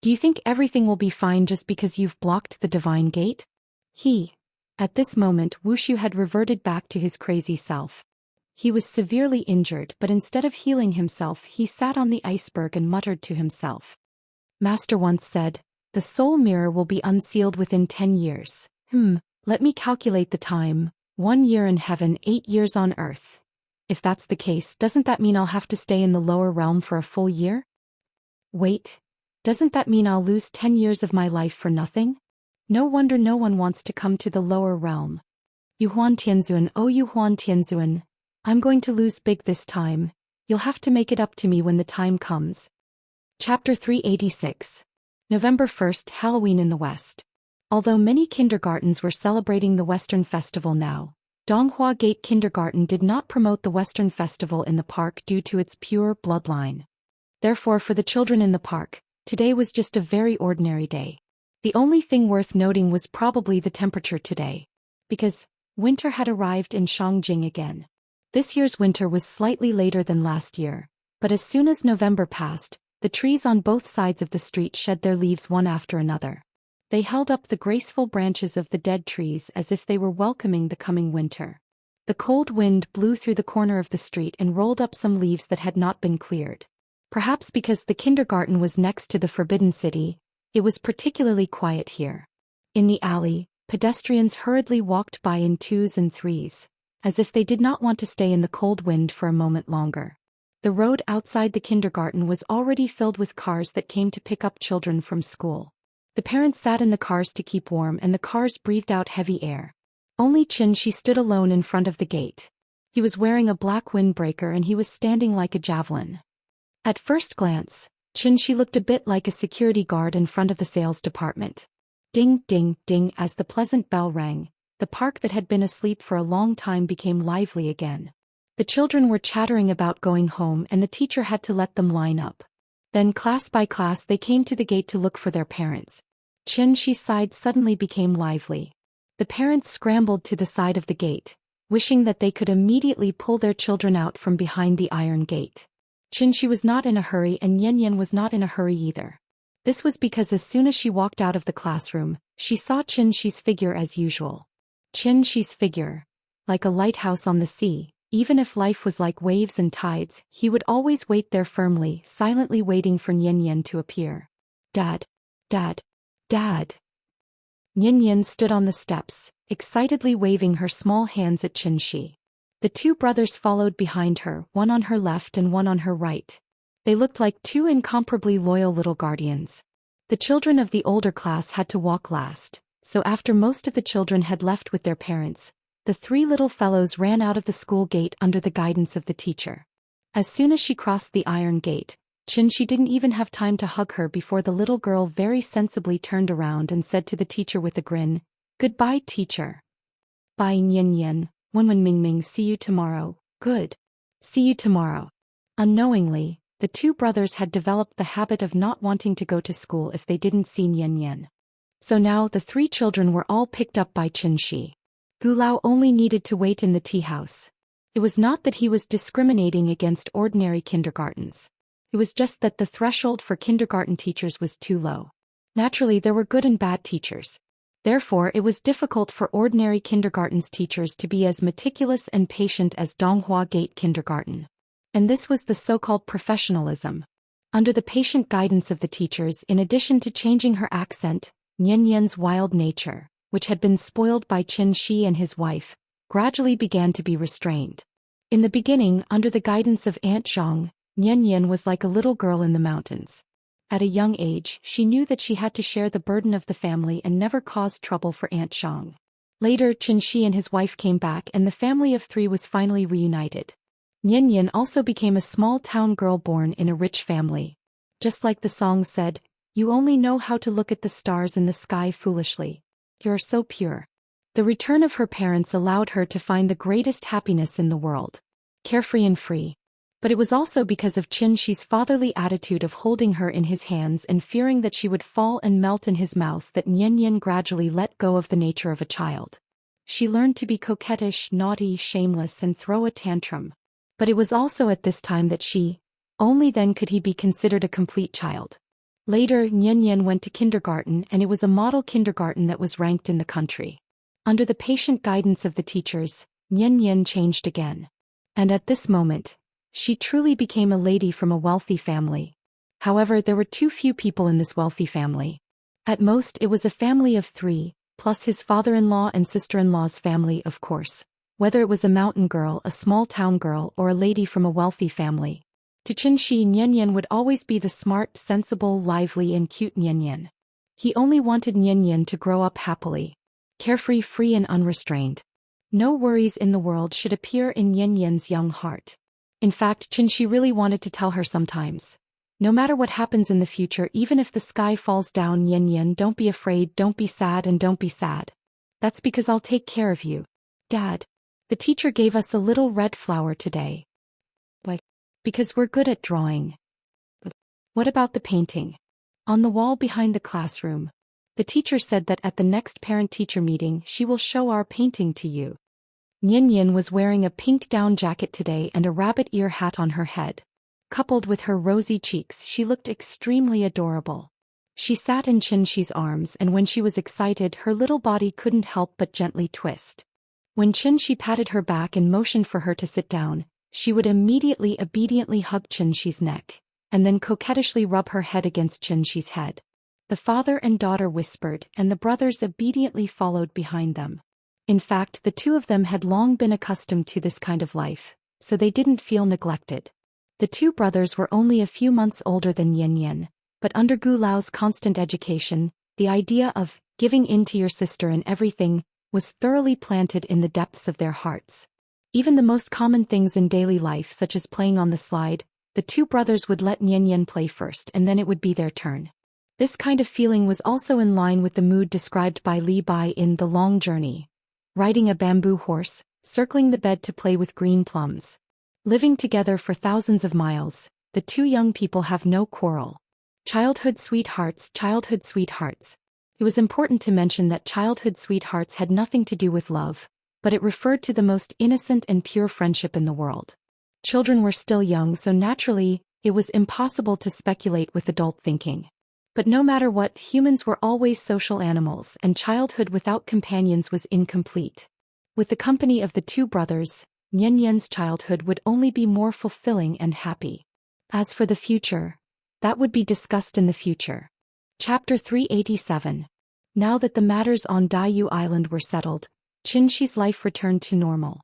Do you think everything will be fine just because you've blocked the divine gate? At this moment, Wuxia had reverted back to his crazy self. He was severely injured, but instead of healing himself, he sat on the iceberg and muttered to himself. Master once said, the soul mirror will be unsealed within 10 years. Let me calculate the time. 1 year in heaven, 8 years on earth. If that's the case, doesn't that mean I'll have to stay in the lower realm for a full year? Wait, doesn't that mean I'll lose 10 years of my life for nothing? No wonder no one wants to come to the lower realm. Yuhuan Tianzuan, oh Yuhuan Tianzuan, I'm going to lose big this time. You'll have to make it up to me when the time comes. Chapter 386. November 1st, Halloween in the West. Although many kindergartens were celebrating the Western Festival now, Donghua Gate Kindergarten did not promote the Western Festival in the park due to its pure bloodline. Therefore, for the children in the park, today was just a very ordinary day. The only thing worth noting was probably the temperature today. Because winter had arrived in Shangjing again. This year's winter was slightly later than last year, but as soon as November passed, the trees on both sides of the street shed their leaves one after another. They held up the graceful branches of the dead trees as if they were welcoming the coming winter. The cold wind blew through the corner of the street and rolled up some leaves that had not been cleared. Perhaps because the kindergarten was next to the Forbidden City, it was particularly quiet here. In the alley, pedestrians hurriedly walked by in 2s and 3s, as if they did not want to stay in the cold wind for a moment longer. The road outside the kindergarten was already filled with cars that came to pick up children from school. The parents sat in the cars to keep warm and the cars breathed out heavy air. Only Xianxi stood alone in front of the gate. He was wearing a black windbreaker and he was standing like a javelin. At first glance, Xianxi looked a bit like a security guard in front of the sales department. Ding, ding, ding as the pleasant bell rang, the park that had been asleep for a long time became lively again. The children were chattering about going home and the teacher had to let them line up. Then class by class they came to the gate to look for their parents. Xianxi's side suddenly became lively. The parents scrambled to the side of the gate, wishing that they could immediately pull their children out from behind the iron gate. Xianxi was not in a hurry and Yan was not in a hurry either. This was because as soon as she walked out of the classroom, she saw Xianxi's figure as usual. Xianxi's figure, like a lighthouse on the sea, even if life was like waves and tides, he would always wait there firmly, silently waiting for Yan to appear. Dad. Dad. Dad. Yan stood on the steps, excitedly waving her small hands at Xianxi. The 2 brothers followed behind her, one on her left and one on her right. They looked like 2 incomparably loyal little guardians. The children of the older class had to walk last, so after most of the children had left with their parents, the 3 little fellows ran out of the school gate under the guidance of the teacher. As soon as she crossed the iron gate, Xianxi didn't even have time to hug her before the little girl very sensibly turned around and said to the teacher with a grin, "Goodbye, teacher." Bye, Yan. Wenwen Mingming, see you tomorrow. Good. See you tomorrow. Unknowingly, the 2 brothers had developed the habit of not wanting to go to school if they didn't see Yan. So now the 3 children were all picked up by Xianxi. Gulao only needed to wait in the tea house. It was not that he was discriminating against ordinary kindergartens. It was just that the threshold for kindergarten teachers was too low. Naturally, there were good and bad teachers. Therefore, it was difficult for ordinary kindergarten's teachers to be as meticulous and patient as Donghua Gate Kindergarten. And this was the so-called professionalism. Under the patient guidance of the teachers, in addition to changing her accent, Nian Yan's wild nature, which had been spoiled by Qin Shi and his wife, gradually began to be restrained. In the beginning, under the guidance of Aunt Zhang, Nian Yan was like a little girl in the mountains. At a young age, she knew that she had to share the burden of the family and never cause trouble for Aunt Zhang. Later, Qin Shi and his wife came back and the family of three was finally reunited. Nian Yan also became a small-town girl born in a rich family. Just like the song said, "You only know how to look at the stars in the sky foolishly. You're so pure." The return of her parents allowed her to find the greatest happiness in the world. Carefree and free. But it was also because of Qin Shi's fatherly attitude of holding her in his hands and fearing that she would fall and melt in his mouth that Nian Yan gradually let go of the nature of a child. She learned to be coquettish, naughty, shameless and throw a tantrum. But it was also at this time that only then could he be considered a complete child. Later, Nian Yan went to kindergarten and it was a model kindergarten that was ranked in the country. Under the patient guidance of the teachers, Nian Yan changed again. And at this moment, she truly became a lady from a wealthy family. However, there were too few people in this wealthy family. At most, it was a family of three, plus his father-in-law and sister-in-law's family, of course. Whether it was a mountain girl, a small-town girl, or a lady from a wealthy family. To Qin Shi, Nian Yan would always be the smart, sensible, lively and cute Nian Yan. He only wanted Nian Yan to grow up happily. Carefree, free and unrestrained. No worries in the world should appear in Nian Yan's young heart. In fact, Qin Shi really wanted to tell her sometimes. No matter what happens in the future, even if the sky falls down, Nian Yan, don't be afraid, don't be sad and don't be sad. That's because I'll take care of you. Dad. The teacher gave us a little red flower today. Why? Because we're good at drawing. But what about the painting? On the wall behind the classroom. The teacher said that at the next parent-teacher meeting she will show our painting to you. Nian Yan was wearing a pink down jacket today and a rabbit ear hat on her head. Coupled with her rosy cheeks, she looked extremely adorable. She sat in Qin Shi's arms and when she was excited her little body couldn't help but gently twist. When Qin Shi patted her back and motioned for her to sit down, she would immediately obediently hug Qin Shi's neck, and then coquettishly rub her head against Qin Shi's head. The father and daughter whispered, and the brothers obediently followed behind them. In fact, the two of them had long been accustomed to this kind of life, so they didn't feel neglected. The two brothers were only a few months older than Nian Yan, but under Gu Lao's constant education, the idea of giving in to your sister in everything was thoroughly planted in the depths of their hearts. Even the most common things in daily life such as playing on the slide, the two brothers would let Nian Yan play first and then it would be their turn. This kind of feeling was also in line with the mood described by Li Bai in The Long Journey. Riding a bamboo horse, circling the bed to play with green plums. Living together for thousands of miles, the two young people have no quarrel. Childhood sweethearts, childhood sweethearts. It was important to mention that childhood sweethearts had nothing to do with love, but it referred to the most innocent and pure friendship in the world. Children were still young, so naturally, it was impossible to speculate with adult thinking. But no matter what, humans were always social animals, and childhood without companions was incomplete. With the company of the two brothers, Nian Yan's childhood would only be more fulfilling and happy. As for the future, that would be discussed in the future. Chapter 387. Now that the matters on Daiyu Island were settled, Qin Shi's life returned to normal.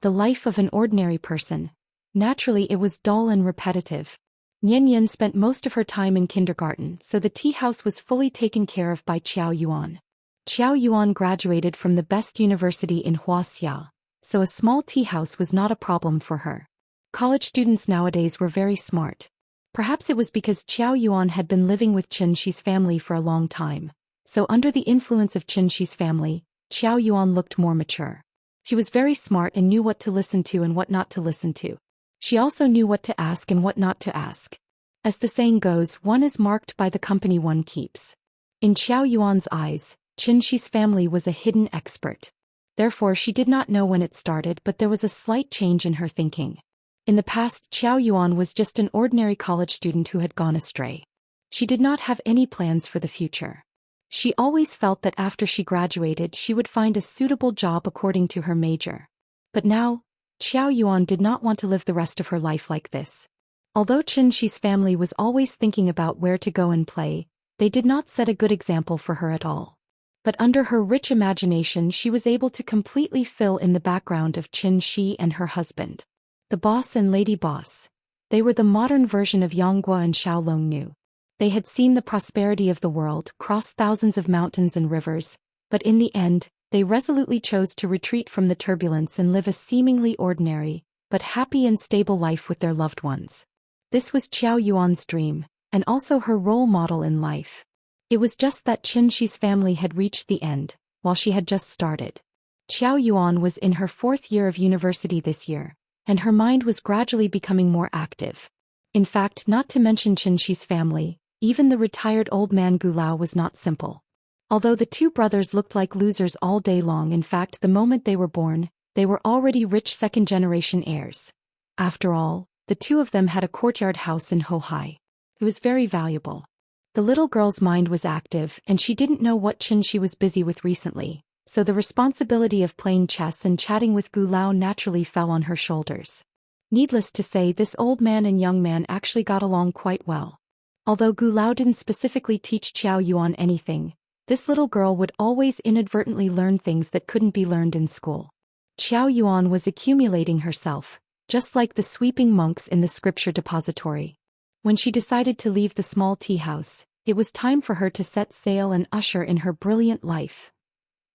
The life of an ordinary person. Naturally, it was dull and repetitive. Nian Yan spent most of her time in kindergarten, so the tea house was fully taken care of by Qiao Yuan. Qiao Yuan graduated from the best university in Wuxia, so a small tea house was not a problem for her. College students nowadays were very smart. Perhaps it was because Qiao Yuan had been living with Qin Shi's family for a long time, so under the influence of Qin Shi's family, Qiao Yuan looked more mature. She was very smart and knew what to listen to and what not to listen to. She also knew what to ask and what not to ask. As the saying goes, one is marked by the company one keeps. In Qiao Yuan's eyes, Qin Shi's family was a hidden expert. Therefore she did not know when it started, but there was a slight change in her thinking. In the past, Qiao Yuan was just an ordinary college student who had gone astray. She did not have any plans for the future. She always felt that after she graduated she would find a suitable job according to her major. But now, Xiao Yuan did not want to live the rest of her life like this. Although Xianxi's family was always thinking about where to go and play, they did not set a good example for her at all. But under her rich imagination she was able to completely fill in the background of Xianxi and her husband. The boss and lady boss. They were the modern version of Yanghua and Xiaolongnu. They had seen the prosperity of the world, crossed thousands of mountains and rivers, but in the end, they resolutely chose to retreat from the turbulence and live a seemingly ordinary, but happy and stable life with their loved ones. This was Xiao Yuan's dream, and also her role model in life. It was just that Xianxi's family had reached the end, while she had just started. Xiao Yuan was in her 4th year of university this year, and her mind was gradually becoming more active. In fact, not to mention Xianxi's family, even the retired old man Gulao was not simple. Although the two brothers looked like losers all day long, in fact the moment they were born, they were already rich second-generation heirs. After all, the two of them had a courtyard house in Hohai. It was very valuable. The little girl's mind was active and she didn't know what Xianxi was busy with recently, so the responsibility of playing chess and chatting with Gulao naturally fell on her shoulders. Needless to say, this old man and young man actually got along quite well. Although Gulao didn't specifically teach Xiao Yuan anything, this little girl would always inadvertently learn things that couldn't be learned in school. Xiao Yuan was accumulating herself, just like the sweeping monks in the scripture depository. When she decided to leave the small tea house, it was time for her to set sail and usher in her brilliant life.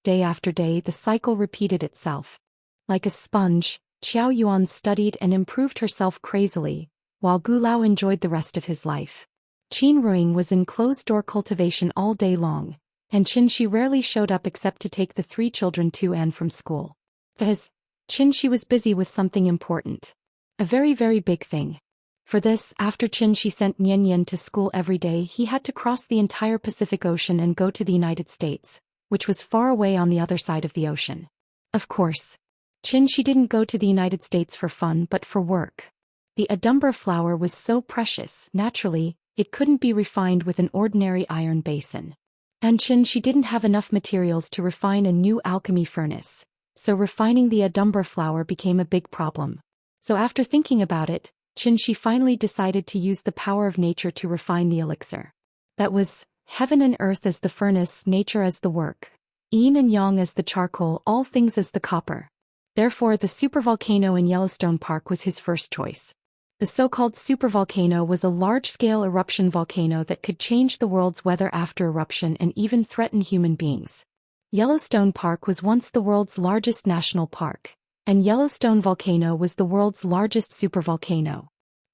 Day after day the cycle repeated itself. Like a sponge, Xiao Yuan studied and improved herself crazily, while Gulao enjoyed the rest of his life. Qin Ruing was in closed-door cultivation all day long, and Xianxi rarely showed up except to take the 3 children to and from school. Because Xianxi was busy with something important. A very, very big thing. For this, after Xianxi sent Nian Yan to school every day, he had to cross the entire Pacific Ocean and go to the United States, which was far away on the other side of the ocean. Of course, Xianxi didn't go to the United States for fun but for work. The adumbra flower was so precious, naturally, it couldn't be refined with an ordinary iron basin. And Xianxi didn't have enough materials to refine a new alchemy furnace, so refining the adumbra flower became a big problem. So after thinking about it, Xianxi finally decided to use the power of nature to refine the elixir. That was, heaven and earth as the furnace, nature as the work, yin and yang as the charcoal, all things as the copper. Therefore the supervolcano in Yellowstone Park was his first choice. The so-called supervolcano was a large-scale eruption volcano that could change the world's weather after eruption and even threaten human beings. Yellowstone Park was once the world's largest national park, and Yellowstone Volcano was the world's largest supervolcano.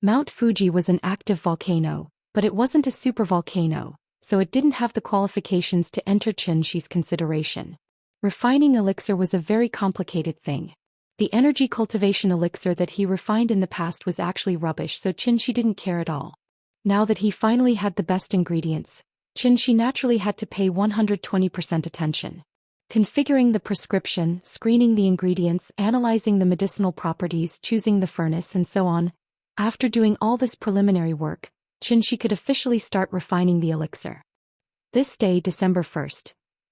Mount Fuji was an active volcano, but it wasn't a supervolcano, so it didn't have the qualifications to enter Xianxi's consideration. Refining elixir was a very complicated thing. The energy cultivation elixir that he refined in the past was actually rubbish, so Xianxi didn't care at all. Now that he finally had the best ingredients, Xianxi naturally had to pay 120% attention. Configuring the prescription, screening the ingredients, analyzing the medicinal properties, choosing the furnace, and so on. After doing all this preliminary work, Xianxi could officially start refining the elixir. This day, December 1st,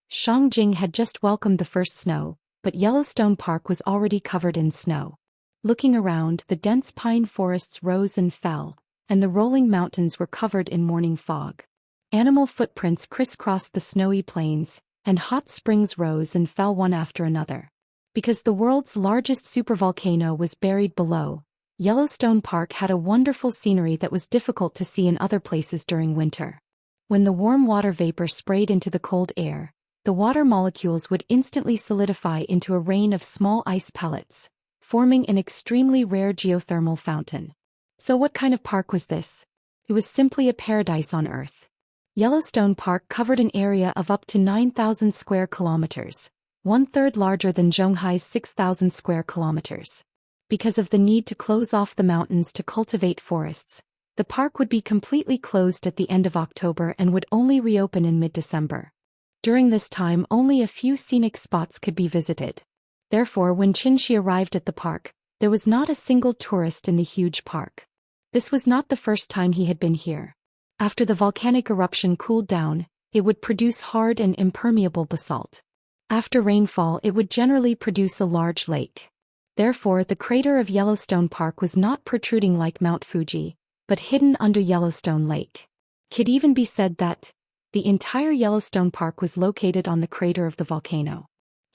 Shangjing had just welcomed the first snow, but Yellowstone Park was already covered in snow. Looking around, the dense pine forests rose and fell, and the rolling mountains were covered in morning fog. Animal footprints crisscrossed the snowy plains, and hot springs rose and fell one after another. Because the world's largest supervolcano was buried below, Yellowstone Park had a wonderful scenery that was difficult to see in other places during winter. When the warm water vapor sprayed into the cold air, the water molecules would instantly solidify into a rain of small ice pellets, forming an extremely rare geothermal fountain. So what kind of park was this? It was simply a paradise on Earth. Yellowstone Park covered an area of up to 9,000 square kilometers, 1/3 larger than Zhonghai's 6,000 square kilometers. Because of the need to close off the mountains to cultivate forests, the park would be completely closed at the end of October and would only reopen in mid-December. During this time, only a few scenic spots could be visited. Therefore, when Xianxi arrived at the park, there was not a single tourist in the huge park. This was not the first time he had been here. After the volcanic eruption cooled down, it would produce hard and impermeable basalt. After rainfall, it would generally produce a large lake. Therefore, the crater of Yellowstone Park was not protruding like Mount Fuji, but hidden under Yellowstone Lake. It could even be said that the entire Yellowstone Park was located on the crater of the volcano.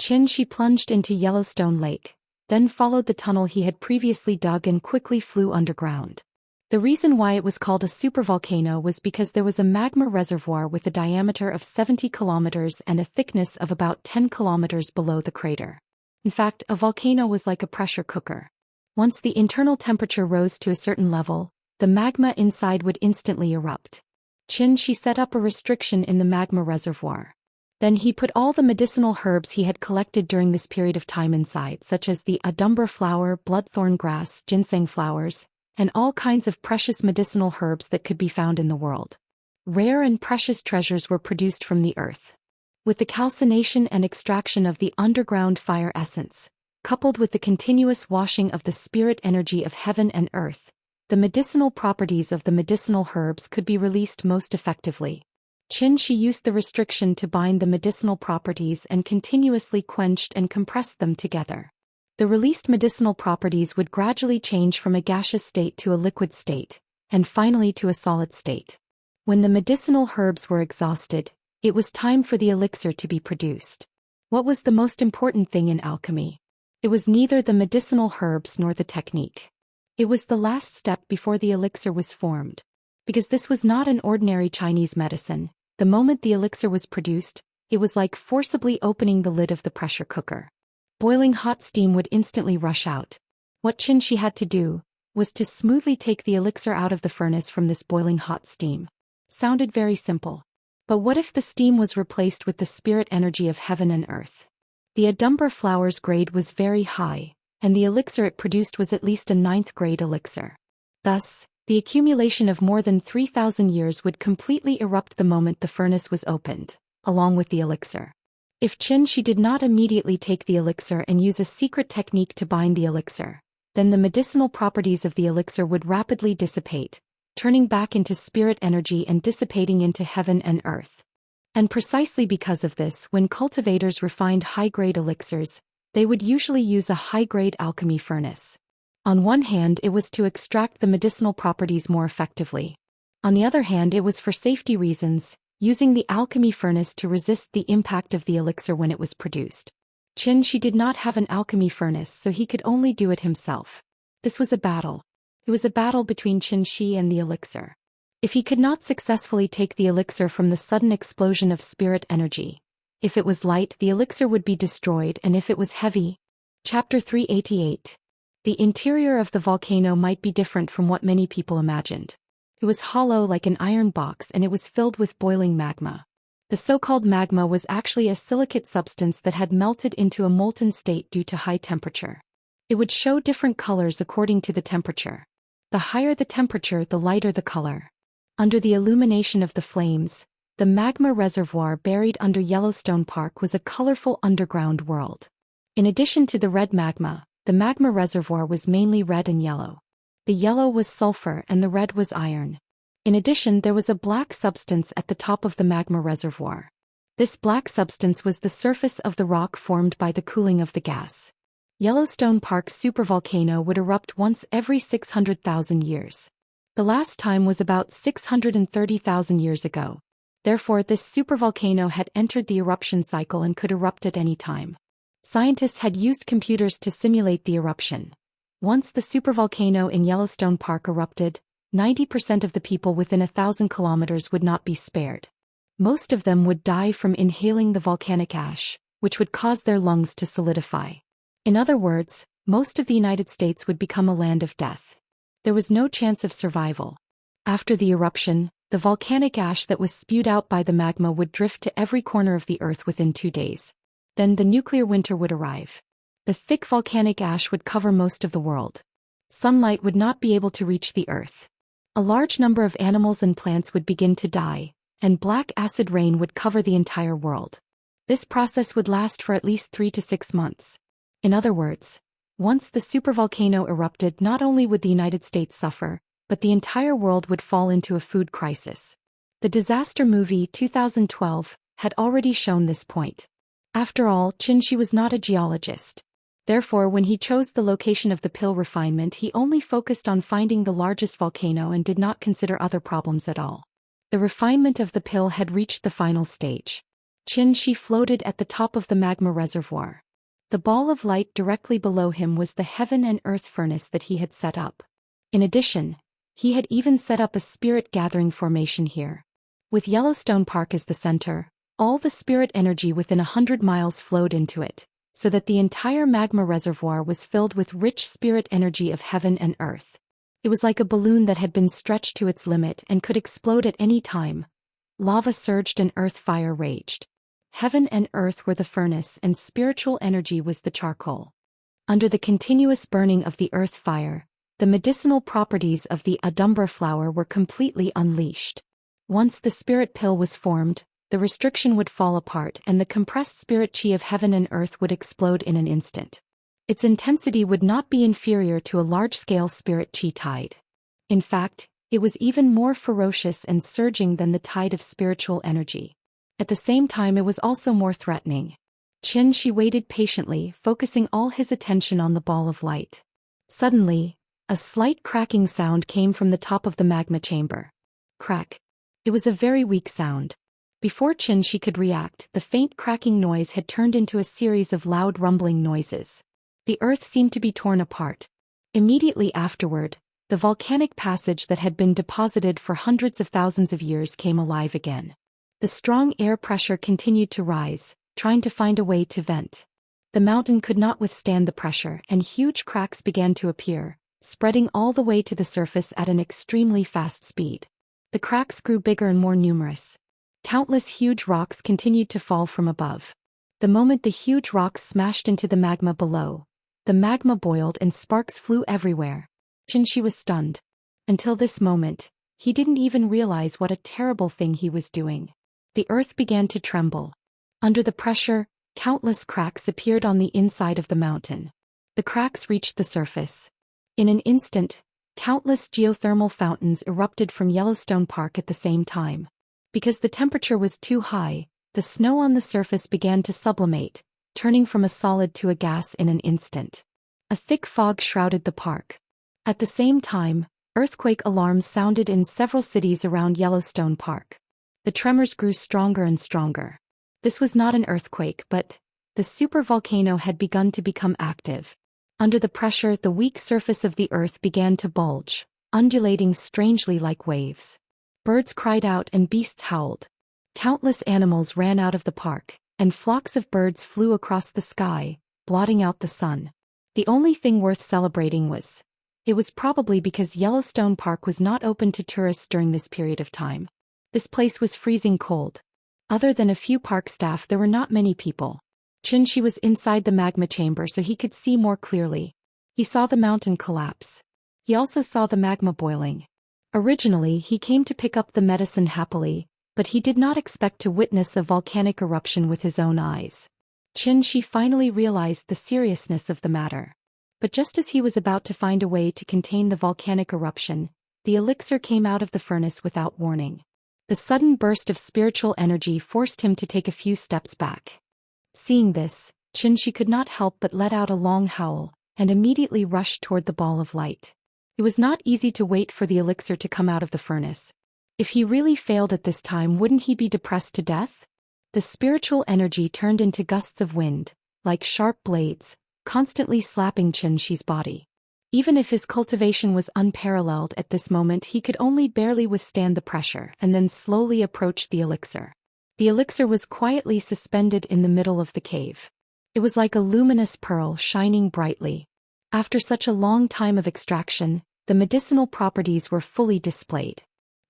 Xianxia plunged into Yellowstone Lake, then followed the tunnel he had previously dug and quickly flew underground. The reason why it was called a supervolcano was because there was a magma reservoir with a diameter of 70 kilometers and a thickness of about 10 kilometers below the crater. In fact, a volcano was like a pressure cooker. Once the internal temperature rose to a certain level, the magma inside would instantly erupt. Xianxia set up a restriction in the magma reservoir. Then he put all the medicinal herbs he had collected during this period of time inside, such as the adumber flower, bloodthorn grass, ginseng flowers, and all kinds of precious medicinal herbs that could be found in the world. Rare and precious treasures were produced from the earth. With the calcination and extraction of the underground fire essence, coupled with the continuous washing of the spirit energy of heaven and earth, the medicinal properties of the medicinal herbs could be released most effectively. Xianxia used the restriction to bind the medicinal properties and continuously quenched and compressed them together. The released medicinal properties would gradually change from a gaseous state to a liquid state, and finally to a solid state. When the medicinal herbs were exhausted, it was time for the elixir to be produced. What was the most important thing in alchemy? It was neither the medicinal herbs nor the technique. It was the last step before the elixir was formed. Because this was not an ordinary Chinese medicine, the moment the elixir was produced, it was like forcibly opening the lid of the pressure cooker. Boiling hot steam would instantly rush out. What Xianxia had to do was to smoothly take the elixir out of the furnace from this boiling hot steam. Sounded very simple. But what if the steam was replaced with the spirit energy of heaven and earth? The adumber flower's grade was very high, and the elixir it produced was at least a 9th grade elixir. Thus, the accumulation of more than 3,000 years would completely erupt the moment the furnace was opened, along with the elixir. If Xianxia did not immediately take the elixir and use a secret technique to bind the elixir, then the medicinal properties of the elixir would rapidly dissipate, turning back into spirit energy and dissipating into heaven and earth. And precisely because of this, when cultivators refined high-grade elixirs, they would usually use a high-grade alchemy furnace. On one hand, it was to extract the medicinal properties more effectively. On the other hand, it was for safety reasons, using the alchemy furnace to resist the impact of the elixir when it was produced. Xianxia did not have an alchemy furnace, so he could only do it himself. This was a battle. It was a battle between Xianxia and the elixir. If he could not successfully take the elixir from the sudden explosion of spirit energy, if it was light, the elixir would be destroyed, and if it was heavy. Chapter 388. The interior of the volcano might be different from what many people imagined. It was hollow like an iron box, and it was filled with boiling magma. The so-called magma was actually a silicate substance that had melted into a molten state due to high temperature. It would show different colors according to the temperature. The higher the temperature, the lighter the color. Under the illumination of the flames, the magma reservoir buried under Yellowstone Park was a colorful underground world. In addition to the red magma, the magma reservoir was mainly red and yellow. The yellow was sulfur and the red was iron. In addition, there was a black substance at the top of the magma reservoir. This black substance was the surface of the rock formed by the cooling of the gas. Yellowstone Park's supervolcano would erupt once every 600,000 years. The last time was about 630,000 years ago. Therefore, this supervolcano had entered the eruption cycle and could erupt at any time. Scientists had used computers to simulate the eruption. Once the supervolcano in Yellowstone Park erupted, 90% of the people within 1,000 kilometers would not be spared. Most of them would die from inhaling the volcanic ash, which would cause their lungs to solidify. In other words, most of the United States would become a land of death. There was no chance of survival. After the eruption, the volcanic ash that was spewed out by the magma would drift to every corner of the earth within 2 days. Then the nuclear winter would arrive. The thick volcanic ash would cover most of the world. Sunlight would not be able to reach the earth. A large number of animals and plants would begin to die, and black acid rain would cover the entire world. This process would last for at least 3 to 6 months. In other words, once the supervolcano erupted, not only would the United States suffer, but the entire world would fall into a food crisis. The disaster movie 2012 had already shown this point. After all, Xianxia was not a geologist. Therefore, when he chose the location of the pill refinement, he only focused on finding the largest volcano and did not consider other problems at all. The refinement of the pill had reached the final stage. Xianxia floated at the top of the magma reservoir. The ball of light directly below him was the heaven and earth furnace that he had set up. In addition, he had even set up a spirit gathering formation here. With Yellowstone Park as the center, all the spirit energy within 100 miles flowed into it, so that the entire magma reservoir was filled with rich spirit energy of heaven and earth. It was like a balloon that had been stretched to its limit and could explode at any time. Lava surged and earth fire raged. Heaven and earth were the furnace and spiritual energy was the charcoal. Under the continuous burning of the earth fire, the medicinal properties of the adumbra flower were completely unleashed. Once the spirit pill was formed, the restriction would fall apart and the compressed spirit chi of heaven and earth would explode in an instant. Its intensity would not be inferior to a large-scale spirit chi tide. In fact, it was even more ferocious and surging than the tide of spiritual energy. At the same time, it was also more threatening. Xianxia waited patiently, focusing all his attention on the ball of light. Suddenly, a slight cracking sound came from the top of the magma chamber. Crack. It was a very weak sound. Before Xianxia could react, the faint cracking noise had turned into a series of loud rumbling noises. The earth seemed to be torn apart. Immediately afterward, the volcanic passage that had been deposited for hundreds of thousands of years came alive again. The strong air pressure continued to rise, trying to find a way to vent. The mountain could not withstand the pressure and huge cracks began to appear, spreading all the way to the surface at an extremely fast speed. The cracks grew bigger and more numerous. Countless huge rocks continued to fall from above. The moment the huge rocks smashed into the magma below, the magma boiled and sparks flew everywhere. Xianxia was stunned. Until this moment, he didn't even realize what a terrible thing he was doing. The earth began to tremble. Under the pressure, countless cracks appeared on the inside of the mountain. The cracks reached the surface. In an instant, countless geothermal fountains erupted from Yellowstone Park at the same time. Because the temperature was too high, the snow on the surface began to sublimate, turning from a solid to a gas in an instant. A thick fog shrouded the park. At the same time, earthquake alarms sounded in several cities around Yellowstone Park. The tremors grew stronger and stronger. This was not an earthquake, but the supervolcano had begun to become active. Under the pressure, the weak surface of the earth began to bulge, undulating strangely like waves. Birds cried out and beasts howled. Countless animals ran out of the park, and flocks of birds flew across the sky, blotting out the sun. The only thing worth celebrating was, it was probably because Yellowstone Park was not open to tourists during this period of time. This place was freezing cold. Other than a few park staff, there were not many people. Xianxia was inside the magma chamber so he could see more clearly. He saw the mountain collapse. He also saw the magma boiling. Originally, he came to pick up the medicine happily, but he did not expect to witness a volcanic eruption with his own eyes. Xianxia finally realized the seriousness of the matter. But just as he was about to find a way to contain the volcanic eruption, the elixir came out of the furnace without warning. The sudden burst of spiritual energy forced him to take a few steps back. Seeing this, Xianxia could not help but let out a long howl, and immediately rushed toward the ball of light. It was not easy to wait for the elixir to come out of the furnace. If he really failed at this time, wouldn't he be depressed to death? The spiritual energy turned into gusts of wind, like sharp blades, constantly slapping Xianxia's body. Even if his cultivation was unparalleled at this moment, he could only barely withstand the pressure and then slowly approach the elixir. The elixir was quietly suspended in the middle of the cave. It was like a luminous pearl shining brightly. After such a long time of extraction, the medicinal properties were fully displayed.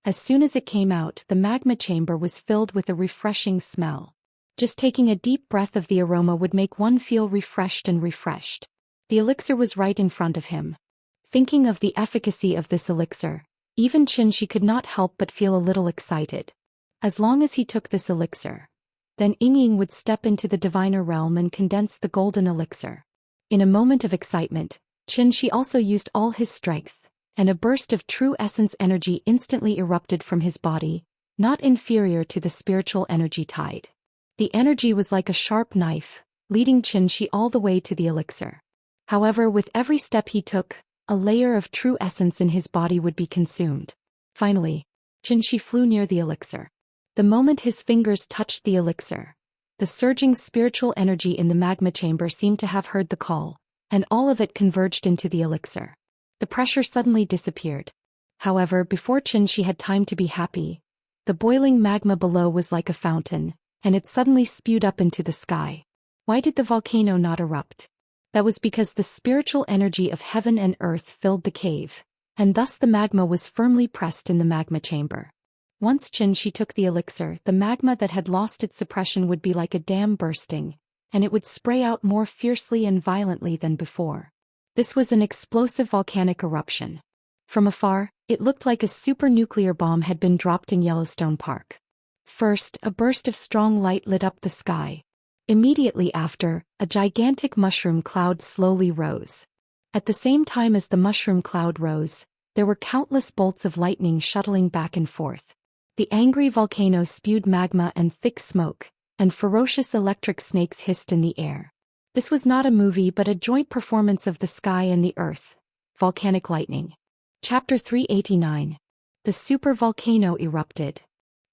As soon as it came out, the magma chamber was filled with a refreshing smell. Just taking a deep breath of the aroma would make one feel refreshed and refreshed. The elixir was right in front of him. Thinking of the efficacy of this elixir, even Xianxia could not help but feel a little excited. As long as he took this elixir, then Ying would step into the diviner realm and condense the golden elixir. In a moment of excitement, Xianxia also used all his strength, and a burst of true essence energy instantly erupted from his body, not inferior to the spiritual energy tide. The energy was like a sharp knife, leading Xianxia all the way to the elixir. However, with every step he took, a layer of true essence in his body would be consumed. Finally, Xianxia flew near the elixir. The moment his fingers touched the elixir, the surging spiritual energy in the magma chamber seemed to have heard the call, and all of it converged into the elixir. The pressure suddenly disappeared. However, before Xianxia had time to be happy, the boiling magma below was like a fountain, and it suddenly spewed up into the sky. Why did the volcano not erupt? That was because the spiritual energy of heaven and earth filled the cave, and thus the magma was firmly pressed in the magma chamber. Once Xianxia took the elixir, the magma that had lost its suppression would be like a dam bursting, and it would spray out more fiercely and violently than before. This was an explosive volcanic eruption. From afar, it looked like a super-nuclear bomb had been dropped in Yellowstone Park. First, a burst of strong light lit up the sky. Immediately after, a gigantic mushroom cloud slowly rose. At the same time as the mushroom cloud rose, there were countless bolts of lightning shuttling back and forth. The angry volcano spewed magma and thick smoke, and ferocious electric snakes hissed in the air. This was not a movie but a joint performance of the sky and the earth. Volcanic lightning. Chapter 389. The super volcano erupted.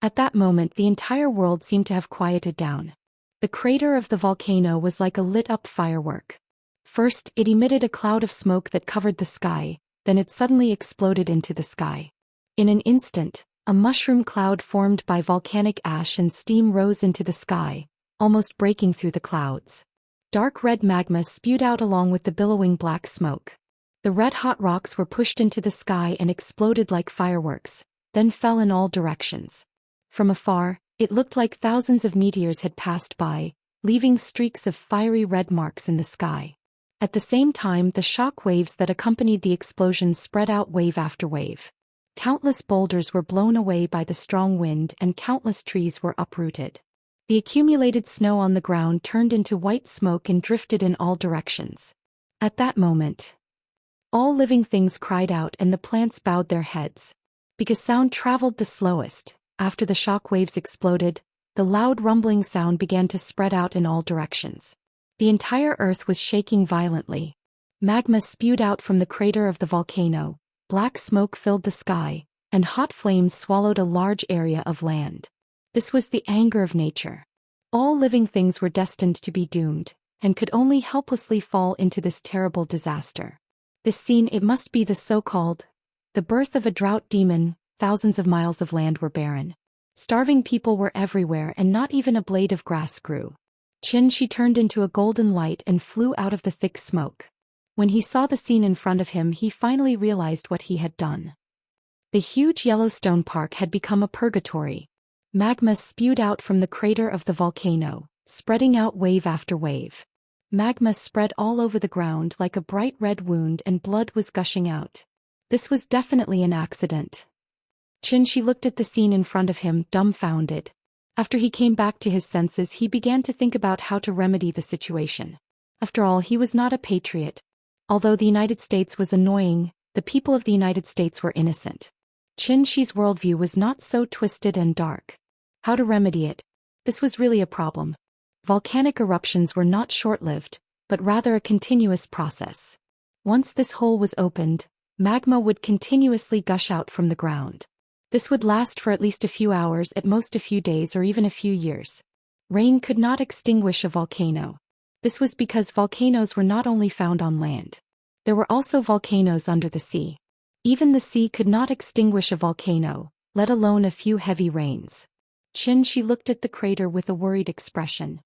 At that moment the entire world seemed to have quieted down. The crater of the volcano was like a lit-up firework. First, it emitted a cloud of smoke that covered the sky, then it suddenly exploded into the sky. In an instant, a mushroom cloud formed by volcanic ash and steam rose into the sky, almost breaking through the clouds. Dark red magma spewed out along with the billowing black smoke. The red-hot rocks were pushed into the sky and exploded like fireworks, then fell in all directions. From afar, it looked like thousands of meteors had passed by, leaving streaks of fiery red marks in the sky. At the same time, the shock waves that accompanied the explosion spread out wave after wave. Countless boulders were blown away by the strong wind and countless trees were uprooted. The accumulated snow on the ground turned into white smoke and drifted in all directions. At that moment, all living things cried out and the plants bowed their heads. Because sound traveled the slowest, after the shock waves exploded, the loud rumbling sound began to spread out in all directions. The entire earth was shaking violently. Magma spewed out from the crater of the volcano. Black smoke filled the sky, and hot flames swallowed a large area of land. This was the anger of nature. All living things were destined to be doomed, and could only helplessly fall into this terrible disaster. This scene, it must be the so-called, the birth of a drought demon. Thousands of miles of land were barren. Starving people were everywhere and not even a blade of grass grew. Xianxia turned into a golden light and flew out of the thick smoke. When he saw the scene in front of him, he finally realized what he had done. The huge Yellowstone Park had become a purgatory. Magma spewed out from the crater of the volcano, spreading out wave after wave. Magma spread all over the ground like a bright red wound and blood was gushing out. This was definitely an accident. Xianxia looked at the scene in front of him, dumbfounded. After he came back to his senses, he began to think about how to remedy the situation. After all, he was not a patriot. Although the United States was annoying, the people of the United States were innocent. Xianxia's worldview was not so twisted and dark. How to remedy it? This was really a problem. Volcanic eruptions were not short-lived, but rather a continuous process. Once this hole was opened, magma would continuously gush out from the ground. This would last for at least a few hours, at most a few days or even a few years. Rain could not extinguish a volcano. This was because volcanoes were not only found on land. There were also volcanoes under the sea. Even the sea could not extinguish a volcano, let alone a few heavy rains. Xianxia looked at the crater with a worried expression.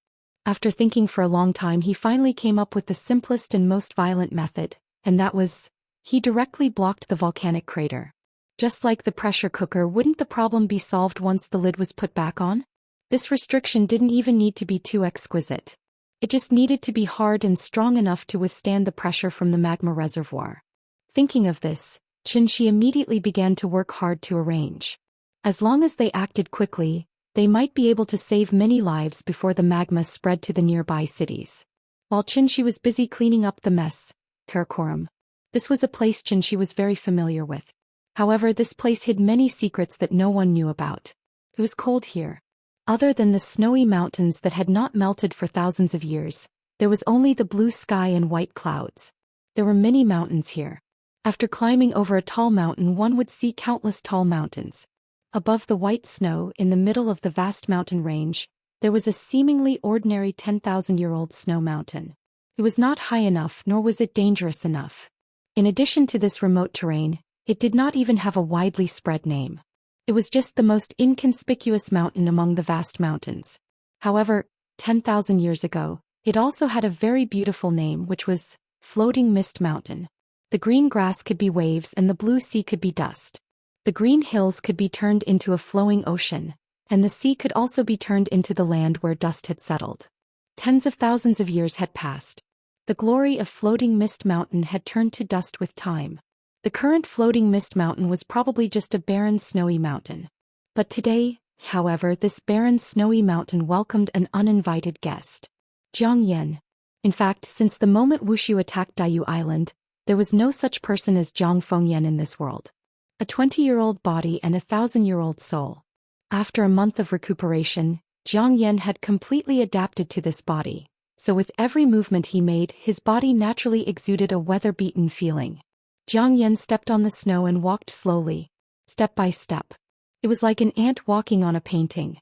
After thinking for a long time, he finally came up with the simplest and most violent method, and that was, he directly blocked the volcanic crater. Just like the pressure cooker, wouldn't the problem be solved once the lid was put back on? This restriction didn't even need to be too exquisite. It just needed to be hard and strong enough to withstand the pressure from the magma reservoir. Thinking of this, Xianxia immediately began to work hard to arrange. As long as they acted quickly, they might be able to save many lives before the magma spread to the nearby cities. While Xianxia was busy cleaning up the mess, Karakoram. This was a place Xianxia was very familiar with. However, this place hid many secrets that no one knew about. It was cold here. Other than the snowy mountains that had not melted for thousands of years, there was only the blue sky and white clouds. There were many mountains here. After climbing over a tall mountain, one would see countless tall mountains. Above the white snow, in the middle of the vast mountain range, there was a seemingly ordinary 10,000-year-old snow mountain. It was not high enough, nor was it dangerous enough. In addition to this remote terrain, it did not even have a widely spread name. It was just the most inconspicuous mountain among the vast mountains. However, 10,000 years ago, it also had a very beautiful name, which was Floating Mist Mountain. The green grass could be waves and the blue sea could be dust. The green hills could be turned into a flowing ocean, and the sea could also be turned into the land where dust had settled. Tens of thousands of years had passed. The glory of Floating Mist Mountain had turned to dust with time. The current Floating Mist Mountain was probably just a barren snowy mountain. But today, however, this barren snowy mountain welcomed an uninvited guest. Zhang Yan. In fact, since the moment Wuxia attacked Daiyu Island, there was no such person as Zhang Fengyan in this world. A 20-year-old body and a 1,000-year-old soul. After a month of recuperation, Zhang Yan had completely adapted to this body, so with every movement he made, his body naturally exuded a weather-beaten feeling. Zhang Yan stepped on the snow and walked slowly, step by step. It was like an ant walking on a painting.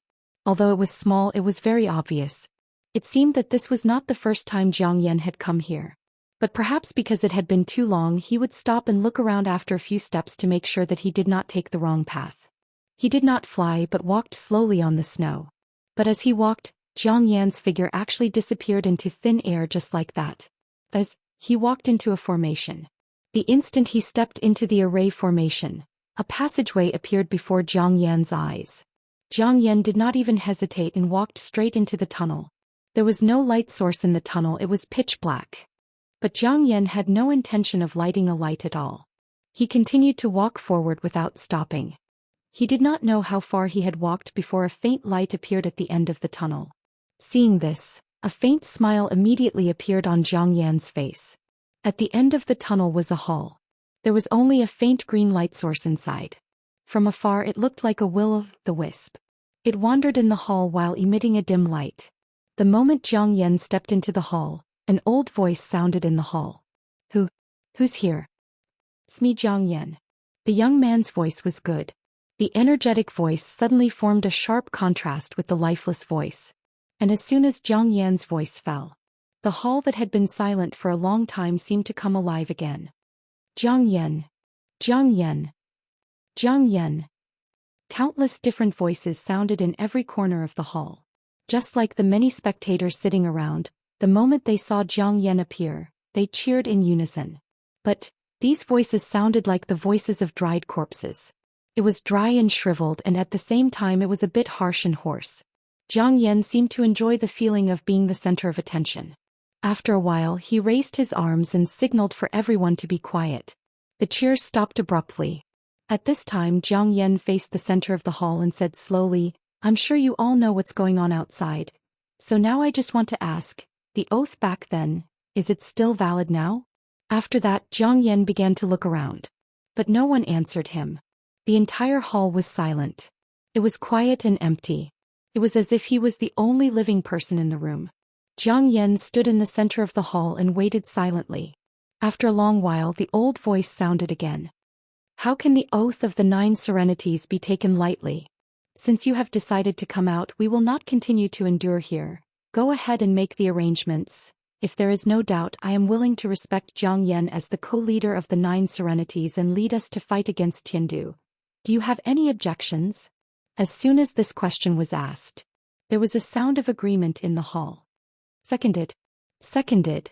Although it was small, it was very obvious. It seemed that this was not the first time Zhang Yan had come here. But perhaps because it had been too long, he would stop and look around after a few steps to make sure that he did not take the wrong path. He did not fly but walked slowly on the snow. But as he walked, Zhang Yan's figure actually disappeared into thin air just like that. As he walked into a formation. The instant he stepped into the array formation, a passageway appeared before Zhang Yan's eyes. Zhang Yan did not even hesitate and walked straight into the tunnel. There was no light source in the tunnel, it was pitch black. But Zhang Yan had no intention of lighting a light at all. He continued to walk forward without stopping. He did not know how far he had walked before a faint light appeared at the end of the tunnel. Seeing this, a faint smile immediately appeared on Zhang Yan's face. At the end of the tunnel was a hall. There was only a faint green light source inside. From afar it looked like a will-o'-the-wisp. It wandered in the hall while emitting a dim light. The moment Zhang Yan stepped into the hall, an old voice sounded in the hall. Who's here? It's me, Zhang Yan. The young man's voice was good. The energetic voice suddenly formed a sharp contrast with the lifeless voice. And as soon as Zhang Yan's voice fell, the hall that had been silent for a long time seemed to come alive again. Zhang Yan. Zhang Yan. Zhang Yan. Countless different voices sounded in every corner of the hall. Just like the many spectators sitting around, the moment they saw Zhang Yan appear, they cheered in unison. But these voices sounded like the voices of dried corpses. It was dry and shriveled, and at the same time it was a bit harsh and hoarse. Zhang Yan seemed to enjoy the feeling of being the center of attention. After a while, he raised his arms and signaled for everyone to be quiet. The cheers stopped abruptly. At this time, Zhang Yan faced the center of the hall and said slowly, "I'm sure you all know what's going on outside. So now I just want to ask, the oath back then, is it still valid now?" After that, Zhang Yan began to look around. But no one answered him. The entire hall was silent. It was quiet and empty. It was as if he was the only living person in the room. Zhang Yan stood in the center of the hall and waited silently. After a long while, the old voice sounded again. "How can the oath of the 9 serenities be taken lightly? Since you have decided to come out, we will not continue to endure here. Go ahead and make the arrangements. If there is no doubt, I am willing to respect Zhang Yan as the co-leader of the 9 serenities and lead us to fight against Tiandu. Do you have any objections?" As soon as this question was asked, there was a sound of agreement in the hall. Seconded. Seconded.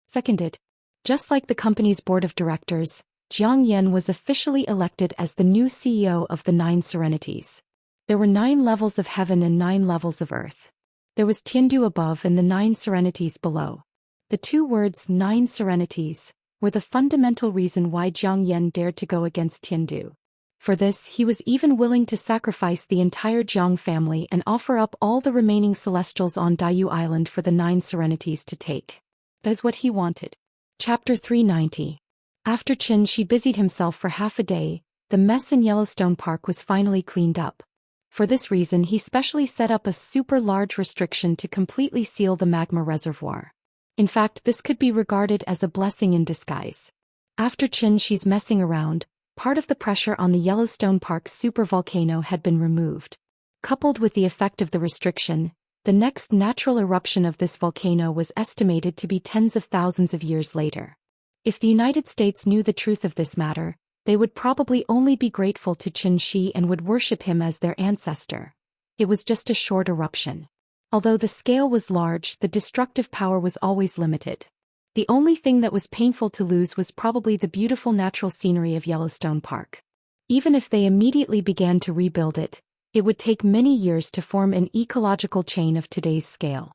Seconded. Just like the company's board of directors, Zhang Yan was officially elected as the new CEO of the 9 serenities. There were 9 levels of heaven and 9 levels of earth. There was Tiandu above and the 9 serenities below. The 2 words 9 serenities were the fundamental reason why Zhang Yan dared to go against Tiandu. For this, he was even willing to sacrifice the entire Zhang family and offer up all the remaining celestials on Daiyu Island for the 9 serenities to take. That's what he wanted. Chapter 390. After Qin Shi busied himself for half a day, the mess in Yellowstone Park was finally cleaned up. For this reason he specially set up a super large restriction to completely seal the magma reservoir. In fact, this could be regarded as a blessing in disguise. After Xianxia's messing around, part of the pressure on the Yellowstone Park's supervolcano had been removed. Coupled with the effect of the restriction, the next natural eruption of this volcano was estimated to be tens of thousands of years later. If the United States knew the truth of this matter, they would probably only be grateful to Xianxia and would worship him as their ancestor. It was just a short eruption. Although the scale was large, the destructive power was always limited. The only thing that was painful to lose was probably the beautiful natural scenery of Yellowstone Park. Even if they immediately began to rebuild it, it would take many years to form an ecological chain of today's scale.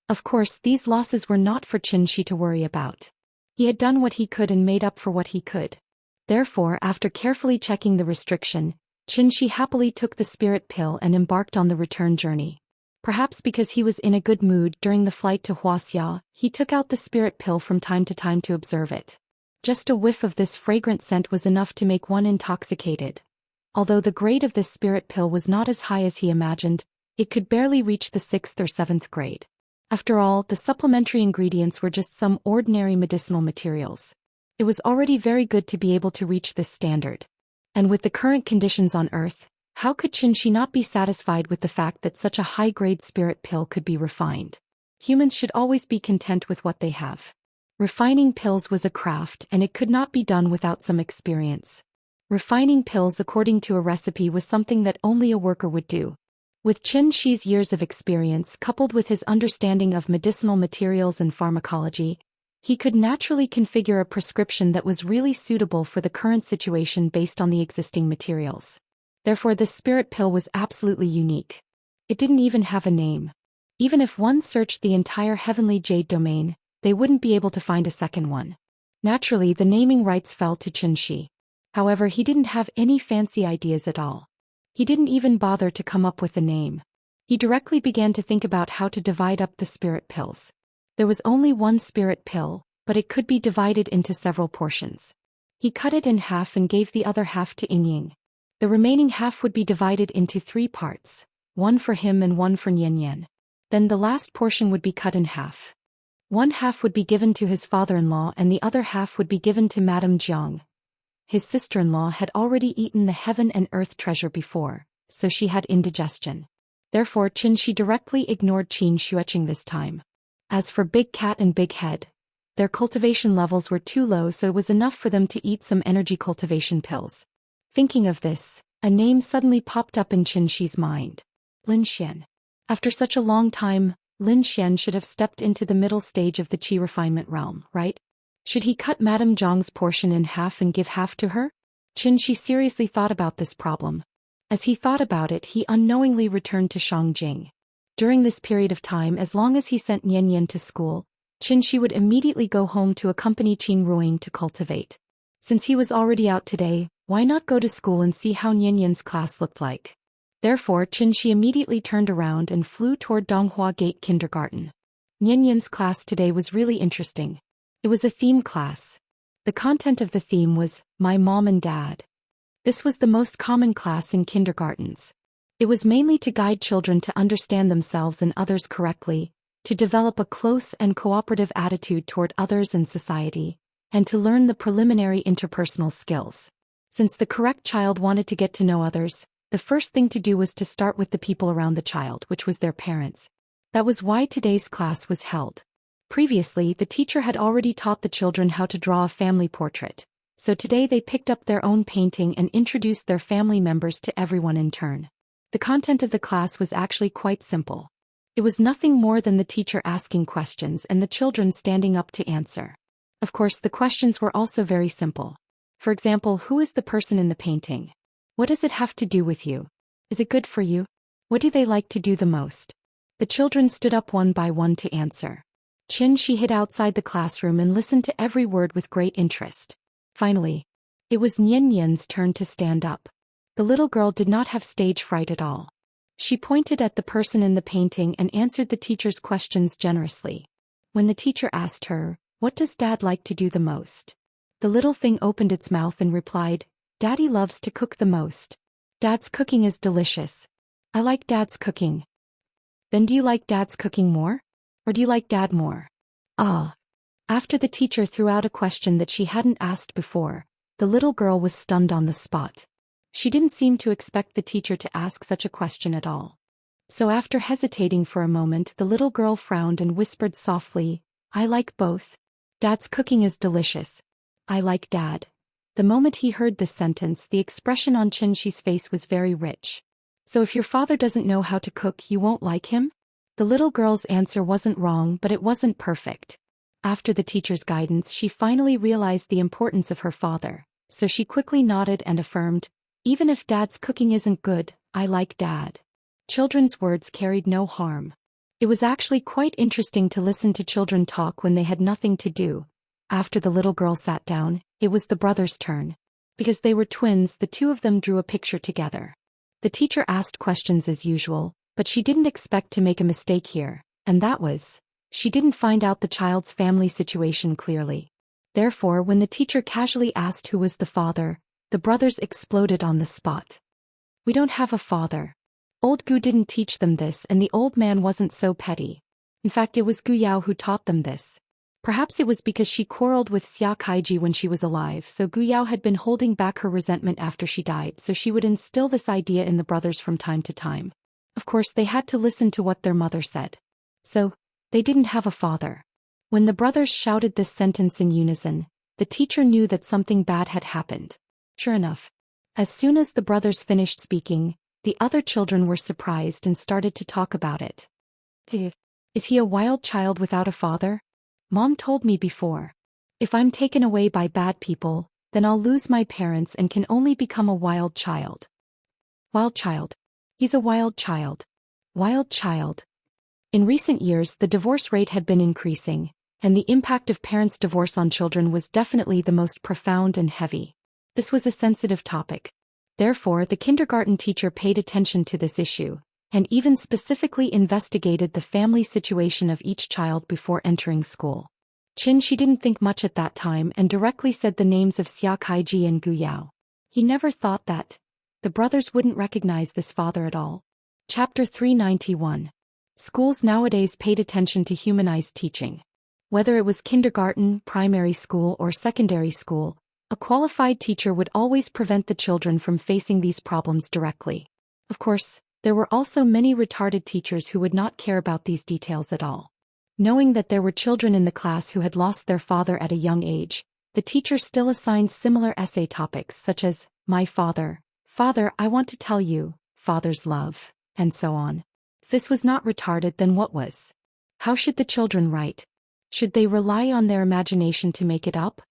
Of course, these losses were not for Xianxia to worry about. He had done what he could and made up for what he could. Therefore, after carefully checking the restriction, Xianxia happily took the spirit pill and embarked on the return journey. Perhaps because he was in a good mood during the flight to Wuxia, he took out the spirit pill from time to observe it. Just a whiff of this fragrant scent was enough to make one intoxicated. Although the grade of this spirit pill was not as high as he imagined, it could barely reach the 6th or 7th grade. After all, the supplementary ingredients were just some ordinary medicinal materials. It was already very good to be able to reach this standard. And with the current conditions on Earth, how could Xianxia not be satisfied with the fact that such a high-grade spirit pill could be refined? Humans should always be content with what they have. Refining pills was a craft and it could not be done without some experience. Refining pills according to a recipe was something that only a worker would do. With Xianxia's years of experience coupled with his understanding of medicinal materials and pharmacology, he could naturally configure a prescription that was really suitable for the current situation based on the existing materials. Therefore, this spirit pill was absolutely unique. It didn't even have a name. Even if one searched the entire Heavenly Jade domain, they wouldn't be able to find a second one. Naturally, the naming rights fell to Xianxia. However, he didn't have any fancy ideas at all. He didn't even bother to come up with a name. He directly began to think about how to divide up the spirit pills. There was only one spirit pill, but it could be divided into several portions. He cut it in half and gave the other half to Yingying. The remaining half would be divided into 3 parts, one for him and one for Nian. Then the last portion would be cut in half. One half would be given to his father-in-law and the other half would be given to Madame Jiang. His sister-in-law had already eaten the heaven and earth treasure before, so she had indigestion. Therefore Xianxia directly ignored Qin Xueqing this time. As for Big Cat and Big Head, their cultivation levels were too low, so it was enough for them to eat some energy cultivation pills. Thinking of this, a name suddenly popped up in Xianxia's mind. Lin Xian. After such a long time, Lin Xian should have stepped into the middle stage of the qi refinement realm, right? Should he cut Madame Zhang's portion in half and give half to her? Xianxia seriously thought about this problem. As he thought about it, he unknowingly returned to Shangjing. During this period of time, as long as he sent Nian to school, Xianxia would immediately go home to accompany Qin Ruing to cultivate. Since he was already out today, why not go to school and see how Nian's class looked like? Therefore, Xianxia immediately turned around and flew toward Donghua Gate Kindergarten. Nian's class today was really interesting. It was a theme class. The content of the theme was, My Mom and Dad. This was the most common class in kindergartens. It was mainly to guide children to understand themselves and others correctly, to develop a close and cooperative attitude toward others and society, and to learn the preliminary interpersonal skills. Since the correct child wanted to get to know others, the first thing to do was to start with the people around the child, which was their parents. That was why today's class was held. Previously, the teacher had already taught the children how to draw a family portrait, so today they picked up their own painting and introduced their family members to everyone in turn. The content of the class was actually quite simple. It was nothing more than the teacher asking questions and the children standing up to answer. Of course, the questions were also very simple. For example, who is the person in the painting? What does it have to do with you? Is it good for you? What do they like to do the most? The children stood up one by one to answer. Xianxia hid outside the classroom and listened to every word with great interest. Finally, it was Nian's turn to stand up. The little girl did not have stage fright at all. She pointed at the person in the painting and answered the teacher's questions generously. When the teacher asked her, What does Dad like to do the most? The little thing opened its mouth and replied, Daddy loves to cook the most. Dad's cooking is delicious. I like Dad's cooking. Then do you like Dad's cooking more? Or do you like Dad more? Ah. After the teacher threw out a question that she hadn't asked before, the little girl was stunned on the spot. She didn't seem to expect the teacher to ask such a question at all. So after hesitating for a moment, the little girl frowned and whispered softly, I like both. Dad's cooking is delicious. I like Dad. The moment he heard this sentence, the expression on Xianxi's face was very rich. So if your father doesn't know how to cook, you won't like him? The little girl's answer wasn't wrong, but it wasn't perfect. After the teacher's guidance, she finally realized the importance of her father, so she quickly nodded and affirmed, even if Dad's cooking isn't good, I like Dad. Children's words carried no harm. It was actually quite interesting to listen to children talk when they had nothing to do. After the little girl sat down, it was the brothers' turn. Because they were twins, the two of them drew a picture together. The teacher asked questions as usual, but she didn't expect to make a mistake here, and that was, she didn't find out the child's family situation clearly. Therefore, when the teacher casually asked who was the father, the brothers exploded on the spot. We don't have a father. Old Gu didn't teach them this, and the old man wasn't so petty. In fact, it was Gu Yao who taught them this. Perhaps it was because she quarreled with Xianxia when she was alive, so Gu Yao had been holding back her resentment after she died, so she would instill this idea in the brothers from time to time. Of course, they had to listen to what their mother said. So, they didn't have a father. When the brothers shouted this sentence in unison, the teacher knew that something bad had happened. Sure enough, as soon as the brothers finished speaking, the other children were surprised and started to talk about it. Is he a wild child without a father? Mom told me before. If I'm taken away by bad people, then I'll lose my parents and can only become a wild child. Wild child. He's a wild child. Wild child. In recent years, the divorce rate had been increasing, and the impact of parents' divorce on children was definitely the most profound and heavy. This was a sensitive topic. Therefore, the kindergarten teacher paid attention to this issue, and even specifically investigated the family situation of each child before entering school. She didn't think much at that time and directly said the names of Xianxia and Gu Yao. He never thought that the brothers wouldn't recognize this father at all. Chapter 391. Schools nowadays paid attention to humanized teaching. Whether it was kindergarten, primary school, or secondary school, a qualified teacher would always prevent the children from facing these problems directly. Of course, there were also many retarded teachers who would not care about these details at all. Knowing that there were children in the class who had lost their father at a young age, the teacher still assigned similar essay topics such as, My Father, Father, I Want to Tell You, Father's Love, and so on. If this was not retarded, then what was? How should the children write? Should they rely on their imagination to make it up?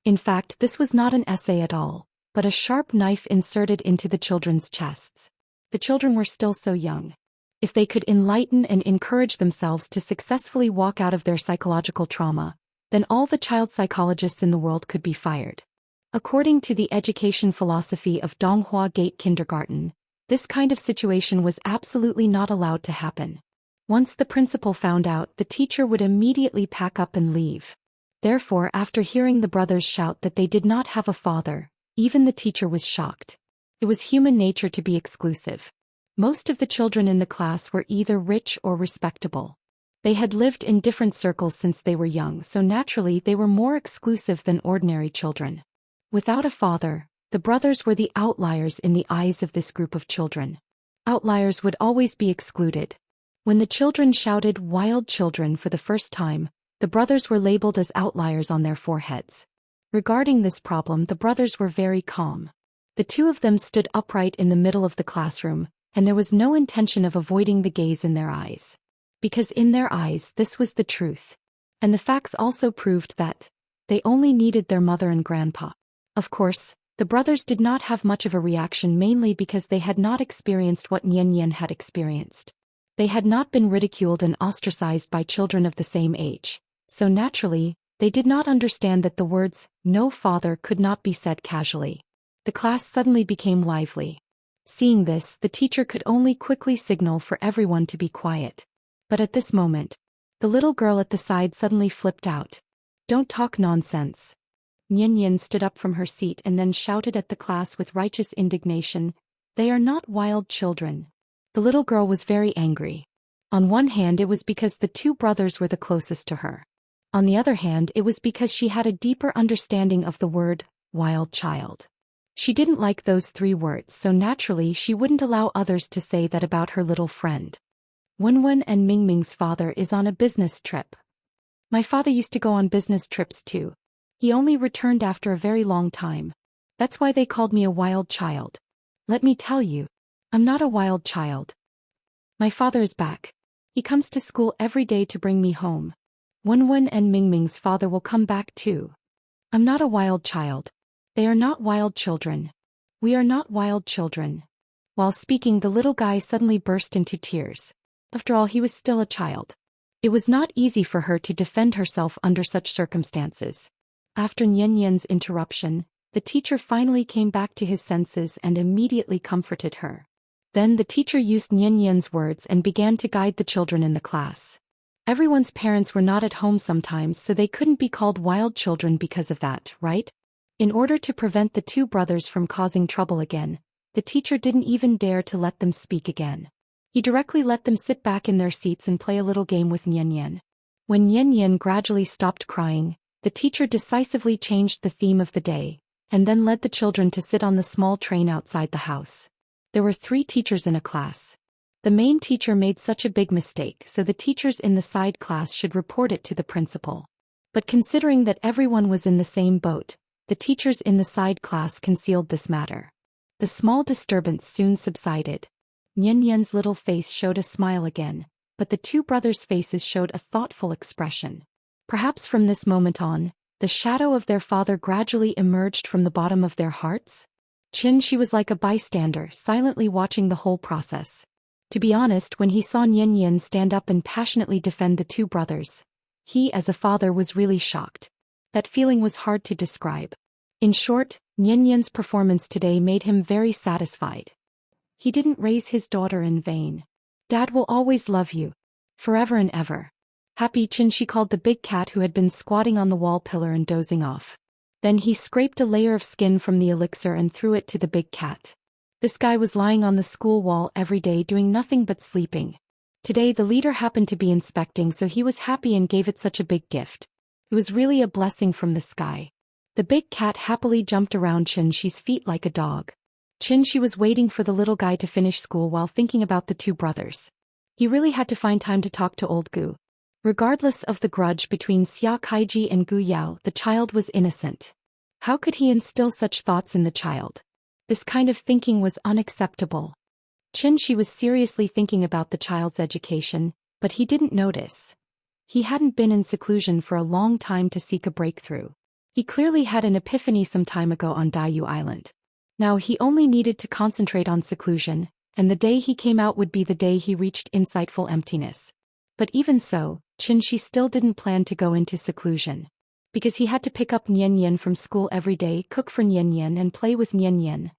In fact, this was not an essay at all, but a sharp knife inserted into the children's chests. The children were still so young. If they could enlighten and encourage themselves to successfully walk out of their psychological trauma, then all the child psychologists in the world could be fired. According to the education philosophy of Donghua Gate Kindergarten, this kind of situation was absolutely not allowed to happen. Once the principal found out, the teacher would immediately pack up and leave. Therefore, after hearing the brothers shout that they did not have a father, even the teacher was shocked. It was human nature to be exclusive. Most of the children in the class were either rich or respectable. They had lived in different circles since they were young, so naturally they were more exclusive than ordinary children. Without a father, the brothers were the outliers in the eyes of this group of children. Outliers would always be excluded. When the children shouted "wild children" for the first time, the brothers were labeled as outliers on their foreheads. Regarding this problem, the brothers were very calm. The two of them stood upright in the middle of the classroom, and there was no intention of avoiding the gaze in their eyes. Because in their eyes, this was the truth. And the facts also proved that they only needed their mother and grandpa. Of course, the brothers did not have much of a reaction, mainly because they had not experienced what Nian had experienced. They had not been ridiculed and ostracized by children of the same age, so naturally, they did not understand that the words, "no father," could not be said casually. The class suddenly became lively. Seeing this, the teacher could only quickly signal for everyone to be quiet. But at this moment, the little girl at the side suddenly flipped out. "Don't talk nonsense." Nian stood up from her seat and then shouted at the class with righteous indignation, "They are not wild children. The little girl was very angry. On one hand, it was because the two brothers were the closest to her. On the other hand, it was because she had a deeper understanding of the word, wild child. She didn't like those 3 words, so naturally she wouldn't allow others to say that about her little friend. Wenwen and Mingming's father is on a business trip. My father used to go on business trips too. He only returned after a very long time. That's why they called me a wild child. Let me tell you, I'm not a wild child. My father is back. He comes to school every day to bring me home. Wenwen and Mingming's father will come back too. I'm not a wild child. They are not wild children. We are not wild children. While speaking, the little guy suddenly burst into tears. After all, he was still a child. It was not easy for her to defend herself under such circumstances. After Nian Yan's interruption, the teacher finally came back to his senses and immediately comforted her. Then the teacher used Nian Yan's words and began to guide the children in the class. Everyone's parents were not at home sometimes, so they couldn't be called wild children because of that, right? In order to prevent the 2 brothers from causing trouble again, the teacher didn't even dare to let them speak again. He directly let them sit back in their seats and play a little game with Nian Yan. When Nian Yan gradually stopped crying, the teacher decisively changed the theme of the day, and then led the children to sit on the small train outside the house. There were 3 teachers in a class. The main teacher made such a big mistake, so the teachers in the side class should report it to the principal. But considering that everyone was in the same boat, the teachers in the side class concealed this matter. The small disturbance soon subsided. Nian Yan's little face showed a smile again, but the 2 brothers' faces showed a thoughtful expression. Perhaps from this moment on, the shadow of their father gradually emerged from the bottom of their hearts. She was like a bystander, silently watching the whole process. To be honest, when he saw Nian Yan stand up and passionately defend the 2 brothers, he as a father was really shocked. That feeling was hard to describe. In short, Nian Yan's performance today made him very satisfied. He didn't raise his daughter in vain. Dad will always love you. Forever and ever. Happy she called the big cat who had been squatting on the wall pillar and dozing off. Then he scraped a layer of skin from the elixir and threw it to the big cat. This guy was lying on the school wall every day doing nothing but sleeping. Today the leader happened to be inspecting, so he was happy and gave it such a big gift. It was really a blessing from the sky. The big cat happily jumped around Xi's feet like a dog. She was waiting for the little guy to finish school while thinking about the 2 brothers. He really had to find time to talk to old Gu. Regardless of the grudge between Xia Kaiji and Gu Yao, the child was innocent. How could he instill such thoughts in the child? This kind of thinking was unacceptable. She was seriously thinking about the child's education, but he didn't notice. He hadn't been in seclusion for a long time to seek a breakthrough. He clearly had an epiphany some time ago on Daiyu Island. Now he only needed to concentrate on seclusion, and the day he came out would be the day he reached insightful emptiness. But even so, Shi still didn't plan to go into seclusion. Because he had to pick up Nian Yan from school every day, cook for Nian Yan and play with Nian Yan.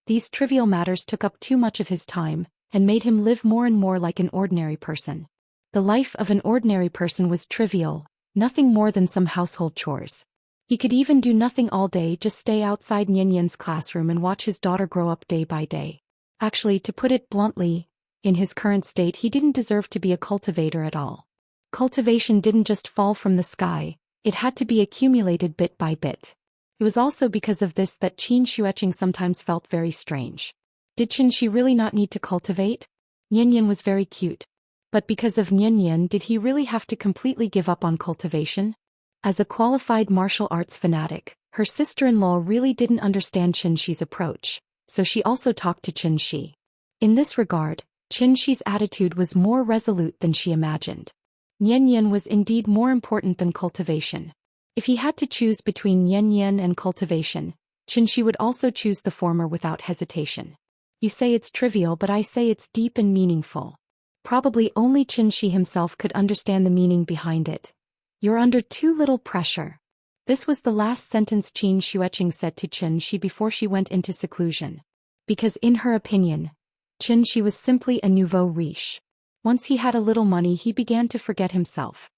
These trivial matters took up too much of his time, and made him live more and more like an ordinary person. The life of an ordinary person was trivial, nothing more than some household chores. He could even do nothing all day, just stay outside Nian Yan's classroom and watch his daughter grow up day by day. Actually, to put it bluntly, in his current state he didn't deserve to be a cultivator at all. Cultivation didn't just fall from the sky, it had to be accumulated bit by bit. It was also because of this that Qin Xueqing sometimes felt very strange. Did Shi really not need to cultivate? Nian Yan was very cute. But because of Nian Yan, did he really have to completely give up on cultivation? As a qualified martial arts fanatic, her sister-in-law really didn't understand Xi's approach, so she also talked to Xi. In this regard, Xi's attitude was more resolute than she imagined. Nian Yan was indeed more important than cultivation. If he had to choose between Nian Yan and cultivation, Shi would also choose the former without hesitation. You say it's trivial, but I say it's deep and meaningful. Probably only Shi himself could understand the meaning behind it. You're under too little pressure. This was the last sentence Qin Xueqing said to Shi before she went into seclusion. Because in her opinion, Shi was simply a nouveau riche. Once he had a little money, he began to forget himself.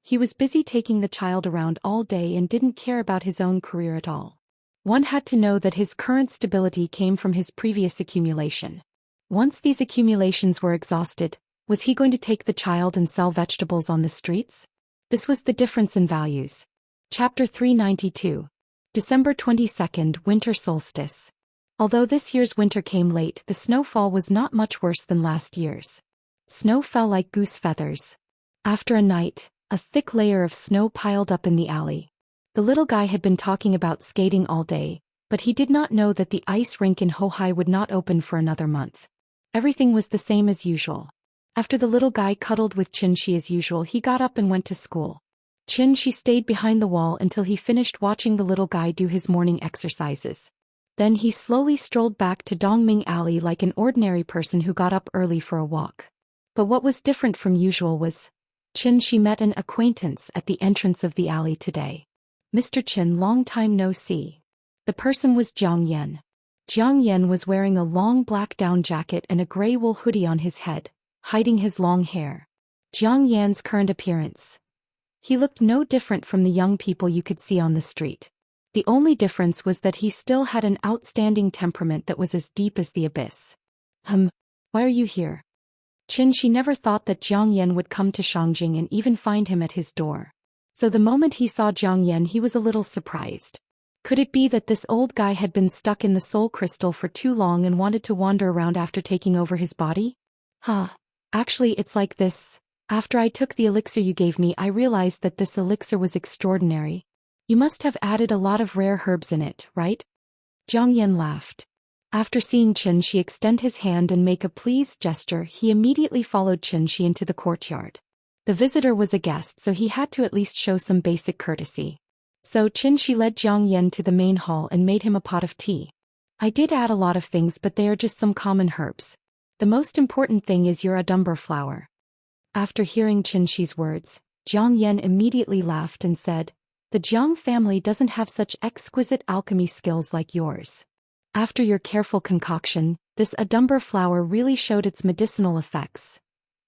He was busy taking the child around all day and didn't care about his own career at all. One had to know that his current stability came from his previous accumulation. Once these accumulations were exhausted, was he going to take the child and sell vegetables on the streets? This was the difference in values. Chapter 392. December 22nd, Winter Solstice. Although this year's winter came late, the snowfall was not much worse than last year's. Snow fell like goose feathers. After a night, a thick layer of snow piled up in the alley. The little guy had been talking about skating all day, but he did not know that the ice rink in Hohai would not open for another month. Everything was the same as usual. After the little guy cuddled with Xianxia as usual, he got up and went to school. Xianxia stayed behind the wall until he finished watching the little guy do his morning exercises. Then he slowly strolled back to Dongming Alley like an ordinary person who got up early for a walk. But what was different from usual was, Xianxia met an acquaintance at the entrance of the alley today. Mr. Qin, long time no see. The person was Zhou Xian. Zhou Xian was wearing a long black down jacket and a gray wool hoodie on his head, hiding his long hair. Zhou Xian's current appearance. He looked no different from the young people you could see on the street. The only difference was that he still had an outstanding temperament that was as deep as the abyss. Why are you here? Xianxia never thought that Zhou Xian would come to Shangjing and even find him at his door. So the moment he saw Zhou Xian, he was a little surprised. Could it be that this old guy had been stuck in the soul crystal for too long and wanted to wander around after taking over his body? Actually it's like this. After I took the elixir you gave me, I realized that this elixir was extraordinary. You must have added a lot of rare herbs in it, right? Zhou Xian laughed. After seeing Xianxia extend his hand and make a pleased gesture, he immediately followed Xianxia into the courtyard. The visitor was a guest, so he had to at least show some basic courtesy. So Xianxia led Zhou Xian to the main hall and made him a pot of tea. I did add a lot of things, but they are just some common herbs. The most important thing is your adumber flower. After hearing Xianxia's words, Zhou Xian immediately laughed and said, the Jiang family doesn't have such exquisite alchemy skills like yours. After your careful concoction, this adumber flower really showed its medicinal effects.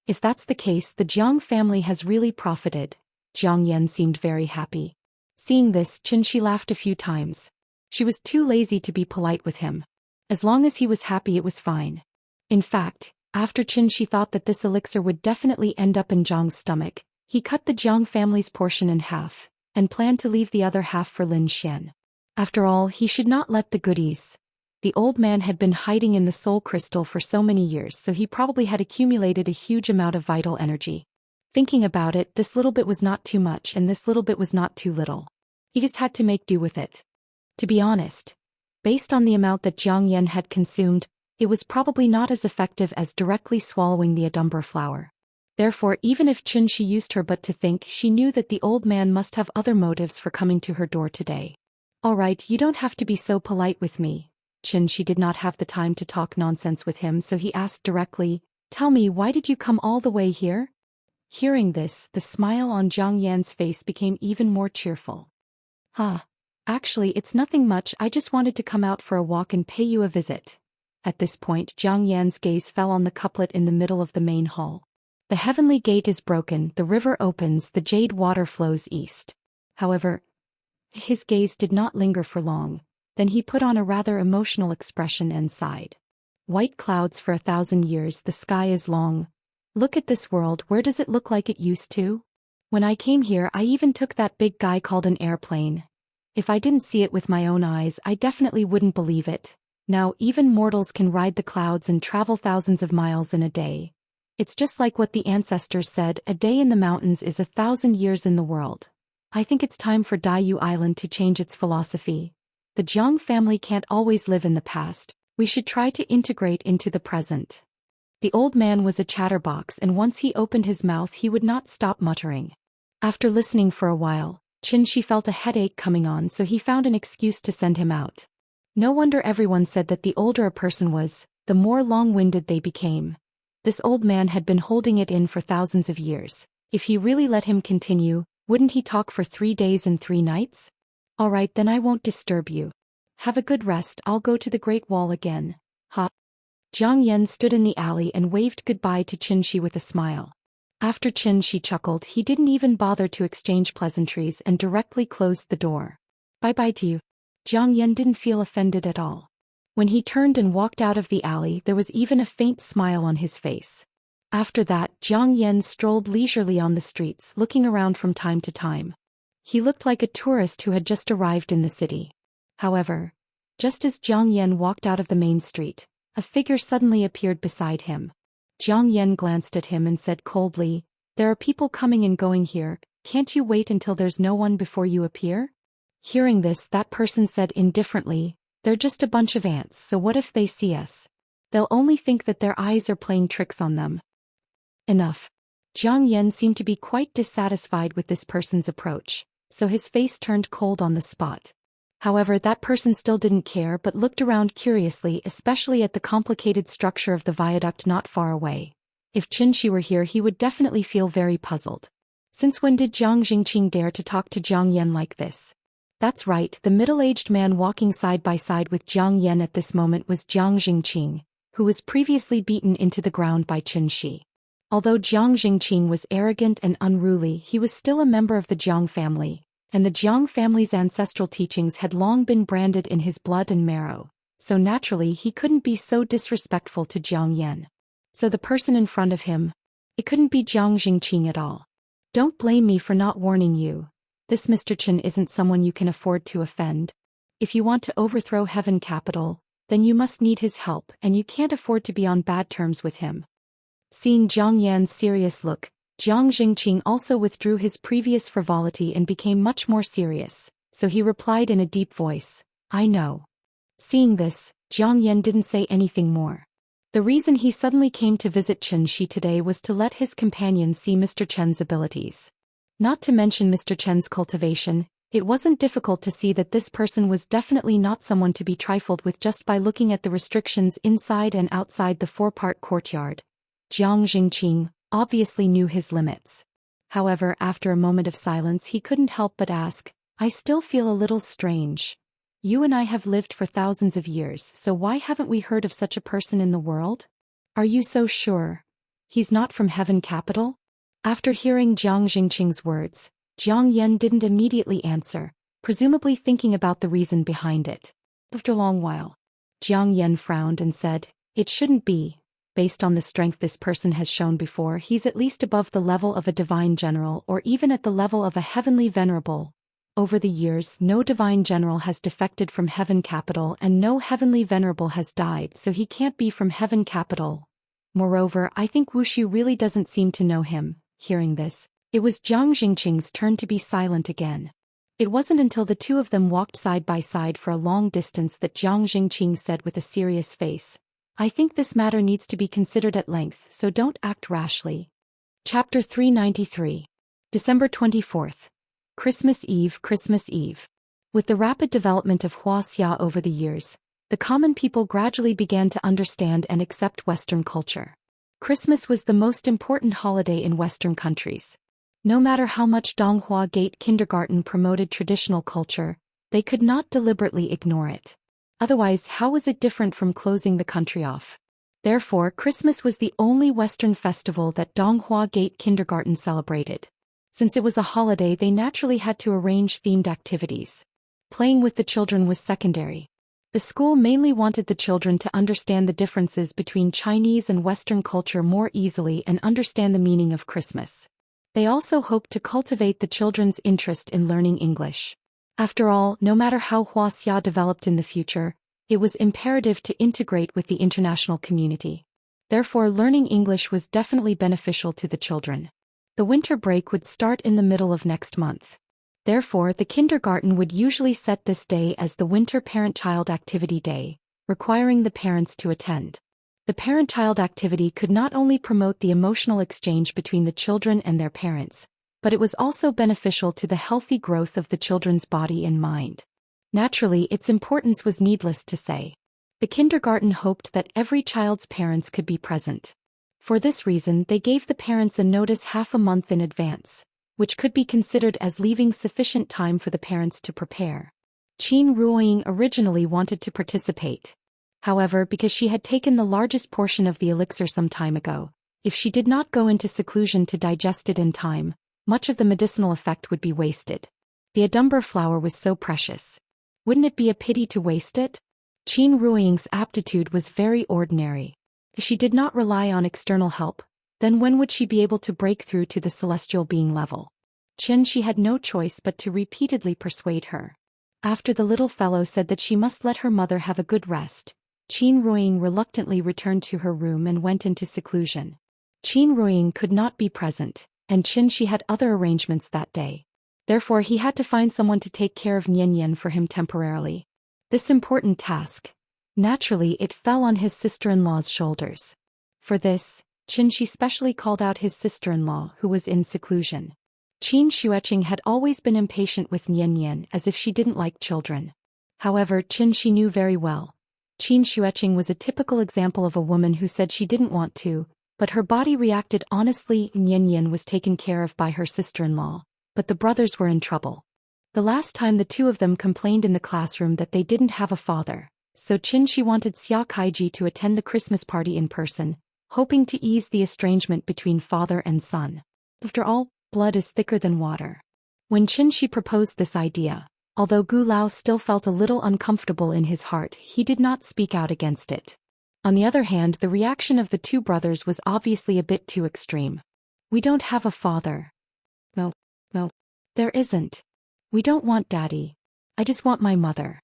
If that's the case, the Jiang family has really profited. Zhou Xian seemed very happy. Seeing this, Xianxia laughed a few times. She was too lazy to be polite with him. As long as he was happy, it was fine. In fact, after Xianxia thought that this elixir would definitely end up in Zhang's stomach, he cut the Jiang family's portion in half, and planned to leave the other half for Lin Xian. After all, he should not let the goodies. The old man had been hiding in the soul crystal for so many years, so he probably had accumulated a huge amount of vital energy. Thinking about it, this little bit was not too much and this little bit was not too little. He just had to make do with it. To be honest, based on the amount that Zhou Xian had consumed, it was probably not as effective as directly swallowing the adumber flower. Therefore, even if Xianxia used her butt to think, she knew that the old man must have other motives for coming to her door today. All right, you don't have to be so polite with me. Xianxia did not have the time to talk nonsense with him, so he asked directly, tell me, why did you come all the way here? Hearing this, the smile on Zhou Yan's face became even more cheerful. Actually, it's nothing much, I just wanted to come out for a walk and pay you a visit. At this point, Zhou Yan's gaze fell on the couplet in the middle of the main hall. The heavenly gate is broken, the river opens, the jade water flows east. However, his gaze did not linger for long, then he put on a rather emotional expression and sighed. White clouds for 1,000 years, the sky is long. Look at this world, where does it look like it used to? When I came here, I even took that big guy called an airplane. If I didn't see it with my own eyes, I definitely wouldn't believe it. Now, even mortals can ride the clouds and travel thousands of miles in a day. It's just like what the ancestors said, a day in the mountains is 1,000 years in the world. I think it's time for Daiyu Island to change its philosophy. The Jiang family can't always live in the past, we should try to integrate into the present. The old man was a chatterbox, and once he opened his mouth he would not stop muttering. After listening for a while, Xianxia felt a headache coming on, so he found an excuse to send him out. No wonder everyone said that the older a person was, the more long-winded they became. This old man had been holding it in for thousands of years. If he really let him continue, wouldn't he talk for 3 days and 3 nights? All right, then I won't disturb you. Have a good rest, I'll go to the Great Wall again. Zhou Xian stood in the alley and waved goodbye to Xianxia with a smile. After Xianxia chuckled, he didn't even bother to exchange pleasantries and directly closed the door. Bye-bye to you. Zhou Xian didn't feel offended at all. When he turned and walked out of the alley, there was even a faint smile on his face. After that, Zhang Yan strolled leisurely on the streets, looking around from time to time. He looked like a tourist who had just arrived in the city. However, just as Zhang Yan walked out of the main street, a figure suddenly appeared beside him. Zhang Yan glanced at him and said coldly, "There are people coming and going here, can't you wait until there's no one before you appear?" Hearing this, that person said indifferently, "They're just a bunch of ants, so what if they see us? They'll only think that their eyes are playing tricks on them." Enough. Zhang Yan seemed to be quite dissatisfied with this person's approach, so his face turned cold on the spot. However, that person still didn't care but looked around curiously, especially at the complicated structure of the viaduct not far away. If Xianxia were here, he would definitely feel very puzzled. Since when did Zhang Jingqing dare to talk to Zhang Yan like this? That's right, the middle-aged man walking side by side with Zhang Yan at this moment was Zhang Jingqing, who was previously beaten into the ground by Xianxia. Although Zhang Jingqing was arrogant and unruly, he was still a member of the Jiang family, and the Jiang family's ancestral teachings had long been branded in his blood and marrow, so naturally he couldn't be so disrespectful to Zhang Yan. So the person in front of him, it couldn't be Zhang Jingqing at all. "Don't blame me for not warning you. This Mr. Chen isn't someone you can afford to offend. If you want to overthrow Heaven Capital, then you must need his help and you can't afford to be on bad terms with him." Seeing Zhang Yan's serious look, Zhang Jingqing also withdrew his previous frivolity and became much more serious, so he replied in a deep voice, "I know." Seeing this, Zhang Yan didn't say anything more. The reason he suddenly came to visit Xianxia today was to let his companion see Mr. Chen's abilities. Not to mention Mr. Chen's cultivation, it wasn't difficult to see that this person was definitely not someone to be trifled with just by looking at the restrictions inside and outside the four-part courtyard. Zhang Jingqing obviously knew his limits. However, after a moment of silence, he couldn't help but ask, "I still feel a little strange. You and I have lived for thousands of years, so why haven't we heard of such a person in the world? Are you so sure he's not from Heaven Capital?" After hearing Zhang Jingqing's words, Zhang Yan didn't immediately answer, presumably thinking about the reason behind it. After a long while, Zhang Yan frowned and said, "It shouldn't be. Based on the strength this person has shown before, he's at least above the level of a divine general or even at the level of a heavenly venerable. Over the years, no divine general has defected from Heaven Capital and no heavenly venerable has died, so he can't be from Heaven Capital. Moreover, I think Wuxia really doesn't seem to know him." Hearing this, it was Zhang Jingqing's turn to be silent again. It wasn't until the two of them walked side by side for a long distance that Zhang Jingqing said with a serious face, "I think this matter needs to be considered at length, so don't act rashly." Chapter 393. December 24th. Christmas Eve. Christmas Eve. With the rapid development of Wuxia over the years, the common people gradually began to understand and accept Western culture. Christmas was the most important holiday in Western countries. No matter how much Donghua Gate Kindergarten promoted traditional culture, they could not deliberately ignore it. Otherwise, how was it different from closing the country off? Therefore, Christmas was the only Western festival that Donghua Gate Kindergarten celebrated. Since it was a holiday, they naturally had to arrange themed activities. Playing with the children was secondary. The school mainly wanted the children to understand the differences between Chinese and Western culture more easily and understand the meaning of Christmas. They also hoped to cultivate the children's interest in learning English. After all, no matter how Wuxia developed in the future, it was imperative to integrate with the international community. Therefore, learning English was definitely beneficial to the children. The winter break would start in the middle of next month. Therefore, the kindergarten would usually set this day as the Winter Parent-Child Activity Day, requiring the parents to attend. The parent-child activity could not only promote the emotional exchange between the children and their parents, but it was also beneficial to the healthy growth of the children's body and mind. Naturally, its importance was needless to say. The kindergarten hoped that every child's parents could be present. For this reason, they gave the parents a notice half a month in advance, which could be considered as leaving sufficient time for the parents to prepare. Qin Ruoying originally wanted to participate. However, because she had taken the largest portion of the elixir some time ago, if she did not go into seclusion to digest it in time, much of the medicinal effect would be wasted. The Adumber flower was so precious. Wouldn't it be a pity to waste it? Qin Ruiying's aptitude was very ordinary. If she did not rely on external help, then when would she be able to break through to the celestial being level? She had no choice but to repeatedly persuade her. After the little fellow said that she must let her mother have a good rest, Qin Ruiying reluctantly returned to her room and went into seclusion. Qin Ruiying could not be present, and She had other arrangements that day. Therefore he had to find someone to take care of Nian for him temporarily. This important task, naturally it fell on his sister-in-law's shoulders. For this, She specially called out his sister-in-law who was in seclusion. Qin Xueqing had always been impatient with Nian as if she didn't like children. However, she knew very well. Qin Xueqing was a typical example of a woman who said she didn't want to, but her body reacted honestly. Nian was taken care of by her sister-in-law, but the brothers were in trouble. The last time the two of them complained in the classroom that they didn't have a father, so She wanted Xia Kaiji to attend the Christmas party in person, hoping to ease the estrangement between father and son. After all, blood is thicker than water. When She proposed this idea, although Gu Lao still felt a little uncomfortable in his heart, he did not speak out against it. On the other hand, the reaction of the two brothers was obviously a bit too extreme. We don't have a father. No, there isn't. We don't want daddy. I just want my mother.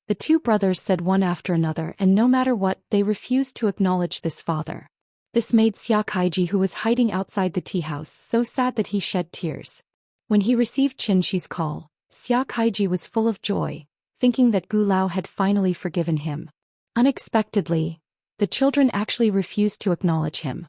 The two brothers said one after another, and no matter what, they refused to acknowledge this father. This made Xia Kaiji, who was hiding outside the tea house, so sad that he shed tears. When he received Shi's call, Xia Kaiji was full of joy, thinking that Gu Lao had finally forgiven him. Unexpectedly, the children actually refused to acknowledge him.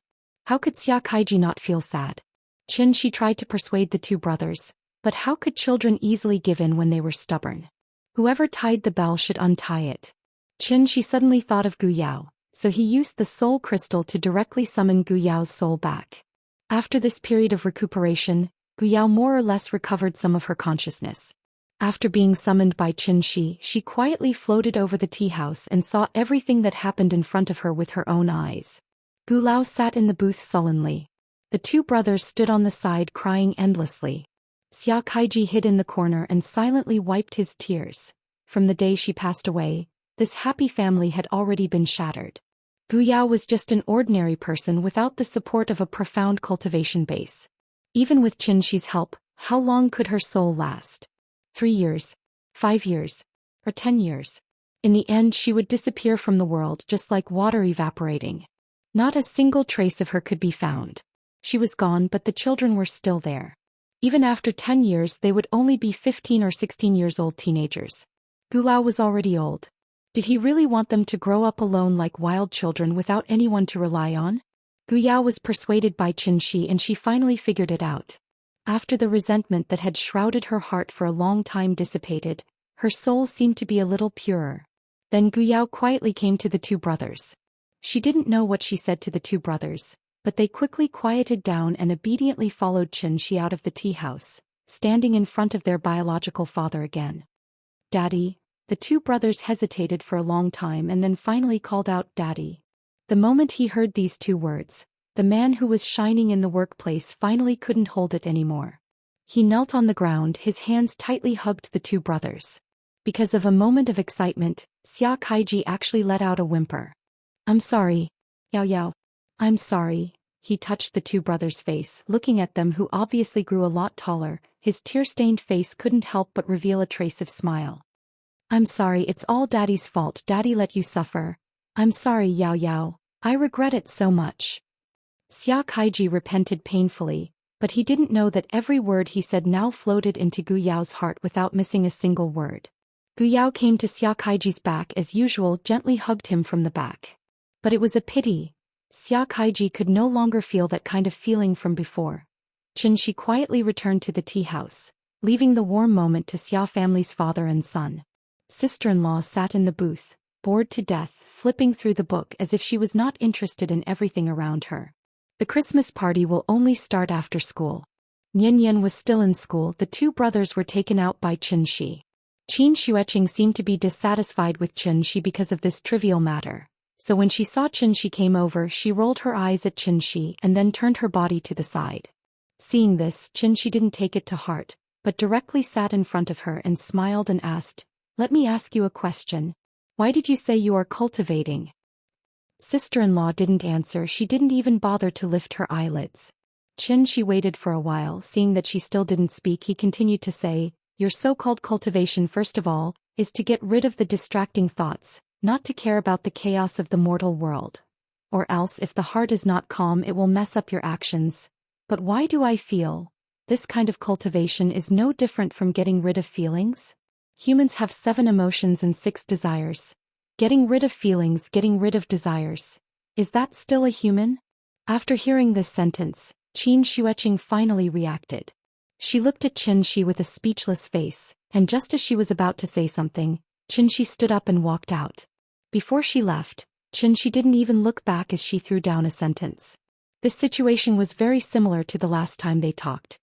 How could Xia Kaiji not feel sad? She tried to persuade the two brothers, but how could children easily give in when they were stubborn? Whoever tied the bell should untie it. She suddenly thought of Gu Yao, so he used the soul crystal to directly summon Gu Yao's soul back. After this period of recuperation, Gu Yao more or less recovered some of her consciousness. After being summoned by Shi, she quietly floated over the tea house and saw everything that happened in front of her with her own eyes. Gu Lao sat in the booth sullenly. The two brothers stood on the side crying endlessly. Xia Kaiji hid in the corner and silently wiped his tears. From the day she passed away, this happy family had already been shattered. Gu Yao was just an ordinary person without the support of a profound cultivation base. Even with Shi's help, how long could her soul last? 3 years, 5 years, or 10 years. In the end, she would disappear from the world just like water evaporating. Not a single trace of her could be found. She was gone, but the children were still there. Even after 10 years, they would only be 15 or 16 years old teenagers. Gu Lao was already old. Did he really want them to grow up alone like wild children without anyone to rely on? Gu Yao was persuaded by Shi, and she finally figured it out. After the resentment that had shrouded her heart for a long time dissipated, her soul seemed to be a little purer. Then Gu Yao quietly came to the two brothers. She didn't know what she said to the two brothers, but they quickly quieted down and obediently followed Shi out of the tea house, standing in front of their biological father again. Daddy. The two brothers hesitated for a long time and then finally called out Daddy. The moment he heard these two words, the man who was shining in the workplace finally couldn't hold it anymore. He knelt on the ground, his hands tightly hugged the two brothers. Because of a moment of excitement, Xia Kaiji actually let out a whimper. I'm sorry. Yao. I'm sorry. He touched the two brothers' face, looking at them who obviously grew a lot taller. His tear-stained face couldn't help but reveal a trace of smile. I'm sorry, it's all Daddy's fault. Daddy let you suffer. I'm sorry, Yao. I regret it so much. Xia Kaiji repented painfully, but he didn't know that every word he said now floated into Gu Yao's heart without missing a single word. Gu Yao came to Xia Kaiji's back as usual, gently hugged him from the back. But it was a pity. Xia Kaiji could no longer feel that kind of feeling from before. Shi quietly returned to the tea house, leaving the warm moment to Xia family's father and son. Sister-in-law sat in the booth, bored to death, flipping through the book as if she was not interested in everything around her. The Christmas party will only start after school. Nian was still in school. The two brothers were taken out by Shi. Qin Xueqing seemed to be dissatisfied with Shi because of this trivial matter. So when she saw Shi came over, she rolled her eyes at Shi and then turned her body to the side. Seeing this, Shi didn't take it to heart, but directly sat in front of her and smiled and asked, "Let me ask you a question. Why did you say you are cultivating? Sister-in-law didn't answer. She didn't even bother to lift her eyelids. Xianxia waited for a while. Seeing that she still didn't speak, he continued to say, your so-called cultivation, first of all, is to get rid of the distracting thoughts, not to care about the chaos of the mortal world. Or else if the heart is not calm, it will mess up your actions. But why do I feel? This kind of cultivation is no different from getting rid of feelings. Humans have 7 emotions and 6 desires. Getting rid of feelings, getting rid of desires. Is that still a human? After hearing this sentence, Xianxia finally reacted. She looked at Xianxia with a speechless face, and just as she was about to say something, Xianxia stood up and walked out. Before she left, Xianxia didn't even look back as she threw down a sentence. This situation was very similar to the last time they talked.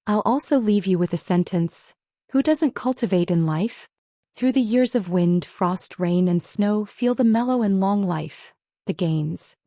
I'll also leave you with a sentence. Who doesn't cultivate in life? Through the years of wind, frost, rain and snow, feel the mellow and long life, the gains.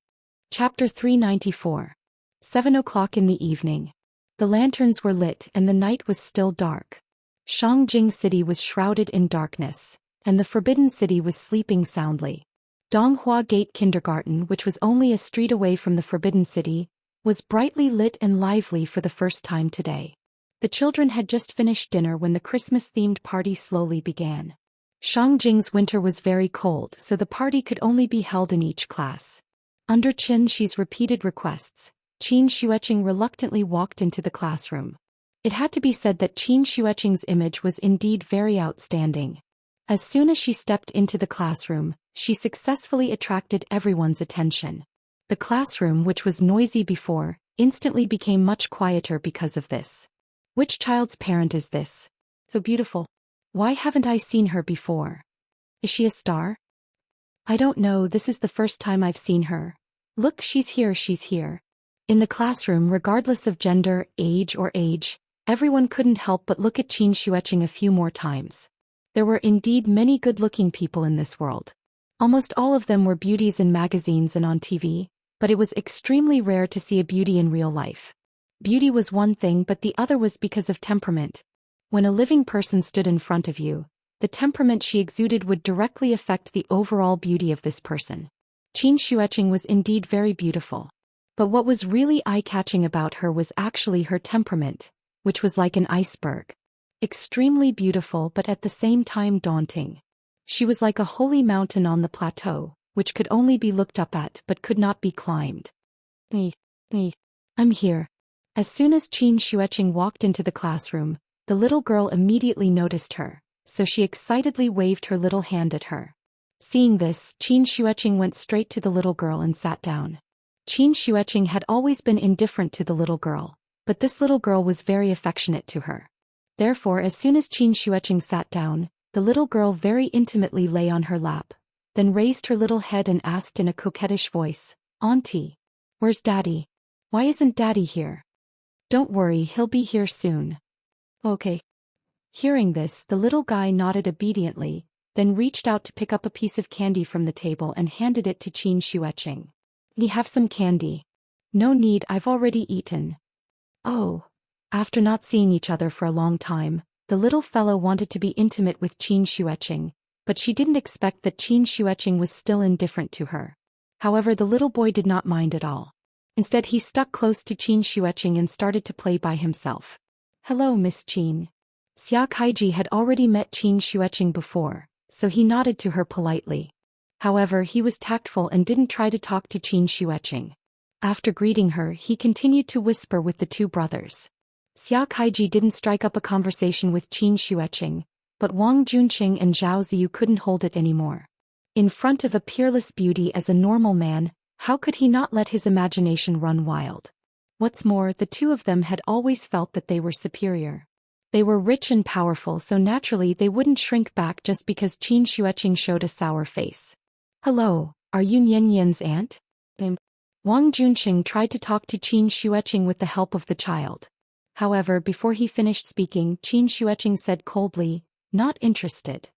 Chapter 394. 7 o'clock in the evening. The lanterns were lit and the night was still dark. Shangjing City was shrouded in darkness, and the Forbidden City was sleeping soundly. Donghua Gate Kindergarten, which was only a street away from the Forbidden City, was brightly lit and lively for the first time today. The children had just finished dinner when the Christmas-themed party slowly began. Shangjing's winter was very cold, so the party could only be held in each class. Under Xianxia's repeated requests, Xianxia reluctantly walked into the classroom. It had to be said that Xianxia's image was indeed very outstanding. As soon as she stepped into the classroom, she successfully attracted everyone's attention. The classroom, which was noisy before, instantly became much quieter because of this. Which child's parent is this? So beautiful. Why haven't I seen her before? Is she a star? I don't know, this is the first time I've seen her. Look, she's here, she's here. In the classroom, regardless of gender, age, everyone couldn't help but look at Xianxia a few more times. There were indeed many good-looking people in this world. Almost all of them were beauties in magazines and on TV, but it was extremely rare to see a beauty in real life. Beauty was one thing, but the other was because of temperament. When a living person stood in front of you, the temperament she exuded would directly affect the overall beauty of this person. Xianxia was indeed very beautiful. But what was really eye-catching about her was actually her temperament, which was like an iceberg. Extremely beautiful but at the same time daunting. She was like a holy mountain on the plateau, which could only be looked up at but could not be climbed. I'm here. As soon as Xianxia walked into the classroom, the little girl immediately noticed her, so she excitedly waved her little hand at her. Seeing this, Xianxia went straight to the little girl and sat down. Xianxia had always been indifferent to the little girl, but this little girl was very affectionate to her. Therefore, as soon as Xianxia sat down, the little girl very intimately lay on her lap, then raised her little head and asked in a coquettish voice, Auntie, where's Daddy? Why isn't Daddy here? Don't worry, he'll be here soon. Okay. Hearing this, the little guy nodded obediently, then reached out to pick up a piece of candy from the table and handed it to Xianxia. You have some candy? No need, I've already eaten. Oh. After not seeing each other for a long time, the little fellow wanted to be intimate with Xianxia, but she didn't expect that Xianxia was still indifferent to her. However, the little boy did not mind at all. Instead, he stuck close to Xianxia and started to play by himself. Hello, Miss Qian. Xianxia had already met Xianxia before, so he nodded to her politely. However, he was tactful and didn't try to talk to Xianxia. After greeting her, he continued to whisper with the two brothers. Xianxia didn't strike up a conversation with Xianxia, but Wang Junqing and Zhao Ziyu couldn't hold it anymore. In front of a peerless beauty as a normal man, how could he not let his imagination run wild? What's more, the two of them had always felt that they were superior. They were rich and powerful, so naturally they wouldn't shrink back just because Xianxia showed a sour face. Hello, are you Nian Yan's aunt? Wang Junqing tried to talk to Xianxia with the help of the child. However, before he finished speaking, Xianxia said coldly, not interested.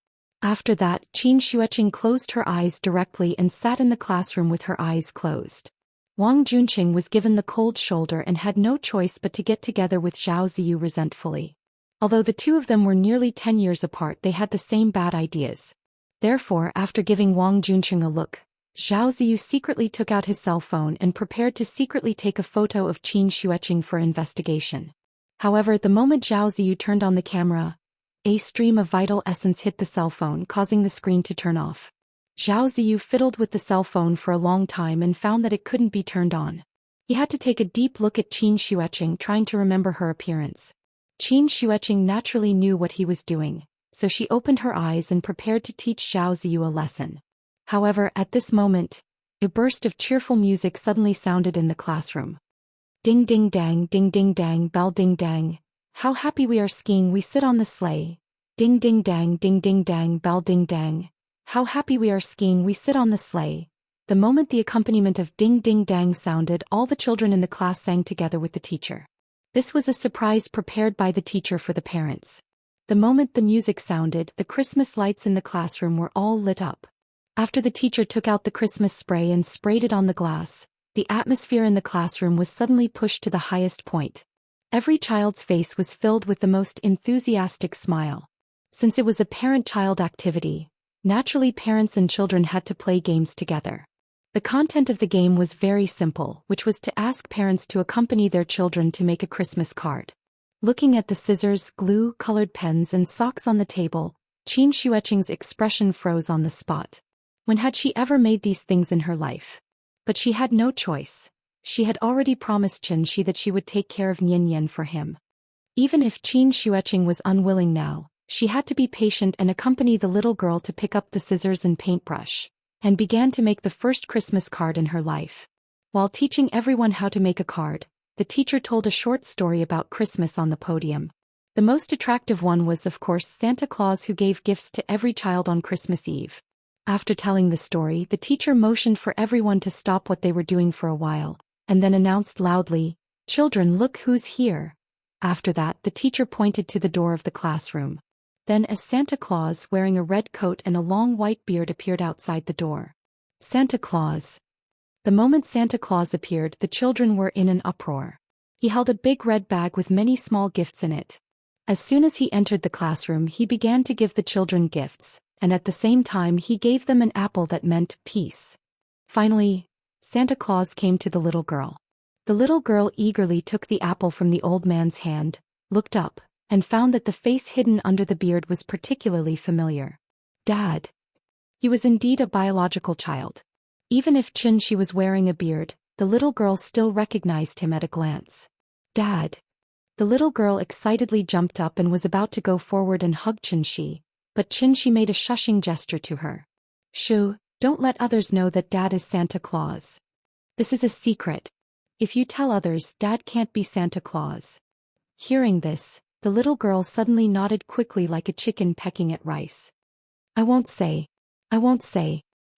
After that, Xianxia closed her eyes directly and sat in the classroom with her eyes closed. Wang Junqing was given the cold shoulder and had no choice but to get together with Zhao Ziyu resentfully. Although the two of them were nearly 10 years apart, they had the same bad ideas. Therefore, after giving Wang Juncheng a look, Zhao Ziyu secretly took out his cell phone and prepared to secretly take a photo of Qin Xueqing for investigation. However, the moment Zhao Ziyu turned on the camera, a stream of vital essence hit the cell phone, causing the screen to turn off. Zhao Ziyu fiddled with the cell phone for a long time and found that it couldn't be turned on. He had to take a deep look at Qin Xueqing, trying to remember her appearance. Qin Xueqing naturally knew what he was doing, so she opened her eyes and prepared to teach Zhao Ziyu a lesson. However, at this moment, a burst of cheerful music suddenly sounded in the classroom. Ding ding dang, bell ding dang. How happy we are skiing, we sit on the sleigh. Ding ding dang, bell ding dang. How happy we are skiing, we sit on the sleigh. The moment the accompaniment of ding ding dang sounded, all the children in the class sang together with the teacher. This was a surprise prepared by the teacher for the parents. The moment the music sounded, the Christmas lights in the classroom were all lit up. After the teacher took out the Christmas spray and sprayed it on the glass, the atmosphere in the classroom was suddenly pushed to the highest point. Every child's face was filled with the most enthusiastic smile. Since it was a parent-child activity, naturally parents and children had to play games together. The content of the game was very simple, which was to ask parents to accompany their children to make a Christmas card. Looking at the scissors, glue, colored pens and socks on the table, Qin Xueqing's expression froze on the spot. When had she ever made these things in her life? But she had no choice. She had already promised Qianxia that she would take care of Nian for him. Even if Qin Xueqing was unwilling now, she had to be patient and accompany the little girl to pick up the scissors and paintbrush, and began to make the first Christmas card in her life. While teaching everyone how to make a card, the teacher told a short story about Christmas on the podium. The most attractive one was, of course, Santa Claus, who gave gifts to every child on Christmas Eve. After telling the story, the teacher motioned for everyone to stop what they were doing for a while, and then announced loudly, "Children, look who's here." After that, the teacher pointed to the door of the classroom. Then a Santa Claus wearing a red coat and a long white beard appeared outside the door. Santa Claus. The moment Santa Claus appeared, the children were in an uproar. He held a big red bag with many small gifts in it. As soon as he entered the classroom, he began to give the children gifts, and at the same time he gave them an apple that meant peace. Finally, Santa Claus came to the little girl. The little girl eagerly took the apple from the old man's hand, looked up, and found that the face hidden under the beard was particularly familiar. Dad. He was indeed a biological child. Even if Qianxia was wearing a beard, the little girl still recognized him at a glance. Dad. The little girl excitedly jumped up and was about to go forward and hug Qianxia, but Qianxia made a shushing gesture to her. Shoo, don't let others know that Dad is Santa Claus. This is a secret. If you tell others, Dad can't be Santa Claus. Hearing this, the little girl suddenly nodded quickly like a chicken pecking at rice. I won't say.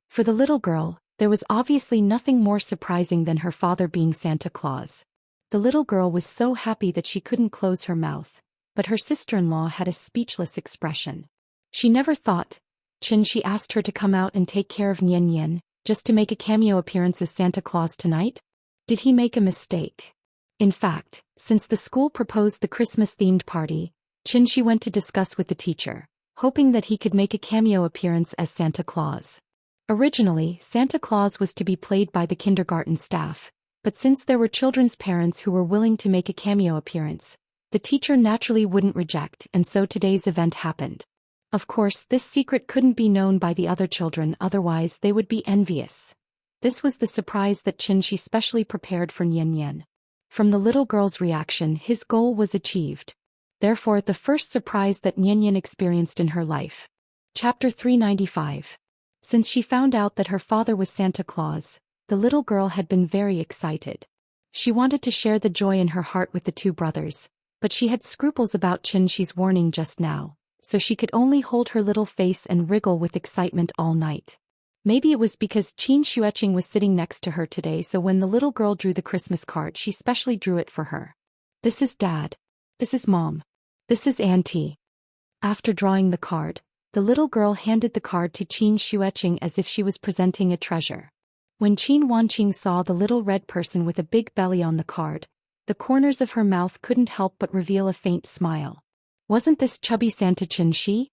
For the little girl, there was obviously nothing more surprising than her father being Santa Claus. The little girl was so happy that she couldn't close her mouth, but her sister-in-law had a speechless expression. She never thought. Qianxia asked her to come out and take care of Nian, just to make a cameo appearance as Santa Claus tonight? Did he make a mistake? In fact, since the school proposed the Christmas-themed party, Qianxia went to discuss with the teacher, hoping that he could make a cameo appearance as Santa Claus. Originally, Santa Claus was to be played by the kindergarten staff, but since there were children's parents who were willing to make a cameo appearance, the teacher naturally wouldn't reject, and so today's event happened. Of course, this secret couldn't be known by the other children, otherwise they would be envious. This was the surprise that Qianxia specially prepared for Nian. From the little girl's reaction, his goal was achieved. Therefore, the first surprise that Nian experienced in her life. Chapter 395. Since she found out that her father was Santa Claus, the little girl had been very excited. She wanted to share the joy in her heart with the two brothers, but she had scruples about Qianxia's warning just now, so she could only hold her little face and wriggle with excitement all night. Maybe it was because Qin Xueqing was sitting next to her today, so when the little girl drew the Christmas card, she specially drew it for her. This is Dad. This is Mom. This is Auntie. After drawing the card, the little girl handed the card to Qin Xueqing as if she was presenting a treasure. When Qin Wanqing saw the little red person with a big belly on the card, the corners of her mouth couldn't help but reveal a faint smile. Wasn't this chubby Santa Qianxia?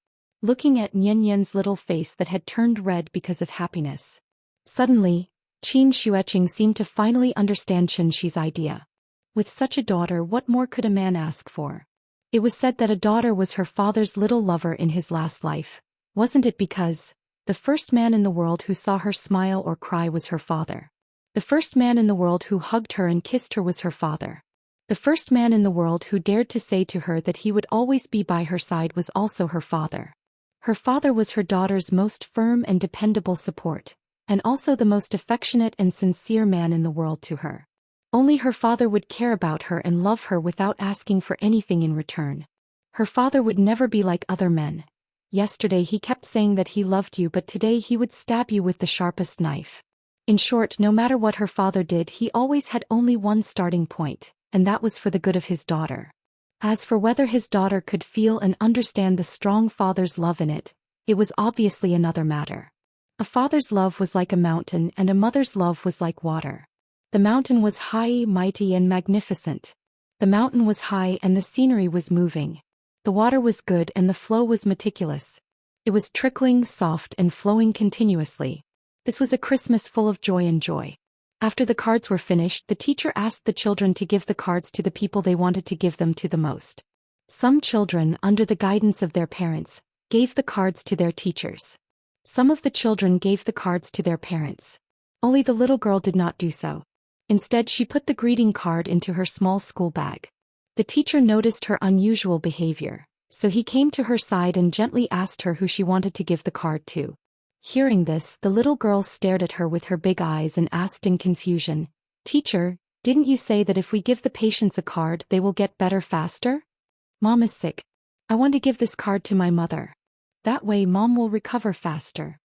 looking at Nian little face that had turned red because of happiness. Suddenly, Qin Shueqing seemed to finally understand Xianxi's idea. With such a daughter, what more could a man ask for? It was said that a daughter was her father's little lover in his last life. Wasn't it because the first man in the world who saw her smile or cry was her father? The first man in the world who hugged her and kissed her was her father. The first man in the world who dared to say to her that he would always be by her side was also her father. Her father was her daughter's most firm and dependable support, and also the most affectionate and sincere man in the world to her. Only her father would care about her and love her without asking for anything in return. Her father would never be like other men. Yesterday he kept saying that he loved you, but today he would stab you with the sharpest knife. In short, no matter what her father did, he always had only one starting point, and that was for the good of his daughter. As for whether his daughter could feel and understand the strong father's love in it, it was obviously another matter. A father's love was like a mountain and a mother's love was like water. The mountain was high, mighty and magnificent. The mountain was high and the scenery was moving. The water was good and the flow was meticulous. It was trickling, soft and flowing continuously. This was a Christmas full of joy and joy. After the cards were finished, the teacher asked the children to give the cards to the people they wanted to give them to the most. Some children, under the guidance of their parents, gave the cards to their teachers. Some of the children gave the cards to their parents. Only the little girl did not do so. Instead, she put the greeting card into her small school bag. The teacher noticed her unusual behavior, so he came to her side and gently asked her who she wanted to give the card to. Hearing this, the little girl stared at her with her big eyes and asked in confusion, "Teacher, didn't you say that if we give the patients a card they will get better faster? Mom is sick. I want to give this card to my mother. That way Mom will recover faster."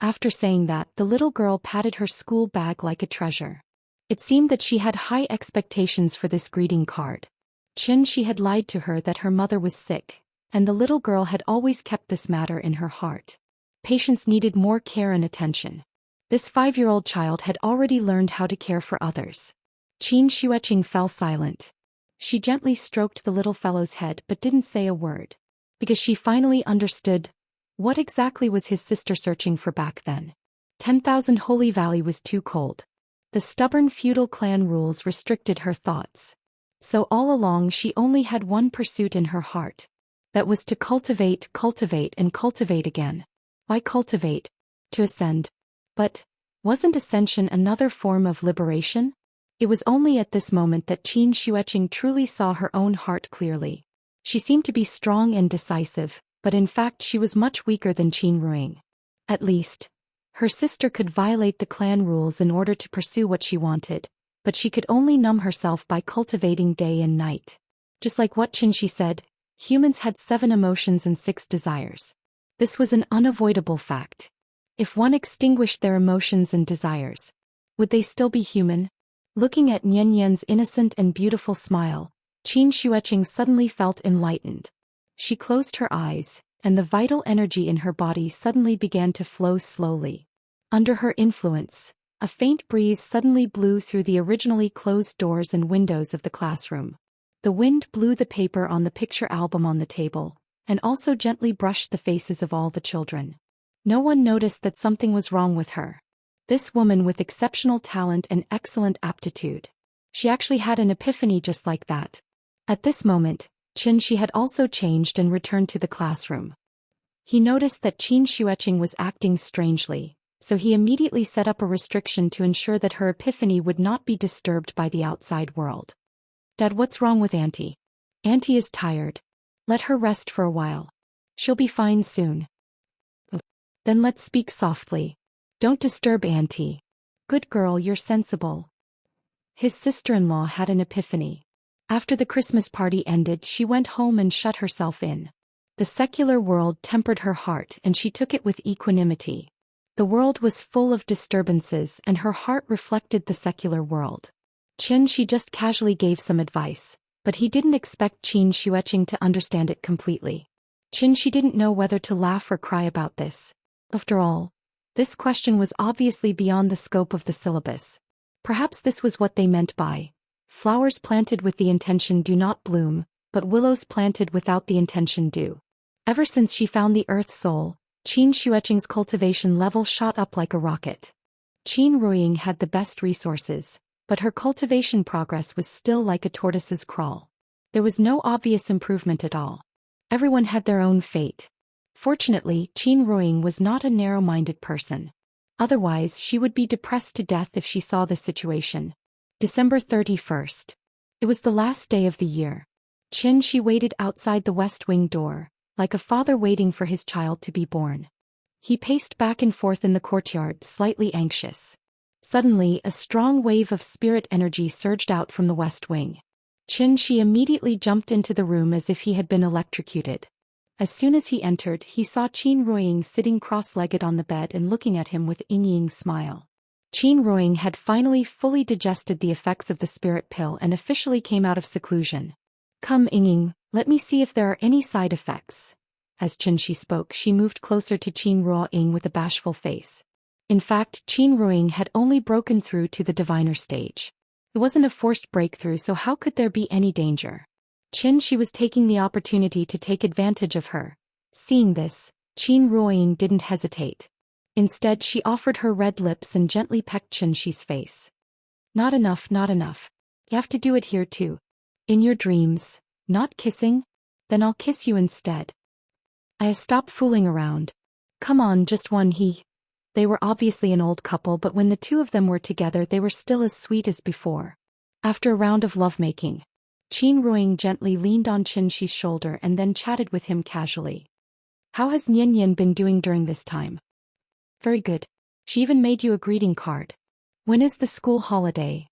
After saying that, the little girl patted her school bag like a treasure. It seemed that she had high expectations for this greeting card. She had lied to her that her mother was sick, and the little girl had always kept this matter in her heart. Patients needed more care and attention. This 5-year-old child had already learned how to care for others. Qin Shueqing fell silent. She gently stroked the little fellow's head but didn't say a word. Because she finally understood. What exactly was his sister searching for back then? 10,000 Holy Valley was too cold. The stubborn feudal clan rules restricted her thoughts. So all along she only had one pursuit in her heart. That was to cultivate and cultivate again. Why cultivate? To ascend. But wasn't ascension another form of liberation? It was only at this moment that Qin Shueqing truly saw her own heart clearly. She seemed to be strong and decisive, but in fact she was much weaker than Qin Ruing. At least, her sister could violate the clan rules in order to pursue what she wanted, but she could only numb herself by cultivating day and night. Just like what Xianxia said, humans had 7 emotions and 6 desires. This was an unavoidable fact. If one extinguished their emotions and desires, would they still be human? Looking at Nian's innocent and beautiful smile, Qin Shueqing suddenly felt enlightened. She closed her eyes, and the vital energy in her body suddenly began to flow slowly. Under her influence, a faint breeze suddenly blew through the originally closed doors and windows of the classroom. The wind blew the paper on the picture album on the table, and also gently brushed the faces of all the children. No one noticed that something was wrong with her. This woman with exceptional talent and excellent aptitude. She actually had an epiphany just like that. At this moment, Xianxia had also changed and returned to the classroom. He noticed that Qin Shueqing was acting strangely, so he immediately set up a restriction to ensure that her epiphany would not be disturbed by the outside world. "Dad, what's wrong with Auntie? Auntie is tired. Let her rest for a while. She'll be fine soon." "Then let's speak softly. Don't disturb Auntie. Good girl, you're sensible." His sister-in-law had an epiphany. After the Christmas party ended, she went home and shut herself in. The secular world tempered her heart and she took it with equanimity. The world was full of disturbances and her heart reflected the secular world. She just casually gave some advice, but he didn't expect Qin Shueqing to understand it completely. She didn't know whether to laugh or cry about this. After all, this question was obviously beyond the scope of the syllabus. Perhaps this was what they meant by, "Flowers planted with the intention do not bloom, but willows planted without the intention do." Ever since she found the Earth Soul, Qin Xueqing's cultivation level shot up like a rocket. Qin Ruiying had the best resources, but her cultivation progress was still like a tortoise's crawl. There was no obvious improvement at all. Everyone had their own fate. Fortunately, Qin Ruiying was not a narrow-minded person. Otherwise, she would be depressed to death if she saw the situation. December 31st. It was the last day of the year. She waited outside the West Wing door, like a father waiting for his child to be born. He paced back and forth in the courtyard, slightly anxious. Suddenly, a strong wave of spirit energy surged out from the West Wing. She immediately jumped into the room as if he had been electrocuted. As soon as he entered, he saw Qin Ruiying sitting cross-legged on the bed and looking at him with Ying-Ying's smile. Qin Ruiying had finally fully digested the effects of the spirit pill and officially came out of seclusion. "Come, Ying-Ying, let me see if there are any side effects." As She spoke, she moved closer to Qin Ruiying with a bashful face. In fact, Qin Ruiying had only broken through to the diviner stage. It wasn't a forced breakthrough, so how could there be any danger? She was taking the opportunity to take advantage of her. Seeing this, Qin Ruiying didn't hesitate. Instead, she offered her red lips and gently pecked Shi's face. "Not enough, not enough. You have to do it here too. In your dreams, not kissing? Then I'll kiss you instead." Stop fooling around. Come on, just one." They were obviously an old couple, but when the two of them were together they were still as sweet as before. After a round of lovemaking, Qin Ruiying gently leaned on Shi's shoulder and then chatted with him casually. "How has Nian been doing during this time?" "Very good. She even made you a greeting card." "When is the school holiday?"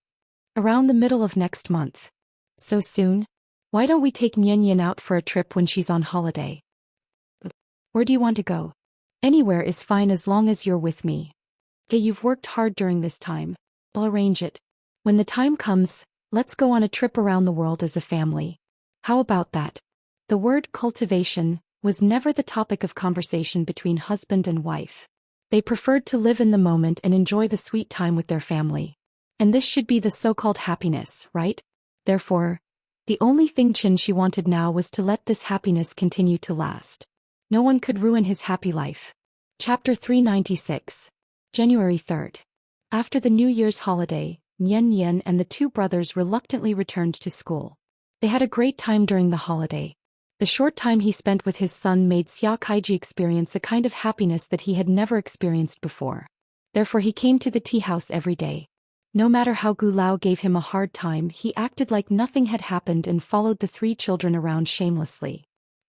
"Around the middle of next month." "So soon? Why don't we take Nian out for a trip when she's on holiday?" "Where do you want to go?" "Anywhere is fine as long as you're with me." "Okay, you've worked hard during this time. I'll arrange it. When the time comes, let's go on a trip around the world as a family. How about that?" The word cultivation was never the topic of conversation between husband and wife. They preferred to live in the moment and enjoy the sweet time with their family. And this should be the so-called happiness, right? Therefore, the only thing She wanted now was to let this happiness continue to last. No one could ruin his happy life. Chapter 396. January 3rd. After the New Year's holiday, Nian and the two brothers reluctantly returned to school. They had a great time during the holiday. The short time he spent with his son made Xianxia experience a kind of happiness that he had never experienced before. Therefore he came to the tea house every day. No matter how Gu Lao gave him a hard time, he acted like nothing had happened and followed the three children around shamelessly.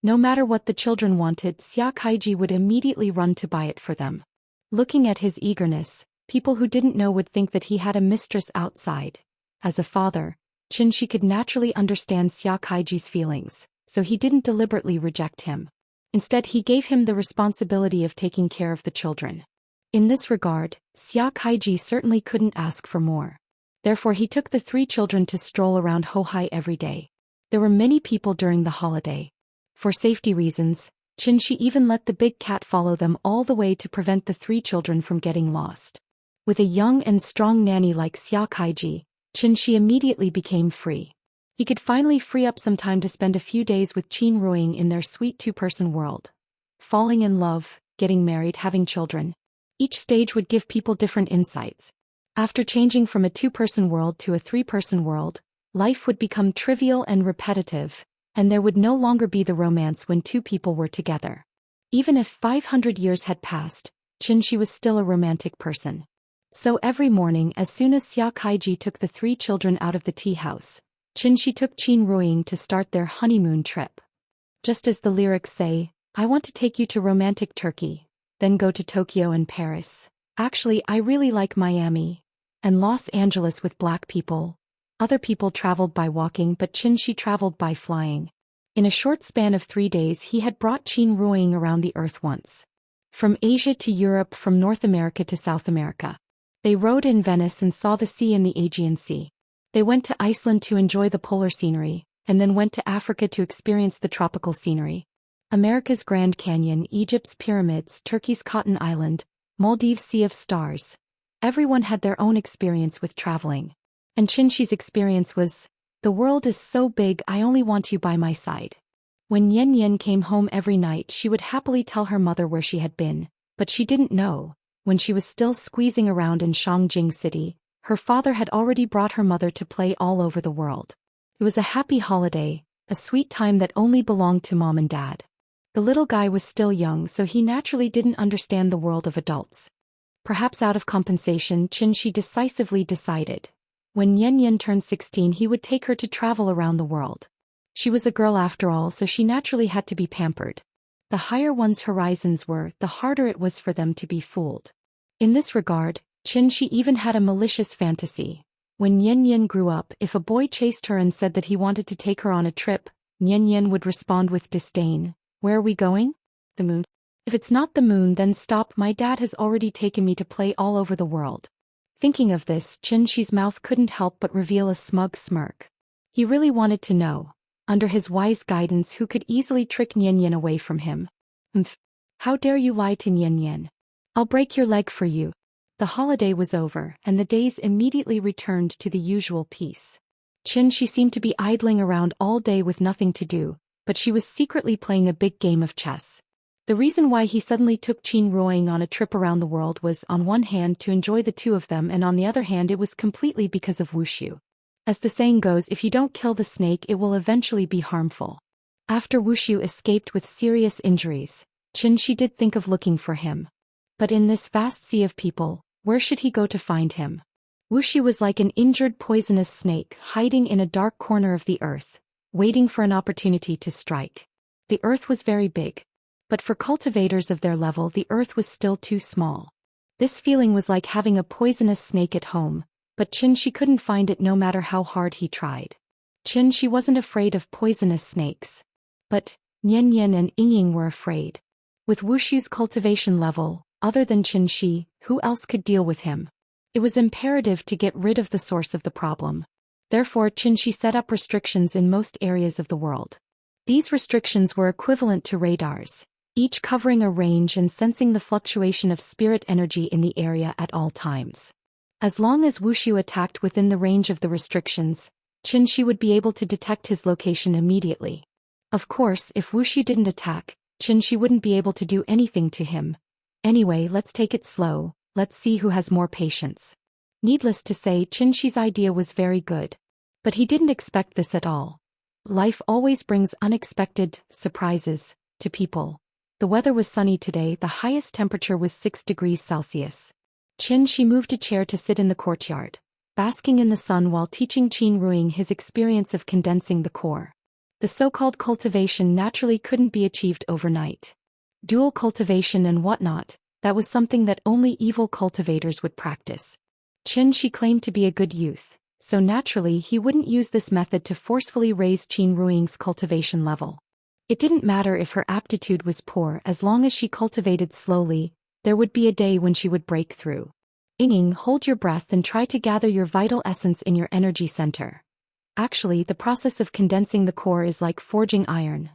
No matter what the children wanted, Xianxia would immediately run to buy it for them. Looking at his eagerness, people who didn't know would think that he had a mistress outside. As a father, Shi could naturally understand Xianxia's feelings, so he didn't deliberately reject him. Instead, he gave him the responsibility of taking care of the children. In this regard, Xianxia certainly couldn't ask for more. Therefore he took the three children to stroll around Hohai every day. There were many people during the holiday. For safety reasons, Shi even let the big cat follow them all the way to prevent the three children from getting lost. With a young and strong nanny like Xianxia, Shi immediately became free. He could finally free up some time to spend a few days with Qin Ruiying in their sweet two-person world. Falling in love, getting married, having children. Each stage would give people different insights. After changing from a two-person world to a three-person world, life would become trivial and repetitive, and there would no longer be the romance when two people were together. Even if 500 years had passed, Shi was still a romantic person. So every morning, as soon as Xianxia took the three children out of the tea house, Shi took Qin Ruiying to start their honeymoon trip. Just as the lyrics say, "I want to take you to romantic Turkey, then go to Tokyo and Paris. Actually, I really like Miami and Los Angeles with black people." Other people traveled by walking, but Shi traveled by flying. In a short span of 3 days he had brought Qin Ruiying around the earth once. From Asia to Europe, from North America to South America. They rode in Venice and saw the sea and the Aegean Sea. They went to Iceland to enjoy the polar scenery, and then went to Africa to experience the tropical scenery. America's Grand Canyon, Egypt's pyramids, Turkey's Cotton Island, Maldives' Sea of Stars. Everyone had their own experience with traveling. And Shi's experience was, "The world is so big, I only want you by my side." When Yan Yan came home every night, she would happily tell her mother where she had been, but she didn't know, when she was still squeezing around in Shangjing City, her father had already brought her mother to play all over the world. It was a happy holiday, a sweet time that only belonged to mom and dad. The little guy was still young, so he naturally didn't understand the world of adults. Perhaps out of compensation, Xianxia decisively decided. When Yan Yan turned 16, he would take her to travel around the world. She was a girl after all, so she naturally had to be pampered. The higher one's horizons were, the harder it was for them to be fooled. In this regard, Xianxia even had a malicious fantasy. When Yan Yan grew up, if a boy chased her and said that he wanted to take her on a trip, Yan Yan would respond with disdain, "Where are we going? The moon? If it's not the moon, then stop, my dad has already taken me to play all over the world." Thinking of this, Xianxia's mouth couldn't help but reveal a smug smirk. He really wanted to know, under his wise guidance, who could easily trick Yan Yan away from him. "Umph. How dare you lie to Yan Yan? I'll break your leg for you." The holiday was over, and the days immediately returned to the usual peace. Xianxia seemed to be idling around all day with nothing to do, but she was secretly playing a big game of chess. The reason why he suddenly took Qin Ruoying on a trip around the world was, on one hand, to enjoy the two of them, and on the other hand, it was completely because of Wuxia. As the saying goes, if you don't kill the snake, it will eventually be harmful. After Wuxia escaped with serious injuries, Xianxia did think of looking for him. But in this vast sea of people, where should he go to find him? Wuxia was like an injured poisonous snake hiding in a dark corner of the earth, waiting for an opportunity to strike. The earth was very big. But for cultivators of their level, the earth was still too small. This feeling was like having a poisonous snake at home, but Xianxia couldn't find it no matter how hard he tried. Xianxia wasn't afraid of poisonous snakes. But Yan Yan and Yingying were afraid. With Wuxia's cultivation level, other than Xianxia, who else could deal with him? It was imperative to get rid of the source of the problem. Therefore, Xianxia set up restrictions in most areas of the world. These restrictions were equivalent to radars, each covering a range and sensing the fluctuation of spirit energy in the area at all times. As long as Wuxia attacked within the range of the restrictions, Xianxia would be able to detect his location immediately. Of course, if Wuxia didn't attack, Xianxia wouldn't be able to do anything to him. Anyway, let's take it slow, let's see who has more patience. Needless to say, Xianxia's idea was very good. But he didn't expect this at all. Life always brings unexpected surprises to people. The weather was sunny today, the highest temperature was 6 degrees Celsius. Xianxia moved a chair to sit in the courtyard, basking in the sun while teaching Qin Ruoying his experience of condensing the core. The so-called cultivation naturally couldn't be achieved overnight. Dual cultivation and whatnot, that was something that only evil cultivators would practice. Xianxia claimed to be a good youth, so naturally he wouldn't use this method to forcefully raise Qin Ruoying's cultivation level. It didn't matter if her aptitude was poor, as long as she cultivated slowly, there would be a day when she would break through. Yingying, hold your breath and try to gather your vital essence in your energy center. Actually, the process of condensing the core is like forging iron.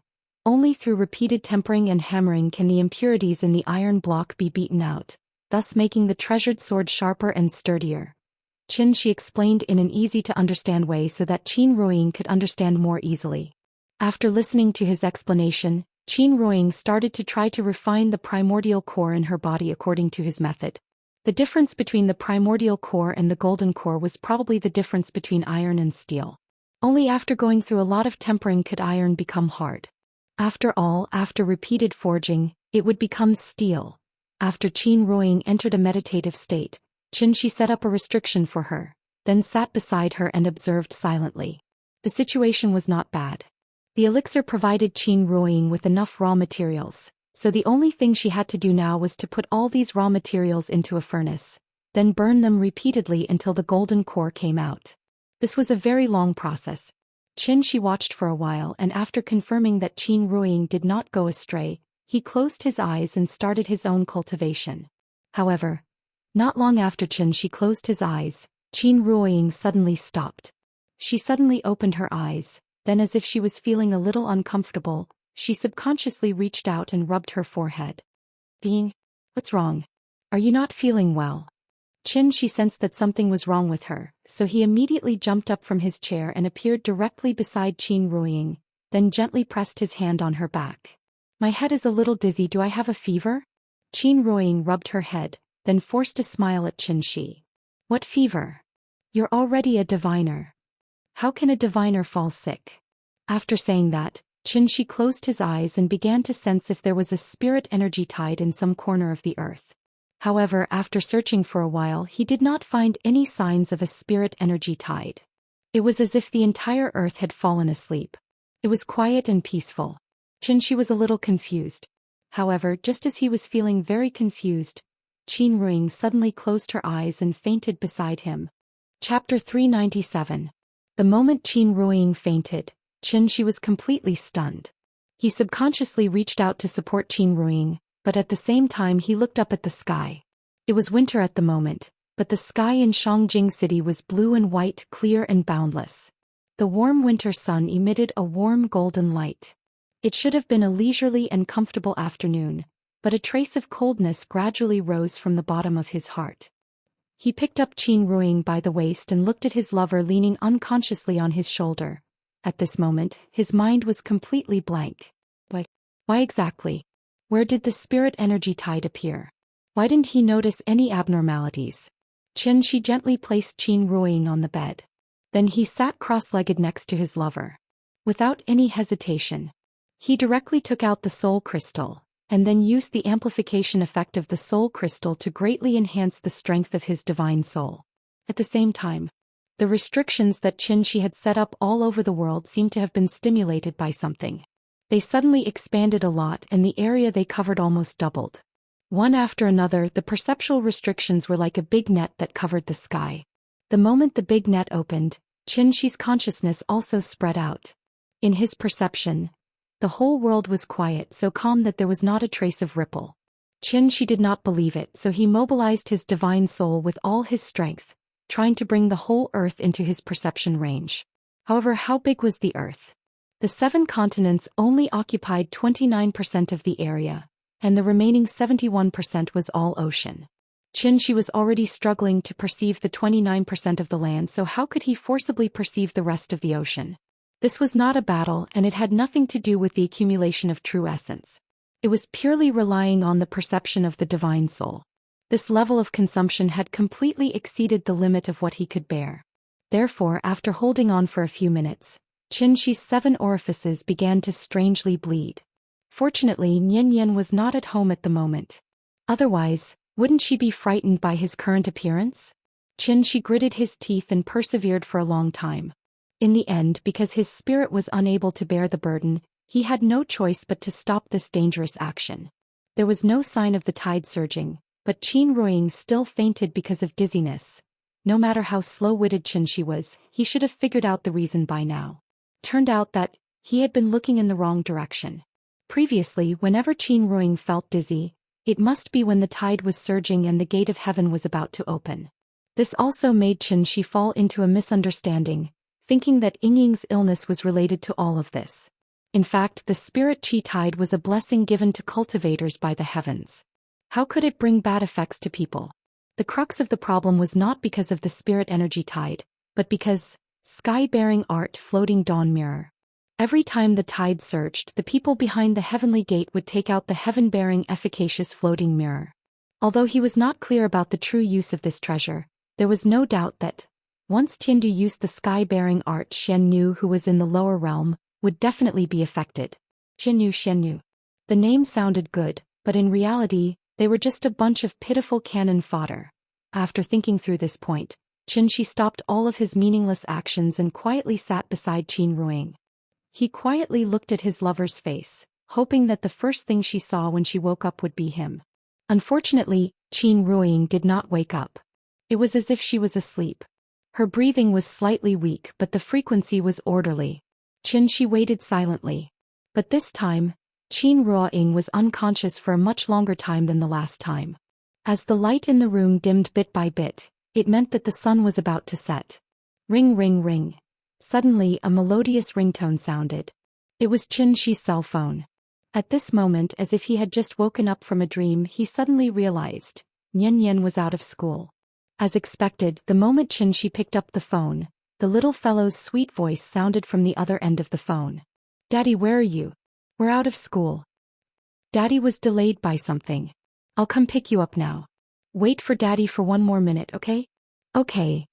Only through repeated tempering and hammering can the impurities in the iron block be beaten out, thus making the treasured sword sharper and sturdier. Xianxia explained in an easy-to-understand way so that Qin Ruoying could understand more easily. After listening to his explanation, Qin Ruoying started to try to refine the primordial core in her body according to his method. The difference between the primordial core and the golden core was probably the difference between iron and steel. Only after going through a lot of tempering could iron become hard. After all, after repeated forging, it would become steel. After Qin Ruoying entered a meditative state, Xianxia set up a restriction for her, then sat beside her and observed silently. The situation was not bad. The elixir provided Qin Ruoying with enough raw materials, so the only thing she had to do now was to put all these raw materials into a furnace, then burn them repeatedly until the golden core came out. This was a very long process. Xianxia watched for a while, and after confirming that Qin Ruoying did not go astray, he closed his eyes and started his own cultivation. However, not long after Xianxia closed his eyes, Qin Ruoying suddenly stopped. She suddenly opened her eyes. Then, as if she was feeling a little uncomfortable, she subconsciously reached out and rubbed her forehead. What's wrong? Are you not feeling well? Xianxia sensed that something was wrong with her, so he immediately jumped up from his chair and appeared directly beside Qin Ruoying. then gently pressed his hand on her back. My head is a little dizzy, do I have a fever? Qin Ruiying rubbed her head, then forced a smile at Xianxia. What fever? You're already a diviner. How can a diviner fall sick? After saying that, Xianxia closed his eyes and began to sense if there was a spirit energy tide in some corner of the earth. However, after searching for a while, he did not find any signs of a spirit energy tide. It was as if the entire earth had fallen asleep. It was quiet and peaceful. Xianxia was a little confused. However, just as he was feeling very confused, Qin Ruiying suddenly closed her eyes and fainted beside him. Chapter 397. The moment Qin Ruiying fainted, Xianxia was completely stunned. He subconsciously reached out to support Qin Ruiying, but at the same time he looked up at the sky. It was winter at the moment, but the sky in Shangjing City was blue and white, clear and boundless. The warm winter sun emitted a warm golden light. It should have been a leisurely and comfortable afternoon, but a trace of coldness gradually rose from the bottom of his heart. He picked up Qin Ruiying by the waist and looked at his lover leaning unconsciously on his shoulder. At this moment, his mind was completely blank. Why exactly? Where did the spirit energy tide appear? Why didn't he notice any abnormalities? Xianxia gently placed Qin Ruiying on the bed. Then he sat cross-legged next to his lover. Without any hesitation, he directly took out the soul crystal, and then used the amplification effect of the soul crystal to greatly enhance the strength of his divine soul. At the same time, the restrictions that Xianxia had set up all over the world seemed to have been stimulated by something. They suddenly expanded a lot and the area they covered almost doubled. One after another, the perceptual restrictions were like a big net that covered the sky. The moment the big net opened, Xianxia's consciousness also spread out. In his perception, the whole world was quiet, so calm that there was not a trace of ripple. Xianxia did not believe it, so he mobilized his divine soul with all his strength, trying to bring the whole earth into his perception range. However, how big was the earth? The 7 continents only occupied 29% of the area, and the remaining 71% was all ocean. Xianxia was already struggling to perceive the 29% of the land, so how could he forcibly perceive the rest of the ocean? This was not a battle, and it had nothing to do with the accumulation of true essence. It was purely relying on the perception of the divine soul. This level of consumption had completely exceeded the limit of what he could bear. Therefore, after holding on for a few minutes, Xianxia's 7 orifices began to strangely bleed. Fortunately, Nian was not at home at the moment. Otherwise, wouldn't she be frightened by his current appearance? Xianxia gritted his teeth and persevered for a long time. In the end, because his spirit was unable to bear the burden, he had no choice but to stop this dangerous action. There was no sign of the tide surging, but Qin Ruiying still fainted because of dizziness. No matter how slow-witted Xianxia was, he should have figured out the reason by now. Turned out that he had been looking in the wrong direction. Previously, whenever Qin Ruiying felt dizzy, it must be when the tide was surging and the gate of heaven was about to open. This also made Xianxia fall into a misunderstanding, thinking that Yingying's illness was related to all of this. In fact, the spirit chi tide was a blessing given to cultivators by the heavens. How could it bring bad effects to people? The crux of the problem was not because of the spirit energy tide, but because sky-bearing art floating dawn mirror. Every time the tide surged, the people behind the heavenly gate would take out the heaven-bearing efficacious floating mirror. Although he was not clear about the true use of this treasure, there was no doubt that, once Tiandu used the sky-bearing art, Xiannu, who was in the lower realm, would definitely be affected. Xiannu. The name sounded good, but in reality, they were just a bunch of pitiful cannon fodder. After thinking through this point, Xianxia stopped all of his meaningless actions and quietly sat beside Qin Ruiying. He quietly looked at his lover's face, hoping that the first thing she saw when she woke up would be him. Unfortunately, Qin Ruiying did not wake up. It was as if she was asleep. Her breathing was slightly weak, but the frequency was orderly. Xianxia waited silently. But this time, Qin Ruiying was unconscious for a much longer time than the last time. As the light in the room dimmed bit by bit, it meant that the sun was about to set. Ring ring ring. Suddenly a melodious ringtone sounded. It was Xianxia's cell phone. At this moment, as if he had just woken up from a dream, he suddenly realized Nian was out of school. As expected, the moment Xianxia picked up the phone, the little fellow's sweet voice sounded from the other end of the phone. Daddy, where are you? We're out of school. Daddy was delayed by something. I'll come pick you up now. Wait for Daddy for 1 more minute, okay? Okay.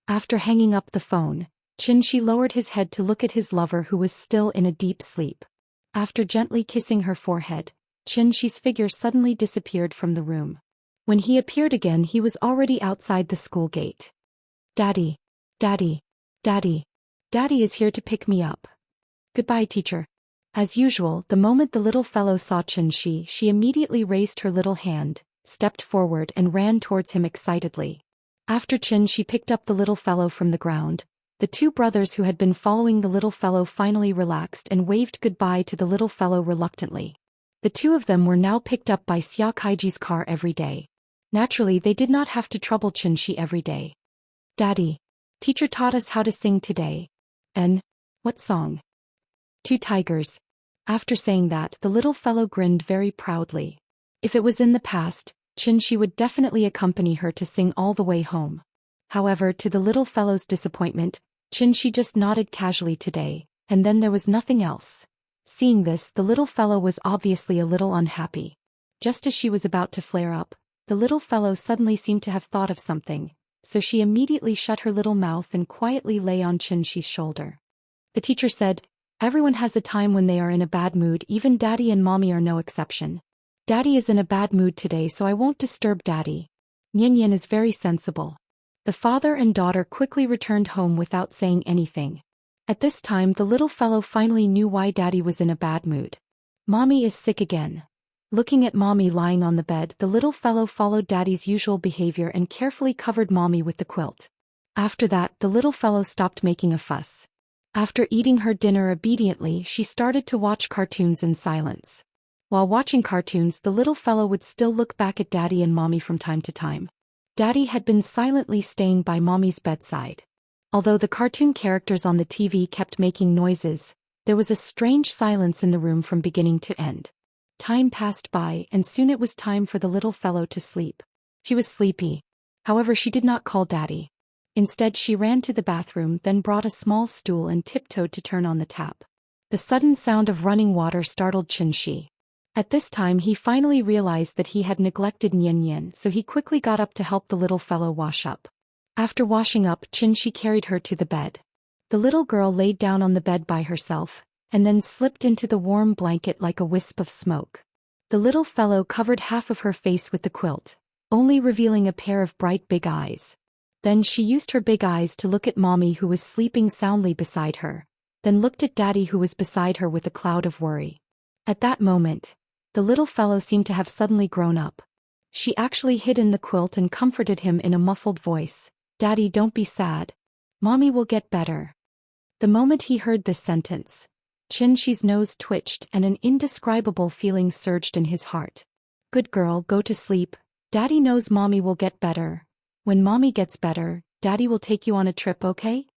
After hanging up the phone, Xianxia lowered his head to look at his lover who was still in a deep sleep. After gently kissing her forehead, Xianxia's figure suddenly disappeared from the room. When he appeared again, he was already outside the school gate. Daddy. Daddy. Daddy. Daddy is here to pick me up. Goodbye, teacher. As usual, the moment the little fellow saw Xianxia, she immediately raised her little hand, stepped forward and ran towards him excitedly. After Xianxia picked up the little fellow from the ground, the two brothers who had been following the little fellow finally relaxed and waved goodbye to the little fellow reluctantly. The two of them were now picked up by Xia Kaiji's car every day. Naturally, they did not have to trouble Xianxia every day. Daddy. Teacher taught us how to sing today. And what song? Two tigers. After saying that, the little fellow grinned very proudly. If it was in the past, Xianxia would definitely accompany her to sing all the way home. However, to the little fellow's disappointment, Xianxia just nodded casually today, and then there was nothing else. Seeing this, the little fellow was obviously a little unhappy. Just as she was about to flare up, the little fellow suddenly seemed to have thought of something, so she immediately shut her little mouth and quietly lay on Xianxia's shoulder. The teacher said, "Everyone has a time when they are in a bad mood, even Daddy and Mommy are no exception. Daddy is in a bad mood today, so I won't disturb Daddy. Nian is very sensible." The father and daughter quickly returned home without saying anything. At this time, the little fellow finally knew why Daddy was in a bad mood. Mommy is sick again. Looking at Mommy lying on the bed, the little fellow followed Daddy's usual behavior and carefully covered Mommy with the quilt. After that, the little fellow stopped making a fuss. After eating her dinner obediently, she started to watch cartoons in silence. While watching cartoons, the little fellow would still look back at Daddy and Mommy from time to time. Daddy had been silently staying by Mommy's bedside. Although the cartoon characters on the TV kept making noises, there was a strange silence in the room from beginning to end. Time passed by, and soon it was time for the little fellow to sleep. She was sleepy. However, she did not call Daddy. Instead, she ran to the bathroom, then brought a small stool and tiptoed to turn on the tap. The sudden sound of running water startled Xianxia. At this time, he finally realized that he had neglected Nian, so he quickly got up to help the little fellow wash up. After washing up, Xianxia carried her to the bed. The little girl laid down on the bed by herself, and then slipped into the warm blanket like a wisp of smoke. The little fellow covered half of her face with the quilt, only revealing a pair of bright big eyes. Then she used her big eyes to look at Mommy, who was sleeping soundly beside her, then looked at Daddy, who was beside her with a cloud of worry. At that moment, the little fellow seemed to have suddenly grown up. She actually hid in the quilt and comforted him in a muffled voice. "Daddy, don't be sad. Mommy will get better." The moment he heard this sentence, Xianxia's nose twitched and an indescribable feeling surged in his heart. "Good girl, go to sleep. Daddy knows Mommy will get better. When Mommy gets better, Daddy will take you on a trip, okay?"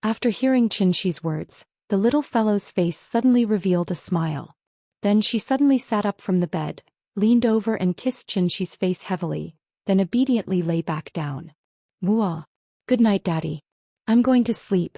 After hearing Xianxia's words, the little fellow's face suddenly revealed a smile. Then she suddenly sat up from the bed, leaned over and kissed Xianxia's face heavily, then obediently lay back down. "Good night, Daddy. I'm going to sleep."